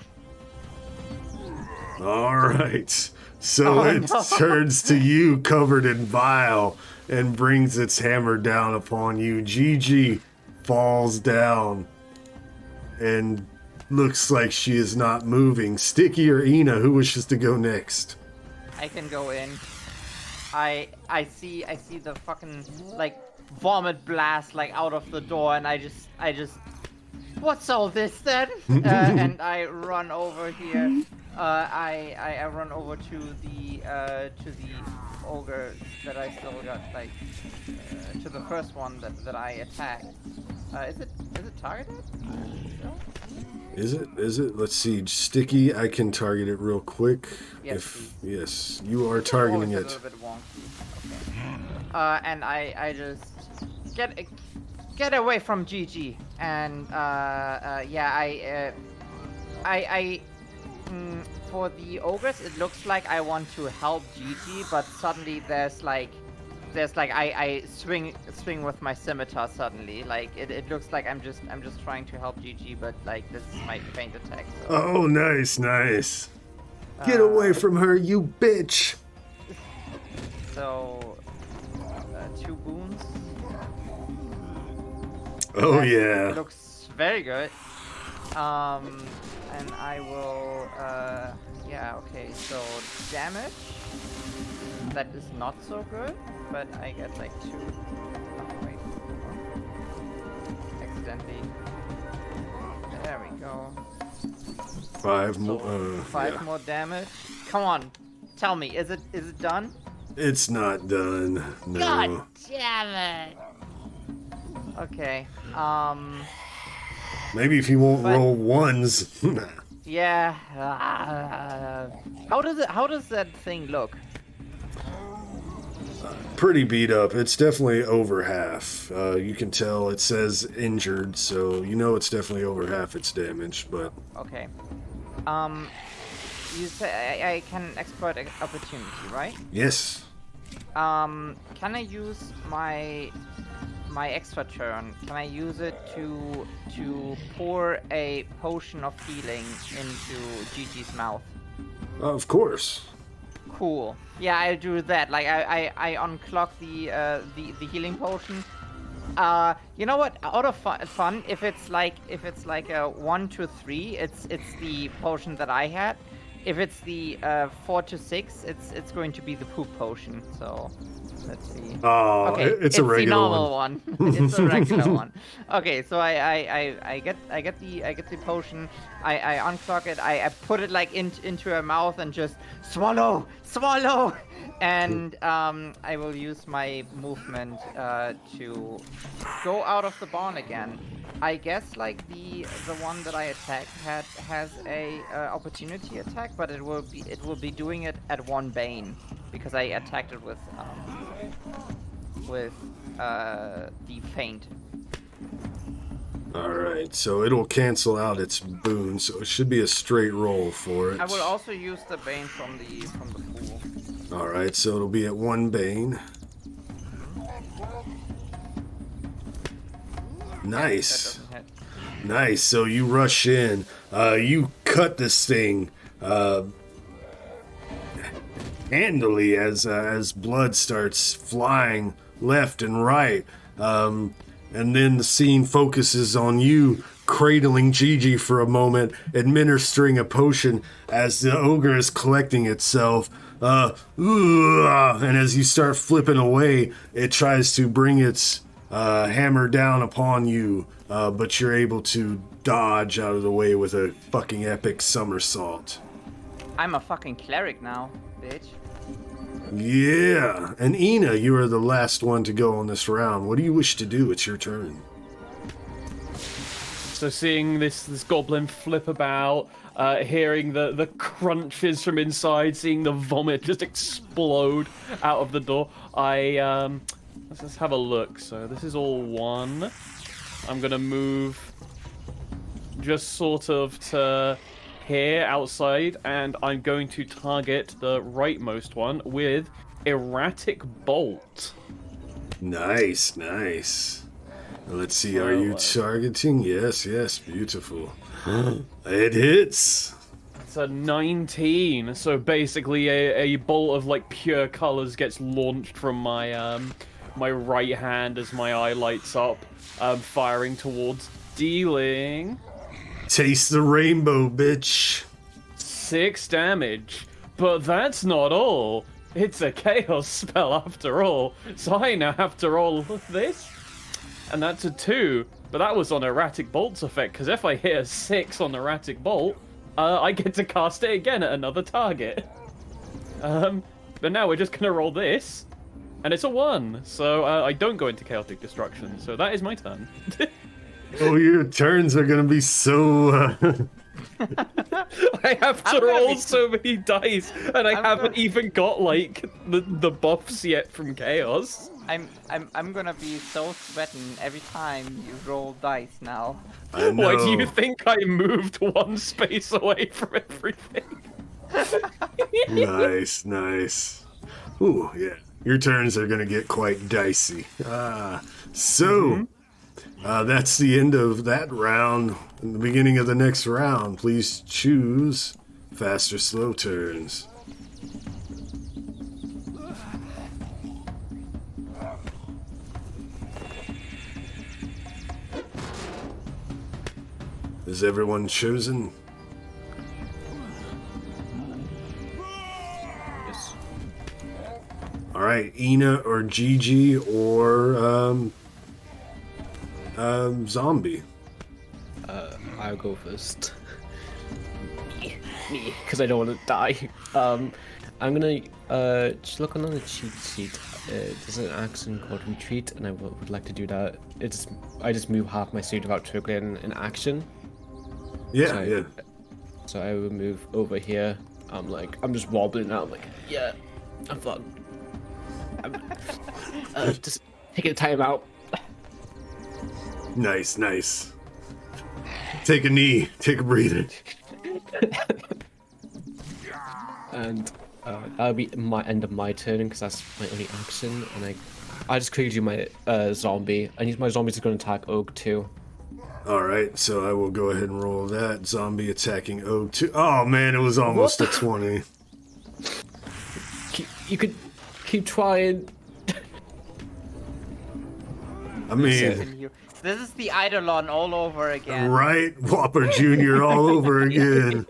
Alright. So it turns to you covered in bile and brings its hammer down upon you. GiGi falls down and looks like she is not moving. Sticky or Eena, who wishes to go next? I can go in. I see the fucking like vomit blast like out of the door, and I just what's all this then? And I run over here. I run over to the ogre that I still got, like to the first one that I attacked. Is it targeted? No? Is it? Let's see. Sticky, I can target it real quick. Yes, Yes, you are targeting it's a it. little bit wonky. Okay. And I just get away from GiGi, and for the ogres, it looks like I want to help GiGi, but suddenly there's like I swing with my scimitar suddenly. Like it looks like I'm just trying to help GiGi, but like this is my feint attack. So. Oh, nice. Get away from her, you bitch! So 2 wounds. Oh That yeah. looks very good. And I will, okay, so damage, that is not so good, but I get like 2, wait, accidentally, there we go. 5 more, So 5 more damage, come on, tell me, is it done? It's not done, no. God damn it! Okay, Maybe if you won't But- roll ones. yeah, how does that thing look? Pretty beat up. It's definitely over half. You can tell it says injured, so you know it's definitely over half its damage, but... Okay. You say I can exploit an opportunity, right? Yes. Can I use my extra turn? Can I use it to pour a potion of healing into GiGi's mouth? Of course. Cool. Yeah, I'll do that. Like I unclock the healing potion. You know what? Out of fun, if it's like a 1 to 3, it's the potion that I had. If it's the 4 to 6, it's going to be the poop potion. So Let's see. Oh, Okay, it's a regular the normal one. It's a regular one. Okay, so I get the potion. I unclog it. I put it like into her mouth and just swallow. And I will use my movement to go out of the barn again. I guess like the one that I attacked has a opportunity attack, but it will be doing it at 1 bane because I attacked it with the feint. Alright, so it'll cancel out its boon, so it should be a straight roll for it. I will also use the bane from the pool. Alright, so it'll be at 1 bane. Nice. That doesn't hit. Nice, so you rush in. You cut this thing handily as blood starts flying left and right. And then the scene focuses on you cradling GiGi for a moment, administering a potion as the ogre is collecting itself. And as you start flipping away, it tries to bring its hammer down upon you, but you're able to dodge out of the way with a fucking epic somersault. I'm a fucking cleric now, bitch. Yeah, and Eena, you are the last one to go on this round. What do you wish to do? It's your turn. So seeing this goblin flip about, hearing the crunches from inside, seeing the vomit just explode out of the door, let's just have a look. So this is all 1. I'm gonna move just sort of to here outside, and I'm going to target the rightmost one with Erratic Bolt. Nice. Let's see, are you targeting? Yes, beautiful. It hits. It's a 19, so basically a bolt of like pure colors gets launched from my my right hand as my eye lights up, firing towards dealing Taste the rainbow, bitch. 6 damage. But that's not all. It's a chaos spell after all, so I now have to roll this. And that's a 2, but that was on Erratic Bolt's effect, because if I hit a 6 on Erratic Bolt, I get to cast it again at another target. But now we're just going to roll this, and it's a 1, so I don't go into Chaotic Destruction, so that is my turn. Oh, your turns are gonna be so... I have to roll so many dice, and I haven't even got, like, the buffs yet from Chaos. I'm gonna be so sweating every time you roll dice now. I know. Why do you think I moved 1 space away from everything? Nice. Ooh, yeah. Your turns are gonna get quite dicey. That's the end of that round. In the beginning of the next round, please choose fast or slow turns. Is everyone chosen? Yes. Alright, Eena or GiGi or zombie. I'll go first. Me, because I don't want to die. I'm gonna just look on the cheat sheet. There's an action called retreat, and I would like to do that. I just move half my suit without triggering an action. Yeah. So I will move over here. I'm just wobbling out. I'm like, yeah, I'm fine. Just taking a time out. Nice. Take a knee. Take a breather. And that'll be my end of my turn because that's my only action. And I just created my zombie. I need my zombies to go and attack Oak too. Alright, so I will go ahead and roll that. Zombie attacking Oak 2. Oh man, it was almost a 20. You could keep trying. I mean, This is the Eidolon all over again. right? Whopper Jr. all over again.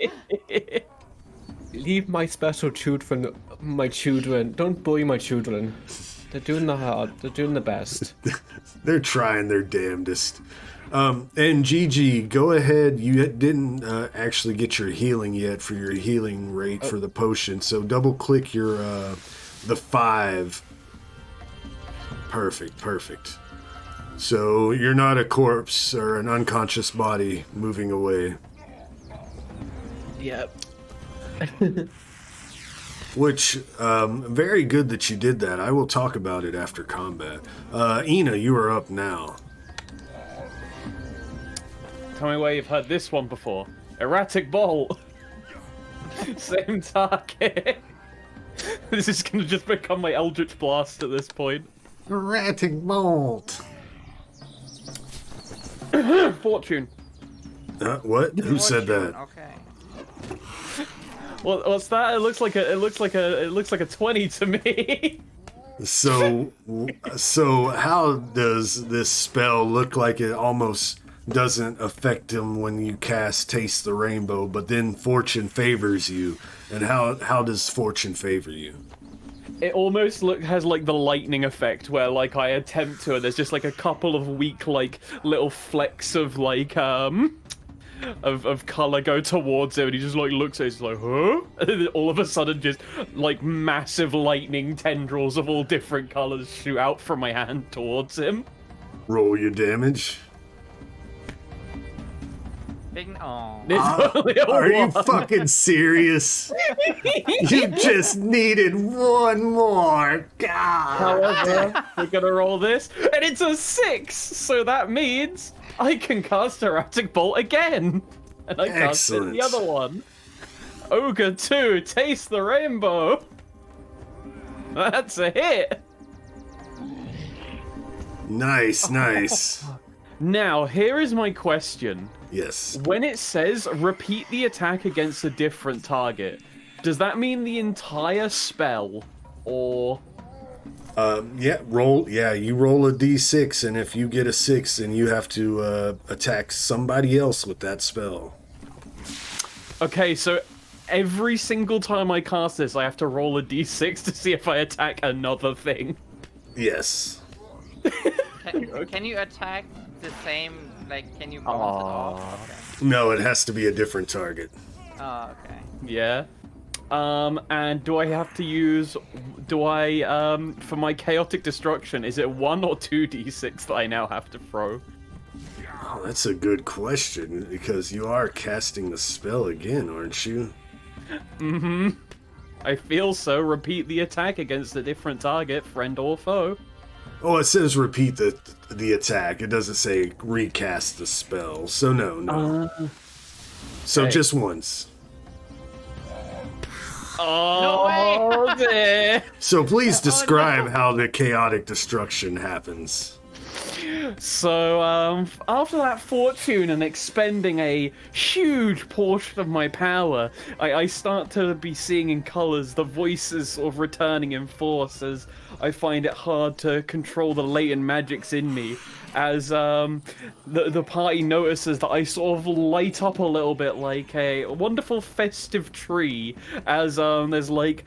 Leave my special children, my children. Don't bully my children. They're doing the hard. They're doing the best. They're trying their damnedest. And GiGi, go ahead. You didn't actually get your healing yet for your healing rate for the potion, so double click your the 5. Perfect. So you're not a corpse or an unconscious body moving away. Yep. Which, very good that you did that. I will talk about it after combat. Eena, you are up now. Tell me where you've heard this one before. Erratic Bolt. Same target. This is gonna just become my Eldritch Blast at this point. Erratic Bolt. Fortune. What? Who said that? Okay. What's that? It looks like a 20 to me. So how does this spell look like it almost doesn't affect him when you cast Taste the Rainbow, but then fortune favors you? And how does fortune favor you? It almost has like the lightning effect where like I attempt to, and there's just like a couple of weak like little flecks of like of color go towards him, and he just like looks at it, he's like, huh? And then all of a sudden just like massive lightning tendrils of all different colors shoot out from my hand towards him. Roll your damage. Big oh. It's only a Are you 1. fucking serious? You just needed one more. God. However, we're gonna roll this, and it's a 6, so that means I can cast Erratic Bolt again, and I cast it the other one. Ogre 2, Taste the Rainbow. That's a hit. Nice. Now, here is my question. Yes. When it says repeat the attack against a different target, does that mean the entire spell, or? You roll a d6, and if you get a 6, then you have to attack somebody else with that spell. Okay, so every single time I cast this, I have to roll a d6 to see if I attack another thing. Yes. Can you attack the same? Like, can you bounce it off? Okay. No, it has to be a different target. Oh, okay. Yeah. And do I have to use? For my chaotic destruction? Is it 1 or 2 d6 that I now have to throw? Oh, that's a good question, because you are casting the spell again, aren't you? Mm-hmm. I feel so. Repeat the attack against a different target, friend or foe. Oh, it says repeat the attack. It doesn't say recast the spell. So no. So hey. just once. Oh, no way. So please describe how the chaotic destruction happens. So, after that fortune and expending a huge portion of my power, I start to be seeing in colours, the voices sort of returning in force as I find it hard to control the latent magics in me. As the party notices that I sort of light up a little bit like a wonderful festive tree, as there's like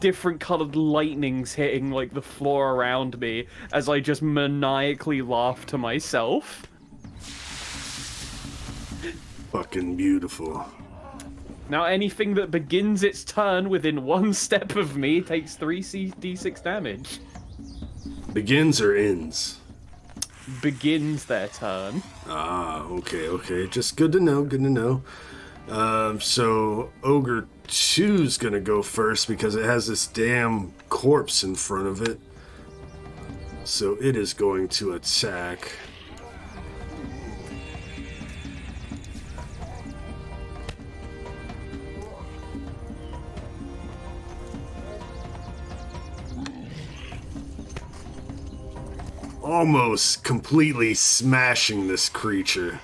different colored lightnings hitting like the floor around me as I just maniacally laugh to myself. Fucking beautiful. Now anything that begins its turn within 1 step of me takes 3d6 damage. Begins or ends? Begins their turn. Ah, okay. Just good to know. So Ogre 2's gonna go first because it has this damn corpse in front of it. So it is going to attack. Almost completely smashing this creature.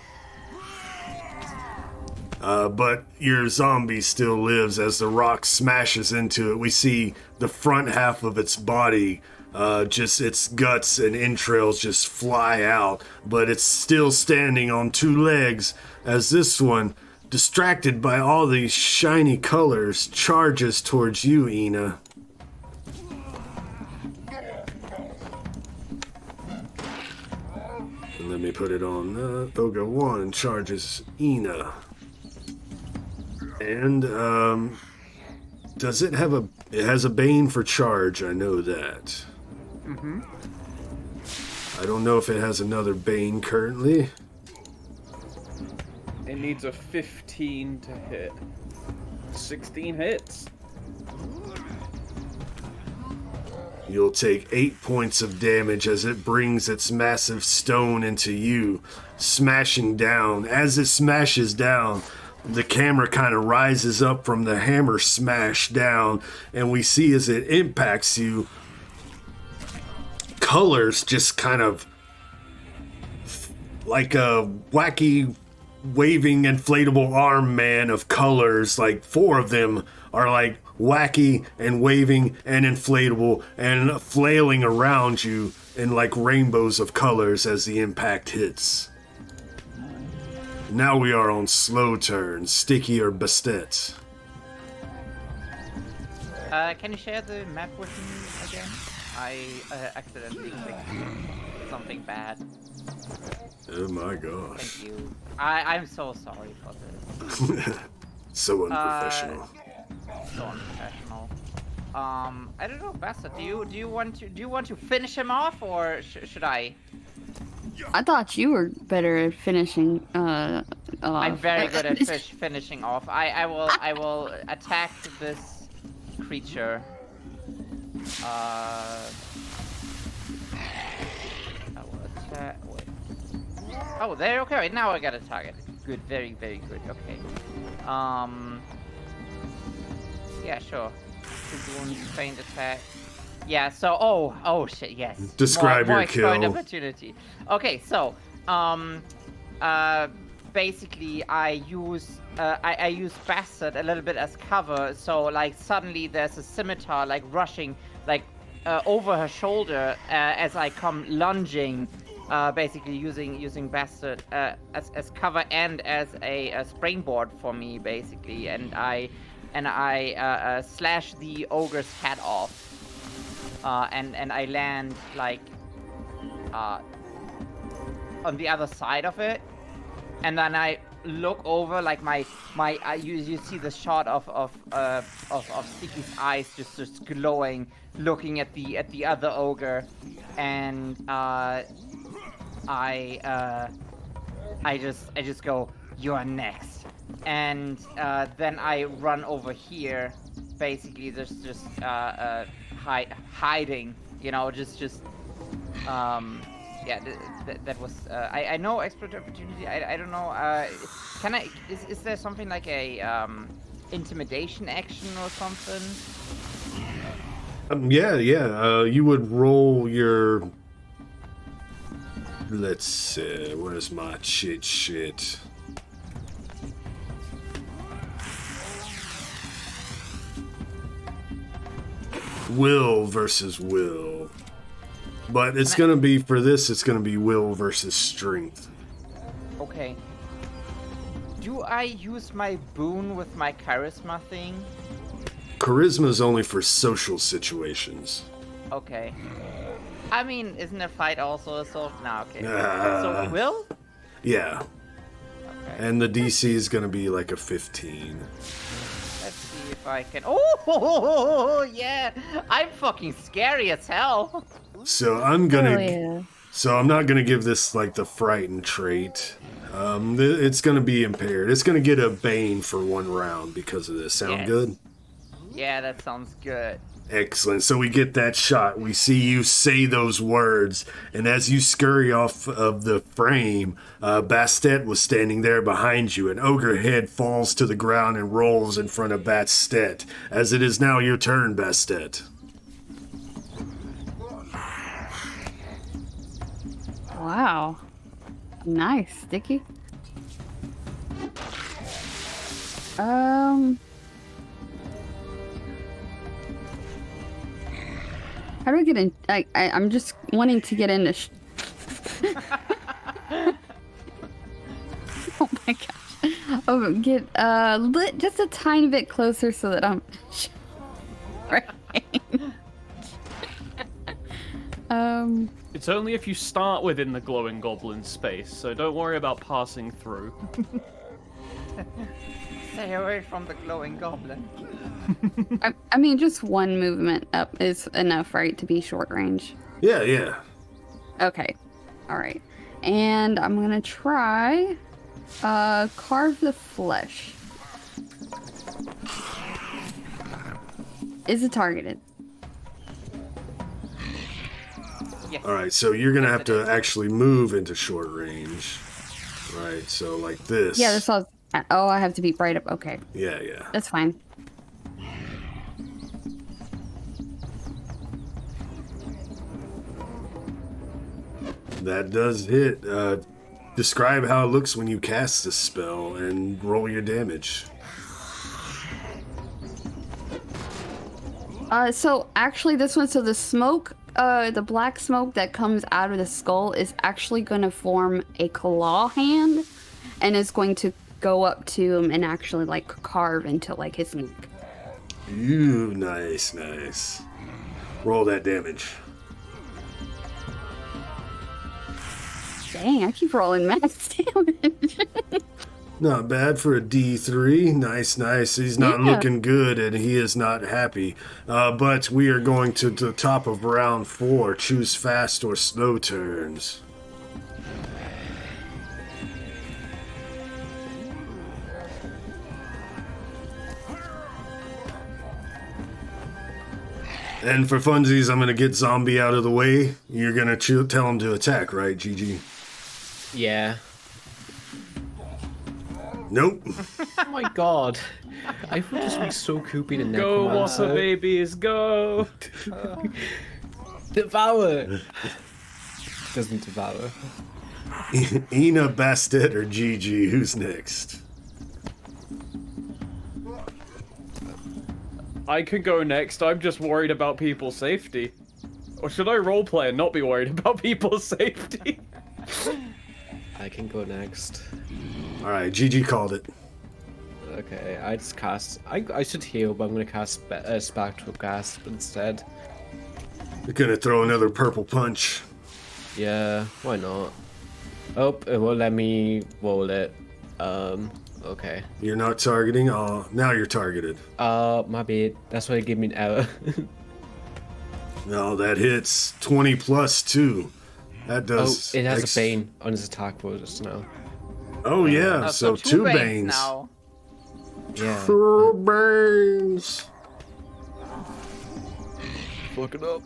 But your zombie still lives as the rock smashes into it. We see the front half of its body, just its guts and entrails just fly out, but it's still standing on 2 legs as this one, distracted by all these shiny colors, charges towards you, Eena. And let me put it on. Ogre 1 charges Eena. And, does it have it has a Bane for charge, I know that. Mm-hmm. I don't know if it has another Bane currently. It needs a 15 to hit. 16 hits. You'll take 8 points of damage as it brings its massive stone into you, smashing down. As it smashes down, the camera kind of rises up from the hammer smash down, and we see as it impacts you, colors just kind of like a wacky waving inflatable arm man of colors. Like 4 of them are like wacky and waving and inflatable and flailing around you in like rainbows of colors as the impact hits. Now we are on slow turn. Sticky or Bastet? Can you share the map with me again? I accidentally clicked something bad. Oh my gosh. Thank you. I'm so sorry for this. So unprofessional. So unprofessional. I don't know, Bastet. Do you want to finish him off, or should I? I thought you were better at finishing. I'm very good at finishing off. I will attack this creature. I will attack. Wait. Oh, there. Okay, right, now I got a target. Good, very, very good. Okay. Yeah, sure. 2 wounds, faint attack. Yeah. So, oh shit. Yes. Describe more your kill. exploit opportunity. Okay, so, basically, I use Bastet a little bit as cover. So, like, suddenly there's a scimitar like rushing, like, over her shoulder as I come lunging. Basically using Bastet as cover and as a springboard for me, basically, and I slash the ogre's head off, and I land like on the other side of it, and then I look over, like you see the shot of Sticky's eyes just glowing, looking at the other ogre, and I just go, "You are next," and then I run over here, basically just hiding, you know, yeah, that was I know exploit opportunity. I don't know. Can I? Is there something like a intimidation action or something? Yeah. You would roll your. Let's see. Where's my cheat sheet? Will versus will. But it's gonna be, for this, it's gonna be will versus strength. Okay. Do I use my boon with my charisma thing? Charisma is only for social situations. Okay. I mean, isn't a fight also a soul? No, okay. So will? Yeah. Okay. And the DC is gonna be like a 15. Let's see if I can. Oh yeah! I'm fucking scary as hell. So I'm gonna. Oh, yeah. So I'm not gonna give this like the frightened trait. It's gonna be impaired. It's gonna get a bane for 1 round because of this. Sound Yes. good? Yeah, that sounds good. Excellent. So we get that shot. We see you say those words, and as you scurry off of the frame, Bastet was standing there behind you. An ogre head falls to the ground and rolls in front of Bastet. As it is now your turn, Bastet. Wow. Nice, Sticky. How do I get in? I'm just wanting to get into. Oh my gosh! Oh, get just a tiny bit closer so that I'm. It's only if you start within the glowing goblin space, so don't worry about passing through. Stay away from the glowing goblin. I mean, just one movement up is enough, right, to be short range? Yeah, yeah. Okay. All right. And I'm going to try carve the flesh. Is it targeted? Yes. All right, so you're gonna have to actually move into short range, right? So like this. Yeah, that's all. Oh, I have to be right up. Okay, Yeah, yeah. that's fine. That does hit. Describe how it looks when you cast the spell and roll your damage. So actually this one, so the smoke, the black smoke that comes out of the skull is actually going to form a claw hand and is going to go up to him and actually like carve into like his neck. Ooh, nice, nice. Roll that damage. Dang, I keep rolling max damage. Not bad for a D3. Nice, nice. He's not Yeah. looking good and he is not happy. But we are going to the top of round 4. Choose fast or slow turns. And for funsies, I'm going to get zombie out of the way. You're going to tell him to attack, right, GG? Yeah. Nope. Oh my god. I thought this would be so creepy to Go, Necromancer. Whopper babies, go! Devour! Doesn't devour. Eena, Bastet, or GG? Who's next? I can go next, I'm just worried about people's safety. Or should I roleplay and not be worried about people's safety? I can go next. All right, GG called it. Okay, I just cast. I should heal, but I'm gonna cast Spectral Gasp instead. You're gonna throw another purple punch. Yeah, why not? Oh, it won't let me roll it. Okay. You're not targeting? Oh, now you're targeted. My bad. That's why it gave me an error. No, that hits 20 plus 2. That Oh, does. it has a Bane on his attack roll just now. Oh, yeah, Oh, so two 2 banes Banes. now. Yeah. 2 Banes. Fuck it up.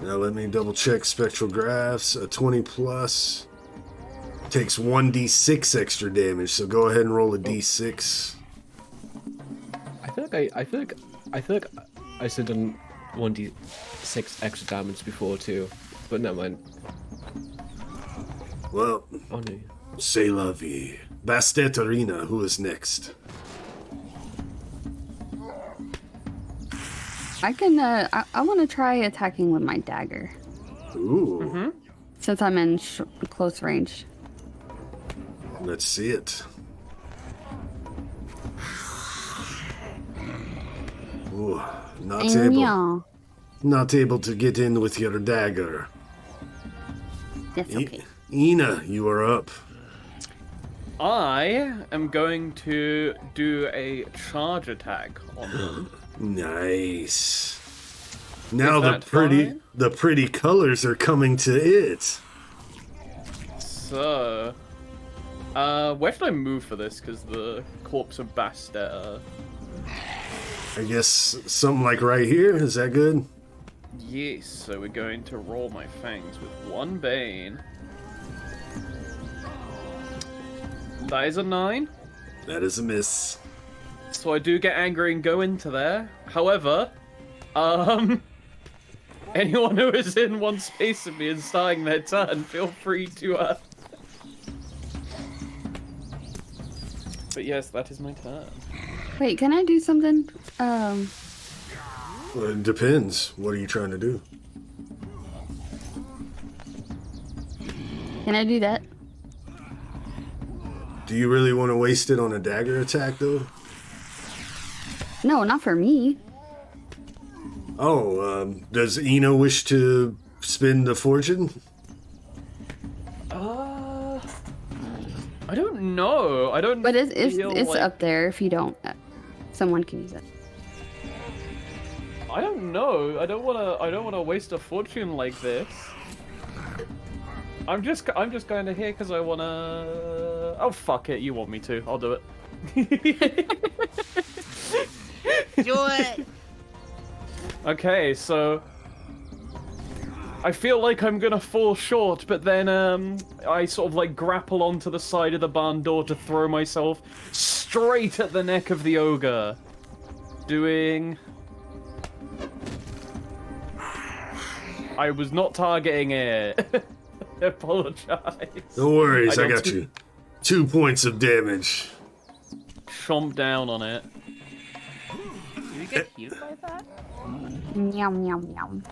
Now let me double check spectral graphs. A 20 plus takes 1d6 extra damage, so go ahead and roll a d6. I feel like I should have done 1d6 extra damage before too, but never mind. Well, Oh no. c'est la vie. Bastet or Eena, who is next? I can, I want to try attacking with my dagger. Ooh, Since I'm in close range. let's see it. Ooh, Yeah. not able to get in with your dagger. That's okay. Eena, you are up. I am going to do a charge attack on them. Nice. Now that the pretty colors are coming to it. So, where should I move for this? Because the corpse of Bastet. I guess something like right here. Is that good? Yes, so we're going to roll my fangs with 1 Bane. That is a 9. That is a miss. So I do get angry and go into there. However, anyone who is in one space of me and starting their turn, feel free to, But yes, that is my turn. Wait, can I do something? Well, it depends. What are you trying to do? Can I do that? Do you really want to waste it on a dagger attack, though? No, not for me. Does Eena wish to spend a fortune? I don't know. I don't. But it's feel like... up there if you don't. Someone can use it. I don't know. I don't wanna waste a fortune like this. I'm just going to here because I wanna. Oh fuck it! You want me to? I'll do it. Do it! Okay, so I feel like I'm gonna fall short, but then I sort of like grapple onto the side of the barn door to throw myself straight at the neck of the ogre. Doing... I was not targeting it. I apologize. No worries, I got don't- you. 2 points of damage. Chomp down on it. Do you get healed by that? Yum yum yum.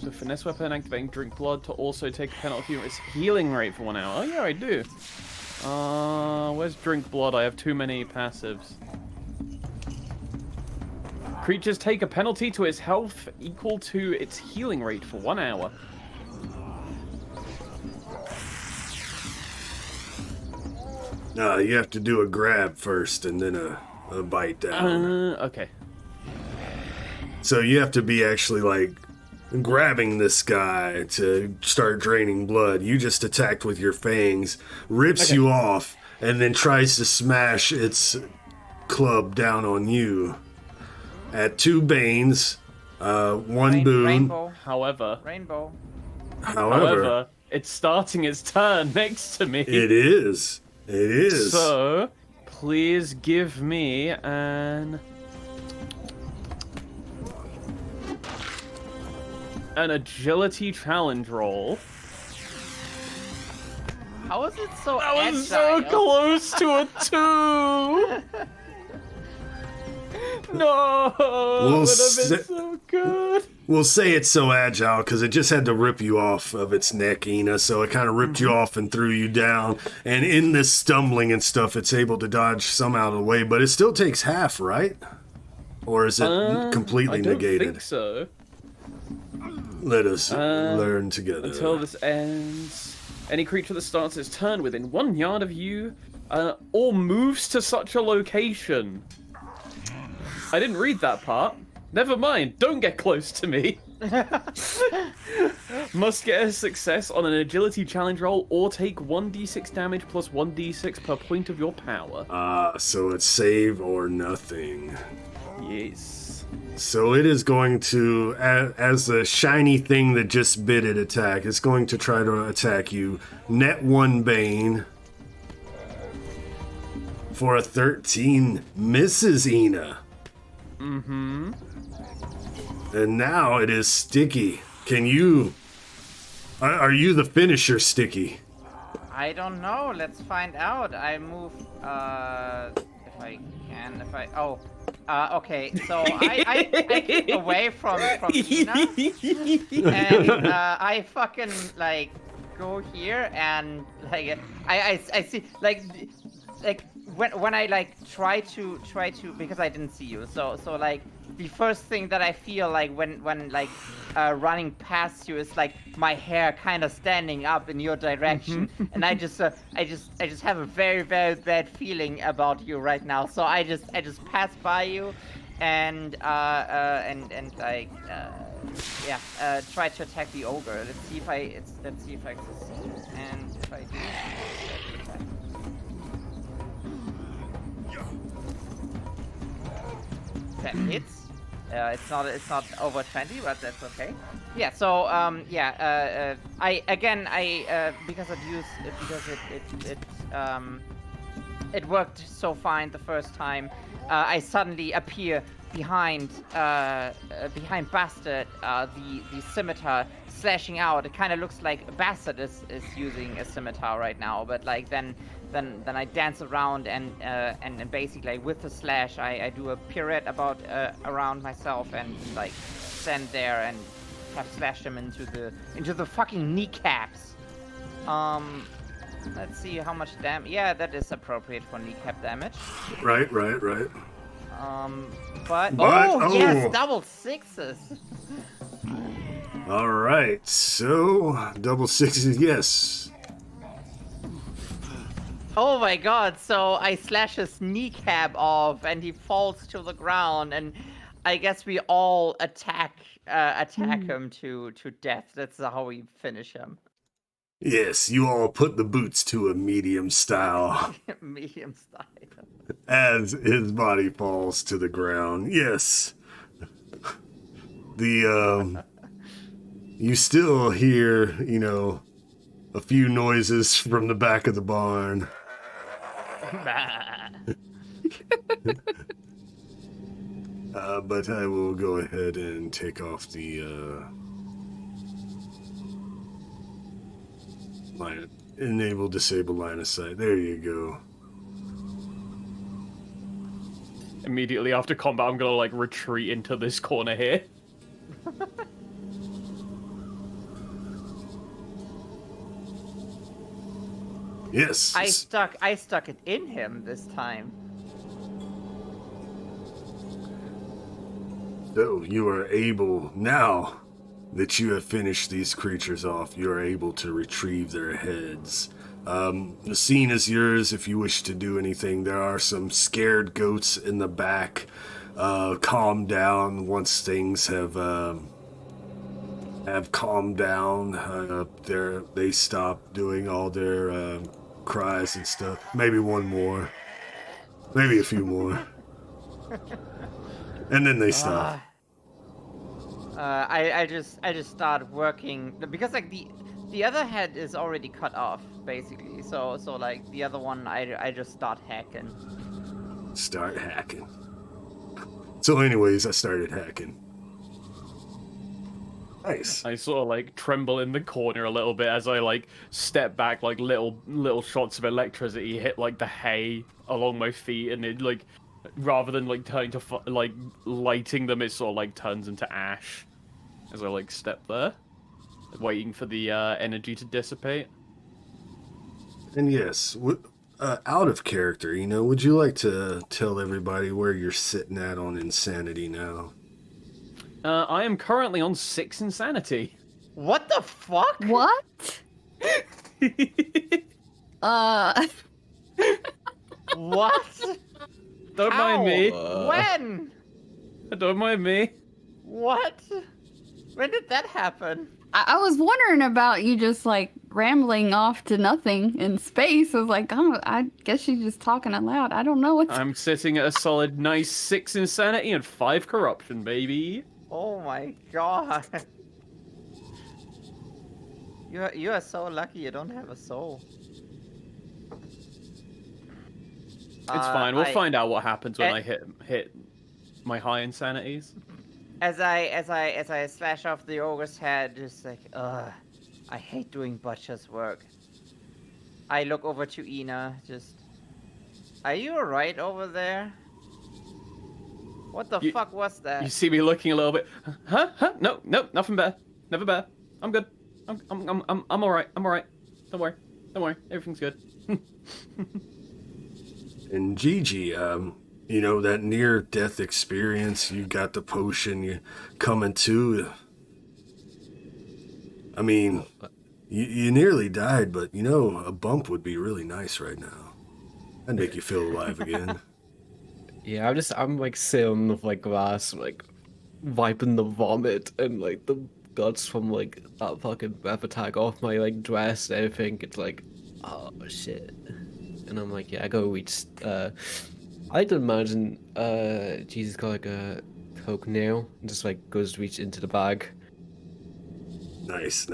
So finesse weapon, activating drink blood to also take a penalty from its healing rate for 1 hour. Oh yeah, I do. Where's drink blood? I have too many passives. Creatures take a penalty to its health equal to its healing rate for 1 hour. You have to do a grab first and then a bite down. Okay. So you have to be actually like grabbing this guy to start draining blood. You just attacked with your fangs, rips you off, and then tries to smash its club down on you. At 2 banes, 1 boon. Rainbow. However, However, it's starting its turn next to me. it is. It is. So, please give me an agility challenge roll. How is it so That was so agile? close to a 2! No! That would have been so good! We'll say it's so agile because it just had to rip you off of its neck, Eena. So it kind of ripped you off and threw you down. And in this stumbling and stuff, it's able to dodge some out of the way. But it still takes half, right? Or is it completely I don't negated? think so. Let us learn together. Until this ends, any creature that starts its turn within 1 yard of you, or moves to such a location. I didn't read that part. Never mind, don't get close to me. Must get a success on an agility challenge roll or take 1d6 damage plus 1d6 per point of your power. So it's save or nothing. Yes. So it is going to, as the shiny thing that just bit it attack, it's going to try to attack you. Net 1 Bane. For a 13, misses Eena. Mm-hmm. And now it is Sticky. Can you... Are you the finisher, Sticky? I don't know. Let's find out. I move, if I can, okay. So I keep away from Eena, and I fucking like go here and like I see like when I like try to because I didn't see you. So like the first thing that I feel like when like running past you is like my hair kind of standing up in your direction, and I just have a very bad feeling about you right now. So I just pass by you, and like try to attack the ogre. Let's see if I succeed, and if I do. That hits. It's not over 20, but that's okay. Yeah. So it worked so fine the first time. I suddenly appear behind Bastet, the scimitar slashing out. It kind of looks like Bastet is using a scimitar right now, but like then I dance around and basically like, with the slash I do a pirouette around myself and like stand there and have slashed him into the fucking kneecaps. Let's see how much damage. Yeah, that is appropriate for kneecap damage. Right. But oh. yes, double sixes. All right, so double sixes, yes. Oh my god, so I slash his kneecap off and he falls to the ground, and I guess we all attack him to death. That's how we finish him. Yes, you all put the boots to a medium style Medium style. as his body falls to the ground. Yes. You still hear, a few noises from the back of the barn. But I will go ahead and take off the enable disable line of sight. There you go. Immediately after combat, I'm gonna retreat into this corner here. Yes. I stuck it in him this time. So you are able, now that you have finished these creatures off, you are able to retrieve their heads. The scene is yours if you wish to do anything. There are some scared goats in the back. Calm down once things have calmed down. They stop doing all their cries and stuff. Maybe one more. Maybe a few more. And then they stop. I just start working because the other head is already cut off basically. So the other one I just start hacking. Start hacking. So anyways, I started hacking. Nice. I sort of tremble in the corner a little bit as I step back, little shots of electricity hit the hay along my feet, and it rather than turning to lighting them, it sort of turns into ash as I step there, waiting for the energy to dissipate. And yes, out of character, would you like to tell everybody where you're sitting at on insanity now? I am currently on 6 insanity. What the fuck? What? What? Don't How? mind me. When? Don't mind me. What? When did that happen? I was wondering about you just rambling off to nothing in space. I was like, oh, I guess she's just talking out loud. I don't know what's. I'm sitting at a solid nice 6 insanity and 5 corruption, baby. Oh my god. You are so lucky you don't have a soul. It's fine. We'll find out what happens when I hit my high insanities. As I slash off the ogre's head, just I hate doing butcher's work. I look over to Eena, are you alright over there? What the fuck was that? You see me looking a little bit. Huh? No, nothing bad. Never bad. I'm good. I'm alright. I'm alright. Don't worry. Everything's good. And GiGi, that near-death experience, you got the potion, you coming to. I mean, you nearly died, but, a bump would be really nice right now. That'd make you feel alive again. Yeah, I'm sitting on the grass, wiping the vomit and the guts from that fucking breath attack off my dress and everything. It's oh shit. And I'm yeah, I gotta reach. I can imagine Jesus got a coke nail and just goes to reach into the bag. Nice.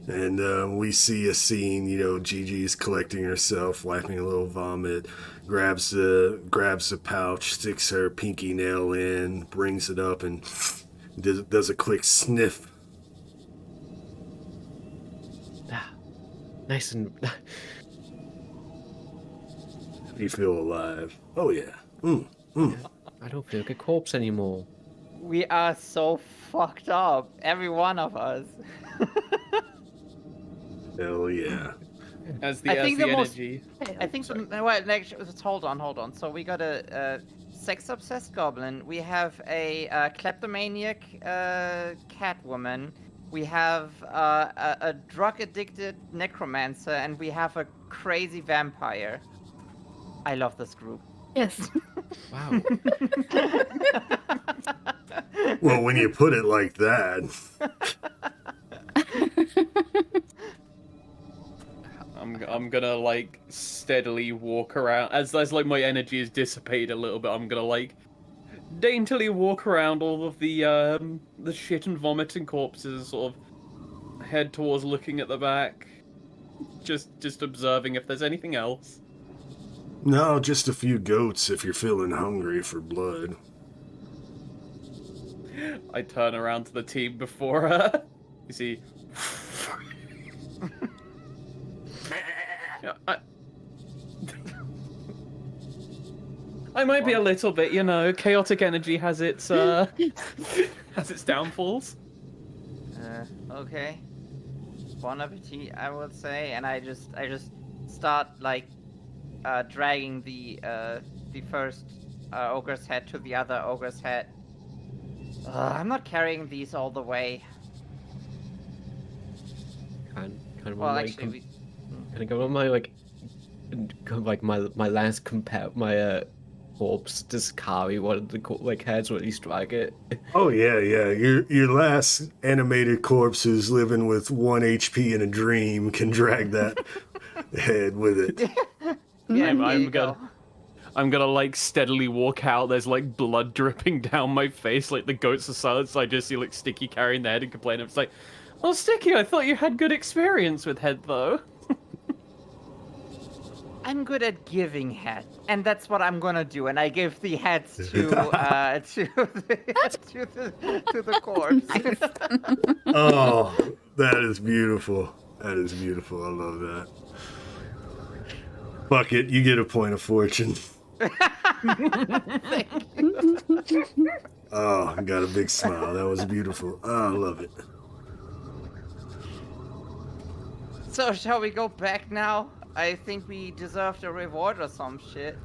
And we see a scene, GiGi's collecting herself, wiping a little vomit, grabs the pouch, sticks her pinky nail in, brings it up, and does a quick sniff. Nice and. You feel alive. Oh yeah. I don't feel like a corpse anymore. We are so fucked up, every one of us. Hell yeah. As the energy. I think. Wait, hold on. So we gotta sex-obsessed goblin. We have a kleptomaniac catwoman. We have a drug-addicted necromancer, and we have a crazy vampire. I love this group. Yes. Wow. Well, when you put it like that. I'm gonna like steadily walk around as like my energy is dissipated a little bit. I'm gonna like daintily walk around all of the shit and vomiting corpses, sort of head towards looking at the back, just observing if there's anything else. No, just a few goats if you're feeling hungry for blood. I turn around to the team before you see. Yeah, I might be a little bit, chaotic energy has its has its downfalls. Okay. Bon appetit, I would say, and I just start like dragging the first ogre's head to the other ogre's head. I'm not carrying these all the way. Kind of Well, like, actually, Can I go on my my last my corpse just carry one of the heads or at least drag it? Oh yeah. Your last animated corpse who's living with 1 HP in a dream can drag that head with it. Yeah, I'm gonna like steadily walk out. There's like blood dripping down my face, like the goats are silent, so I just see like Sticky carrying the head and complaining. It's like, oh Sticky, I thought you had good experience with head though. I'm good at giving head, and that's what I'm gonna do. And I give the heads to the corpse. Oh, that is beautiful. That is beautiful. I love that. Fuck it, you get a point of fortune. Oh, I got a big smile. That was beautiful. Oh, I love it. So shall we go back now? I think we deserved a reward or some shit.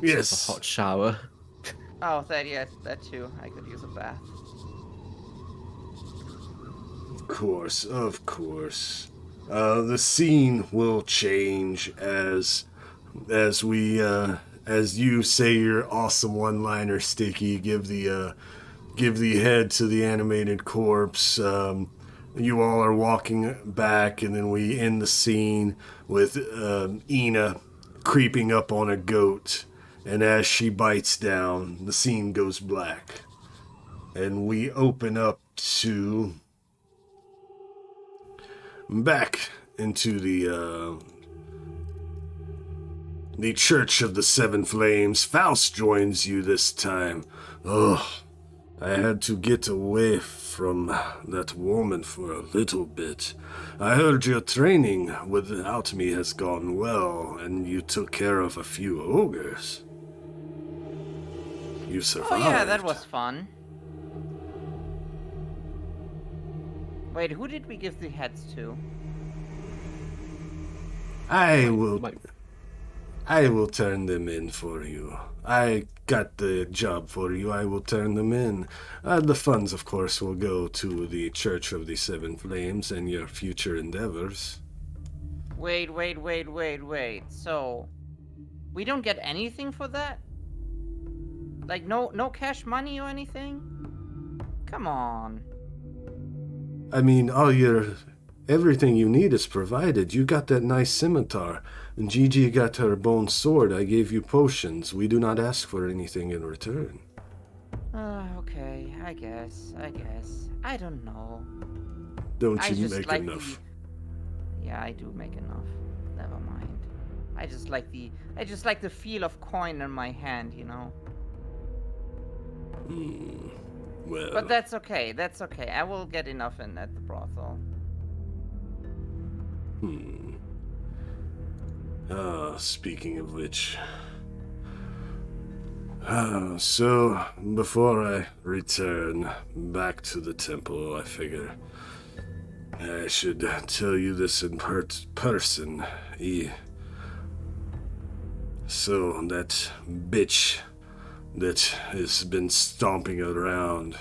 Yes. A hot shower. Oh, that too. I could use a bath. Of course. The scene will change as you say your awesome one-liner, Sticky. Give the head to the animated corpse. You all are walking back, and then we end the scene with Eena creeping up on a goat, and as she bites down, the scene goes black, and we open up to back into the Church of the Seven Flames. Faust joins you this time. Ugh. I had to get away from that woman for a little bit. I heard your training without me has gone well, and you took care of a few ogres. You survived. Oh yeah, that was fun. Wait, who did we give the heads to? I will turn them in for you. I got the job for you. I will turn them in. The funds, of course, will go to the Church of the Seven Flames and your future endeavors. Wait. So, we don't get anything for that? Like, no cash money or anything? Come on. I mean, everything you need is provided. You got that nice scimitar, and GiGi got her bone sword. I gave you potions. We do not ask for anything in return. Okay, I guess. I don't know. Don't I you just make like enough? Yeah, I do make enough. Never mind. I just like the feel of coin in my hand, you know? Well, But that's okay. I will get enough in at the brothel. Speaking of which... so, before I return back to the temple, I figure I should tell you this in person. So, that bitch that has been stomping around,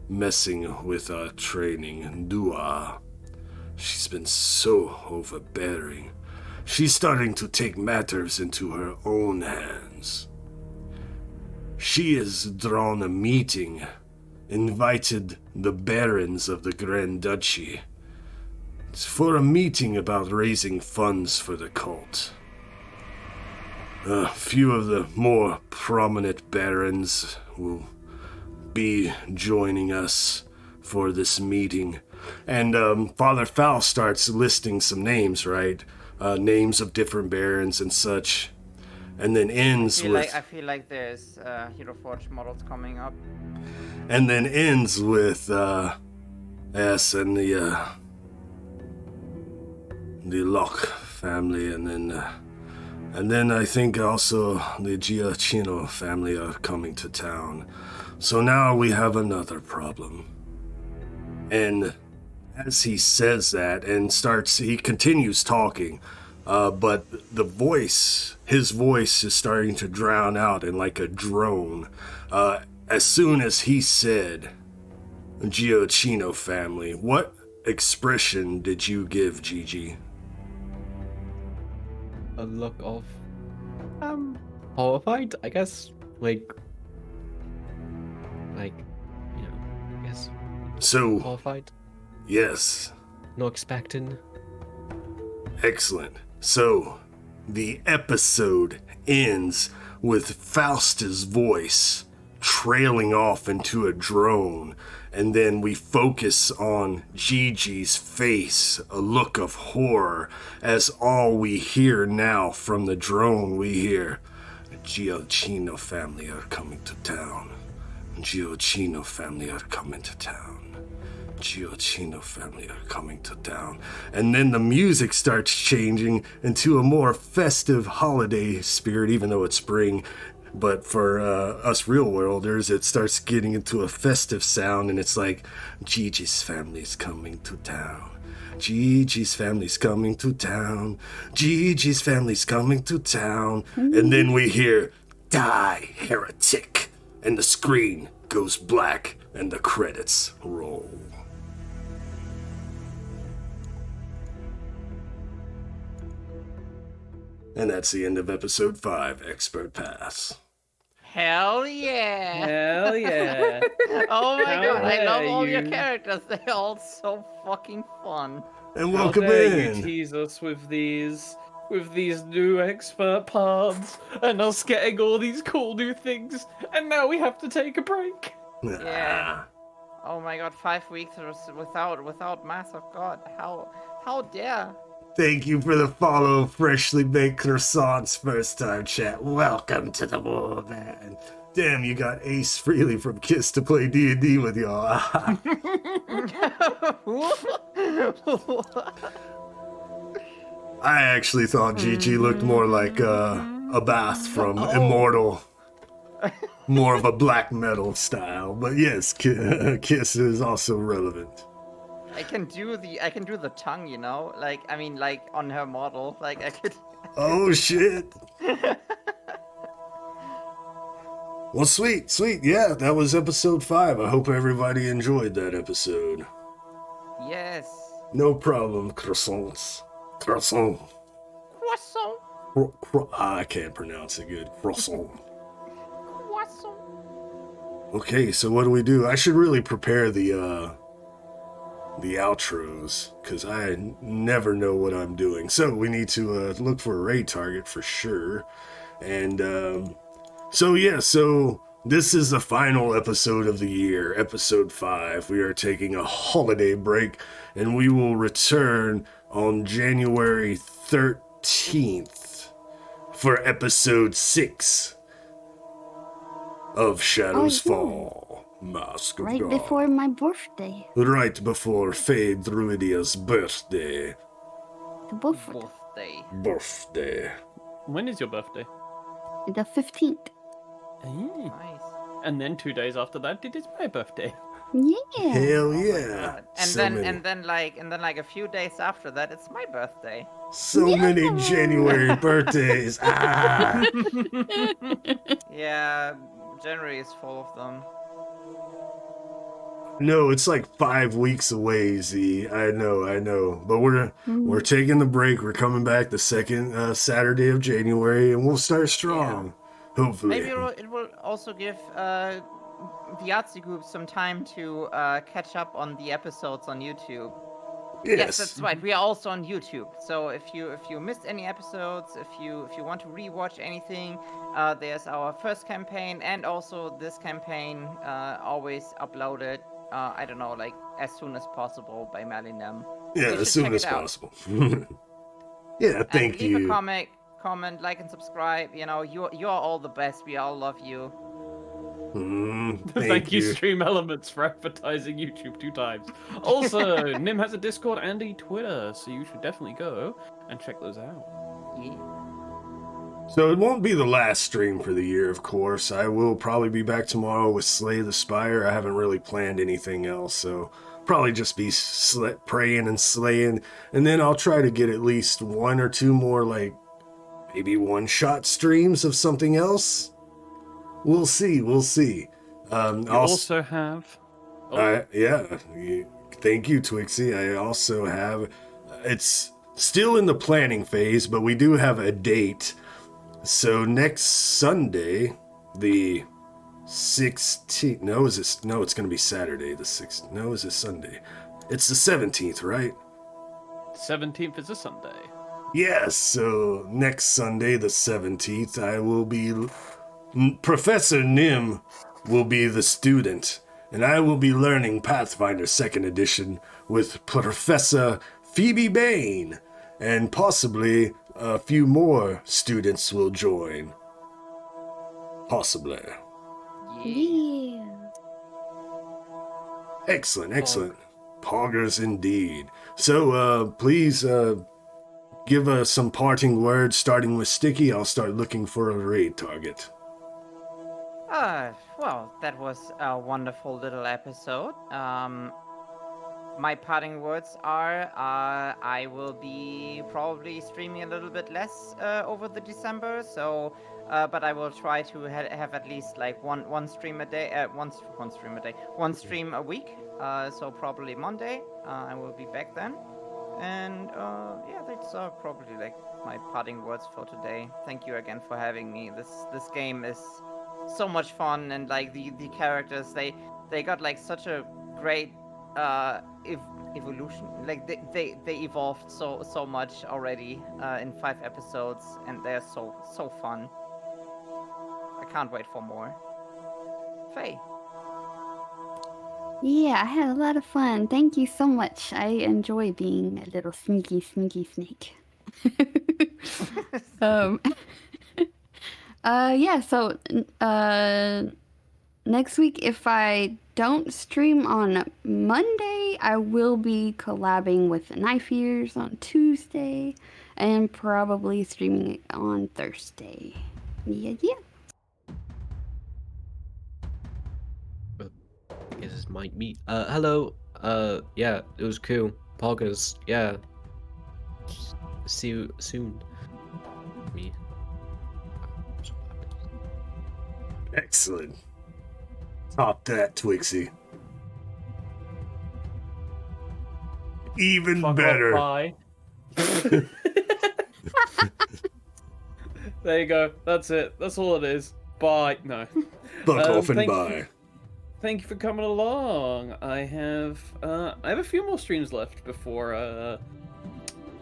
messing with our training, Dua, she's been so overbearing. She's starting to take matters into her own hands. She has drawn a meeting, invited the barons of the Grand Duchy for a meeting about raising funds for the cult. A few of the more prominent barons will be joining us for this meeting. And Father Faust starts listing some names, right? Names of different barons and such. And then ends I feel like there's Hero Forge models coming up. And then ends with S and the Locke family, and then I think also the Gioacchino family are coming to town. So now we have another problem. And as he says that and he continues talking, but his voice is starting to drown out in like a drone. As soon as he said Gioacchino family, what expression did you give, GiGi? A look of horrified, I guess. Like I guess So, horrified. yes. Not expecting. Excellent. So, the episode ends with Faust's voice trailing off into a drone, and then we focus on GiGi's face, a look of horror, as all we hear now from the drone, we hear, Gioacchino family are coming to town. Gioacchino family are coming to town. Gioacchino family are coming to town. And then the music starts changing into a more festive holiday spirit, even though it's spring. But for us real worlders, it starts getting into a festive sound, and it's like, GiGi's family's coming to town. GiGi's family's coming to town. GiGi's family's coming to town. And then we hear, die, heretic. And the screen goes black, and the credits roll. And that's the end of episode 5, Expert Pass. Hell yeah! Hell yeah. Oh my How god, I love dare all your you. characters. They're all so fucking fun. And How welcome dare in. you tease us with these new expert paths and us getting all these cool new things, and now we have to take a break. Yeah. Oh my god, 5 weeks without Mass of God. How dare? Thank you for the follow, freshly baked croissants, first time chat. Welcome to the war, man. Damn, you got Ace Freely from Kiss to play D&D with y'all. I actually thought GiGi looked more like a bath from Immortal. More of a black metal style, but yes, Kiss is also relevant. I can do the tongue, you know? Like on her model. Like I could Oh shit. Well, sweet. Yeah, that was episode 5. I hope everybody enjoyed that episode. Yes. No problem, croissants. Croissant. Croissant. I can't pronounce it good. Croissant. Croissant. Okay, so what do we do? I should really prepare the outros, because I never know what I'm doing. So we need to look for a raid target for sure. And so this is the final episode of the year, episode 5. We are taking a holiday break, and we will return on January 13th for episode 6 of Shadows Fall. Mask of Right God. before my birthday. Right before Faye Druidia's birthday. The birthday. Birthday. When is your birthday? The 15th. Mm. Nice. And then 2 days after that, it is my birthday. Yeah. Hell Oh my yeah. God. And So then many. and then like a few days after that, it's my birthday. So many January birthdays. Ah. Yeah, January is full of them. No, it's like 5 weeks away, Z. I know. But we're taking the break. We're coming back the second Saturday of January, and we'll start strong. Hopefully. Maybe it will also give the Yahtzee group some time to catch up on the episodes on YouTube. Yes, that's right. We are also on YouTube. So if you missed any episodes, if you want to rewatch anything, there's our first campaign and also this campaign always uploaded. I don't know, like as soon as possible by Malinem. Yeah, You as should soon check as it out. possible. Yeah, thank And leave a you. comment, like and subscribe. You know, you're all the best. We all love you. Thank you, Stream Elements, for advertising YouTube 2 times. Also, Nim has a Discord and a Twitter, so you should definitely go and check those out. Yeah. So it won't be the last stream for the year, of course. I will probably be back tomorrow with Slay the Spire. I haven't really planned anything else, so probably just be praying and slaying. And then I'll try to get at least 1 or 2 more, like, maybe one-shot streams of something else. We'll see. You also have... Yeah. Thank you, Twixie. I also have... It's still in the planning phase, but we do have a date. So next Sunday, the 16th... No, it's going to be Saturday, the 6th. No, is it Sunday? It's the 17th, right? 17th is a Sunday. Yes, so next Sunday, the 17th, I will be... Professor Nim will be the student, and I will be learning Pathfinder 2nd Edition with Professor Phoebe Bain, and possibly a few more students will join. Possibly. Yeah. Excellent. Poggers indeed. So, please, give us some parting words, starting with Sticky. I'll start looking for a raid target. Well, that was a wonderful little episode. My parting words are, I will be probably streaming a little bit less over the December, so, but I will try to have at least like one stream a day, one stream a week. So probably Monday. I will be back then, and yeah, that's probably like my parting words for today. Thank you again for having me. This game is so much fun, and like the characters, they got like such a great evolution. Like they evolved so much already in 5 episodes, and they're so fun. I can't wait for more. Faye. Yeah, I had a lot of fun. Thank you so much. I enjoy being a little sneaky snake. Yeah, so next week, if I don't stream on Monday, I will be collabing with the Knife Eaters on Tuesday, and probably streaming it on Thursday. Yeah. I guess this might meet. Hello. Yeah, it was cool. Poggers. Yeah. See you soon. Me. Excellent. Top that, Twixie. Even Fuck better. off, bye. There you go. That's it. That's all it is. Bye. No. Fuck off and thank bye. Thank you for coming along. I have a few more streams left before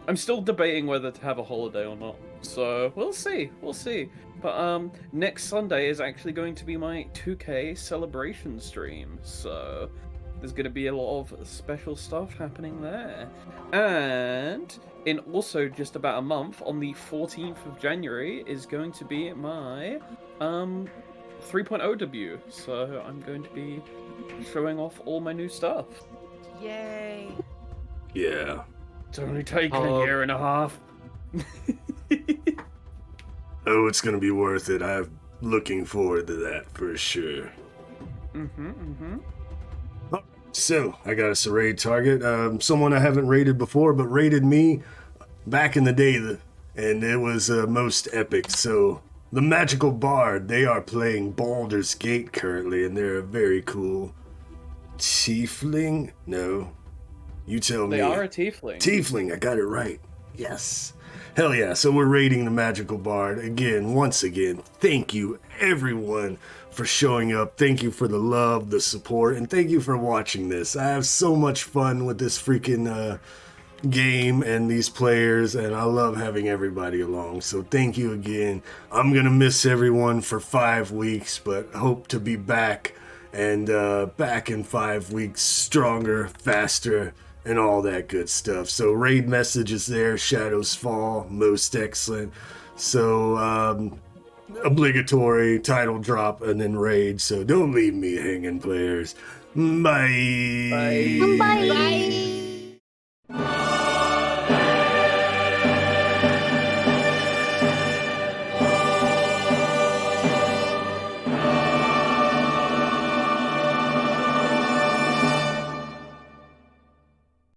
I'm still debating whether to have a holiday or not. So we'll see. But next Sunday is actually going to be my 2K celebration stream. So there's going to be a lot of special stuff happening there. And in also just about a month, on the 14th of January, is going to be my 3.0 debut. So I'm going to be showing off all my new stuff. Yay! Yeah. It's only taken a year and a half. Oh, it's gonna be worth it. I'm looking forward to that for sure. All So, I got us a raid target. Someone I haven't raided before, but raided me back in the day, and it was most epic. So, the Magical Bard, they are playing Baldur's Gate currently, and they're a very cool tiefling? No. You tell me. They are a tiefling. Tiefling, I got it right. Yes. Hell yeah, so we're raiding the Magical Bard. Once again, thank you everyone for showing up. Thank you for the love, the support, and thank you for watching this. I have so much fun with this freaking game and these players, and I love having everybody along. So thank you again. I'm gonna miss everyone for 5 weeks, but hope to be back and back in 5 weeks, stronger, faster, and all that good stuff. So raid message is there, Shadows Fall, most excellent. So obligatory title drop and then raid. So don't leave me hanging, players. Bye. Bye. Bye.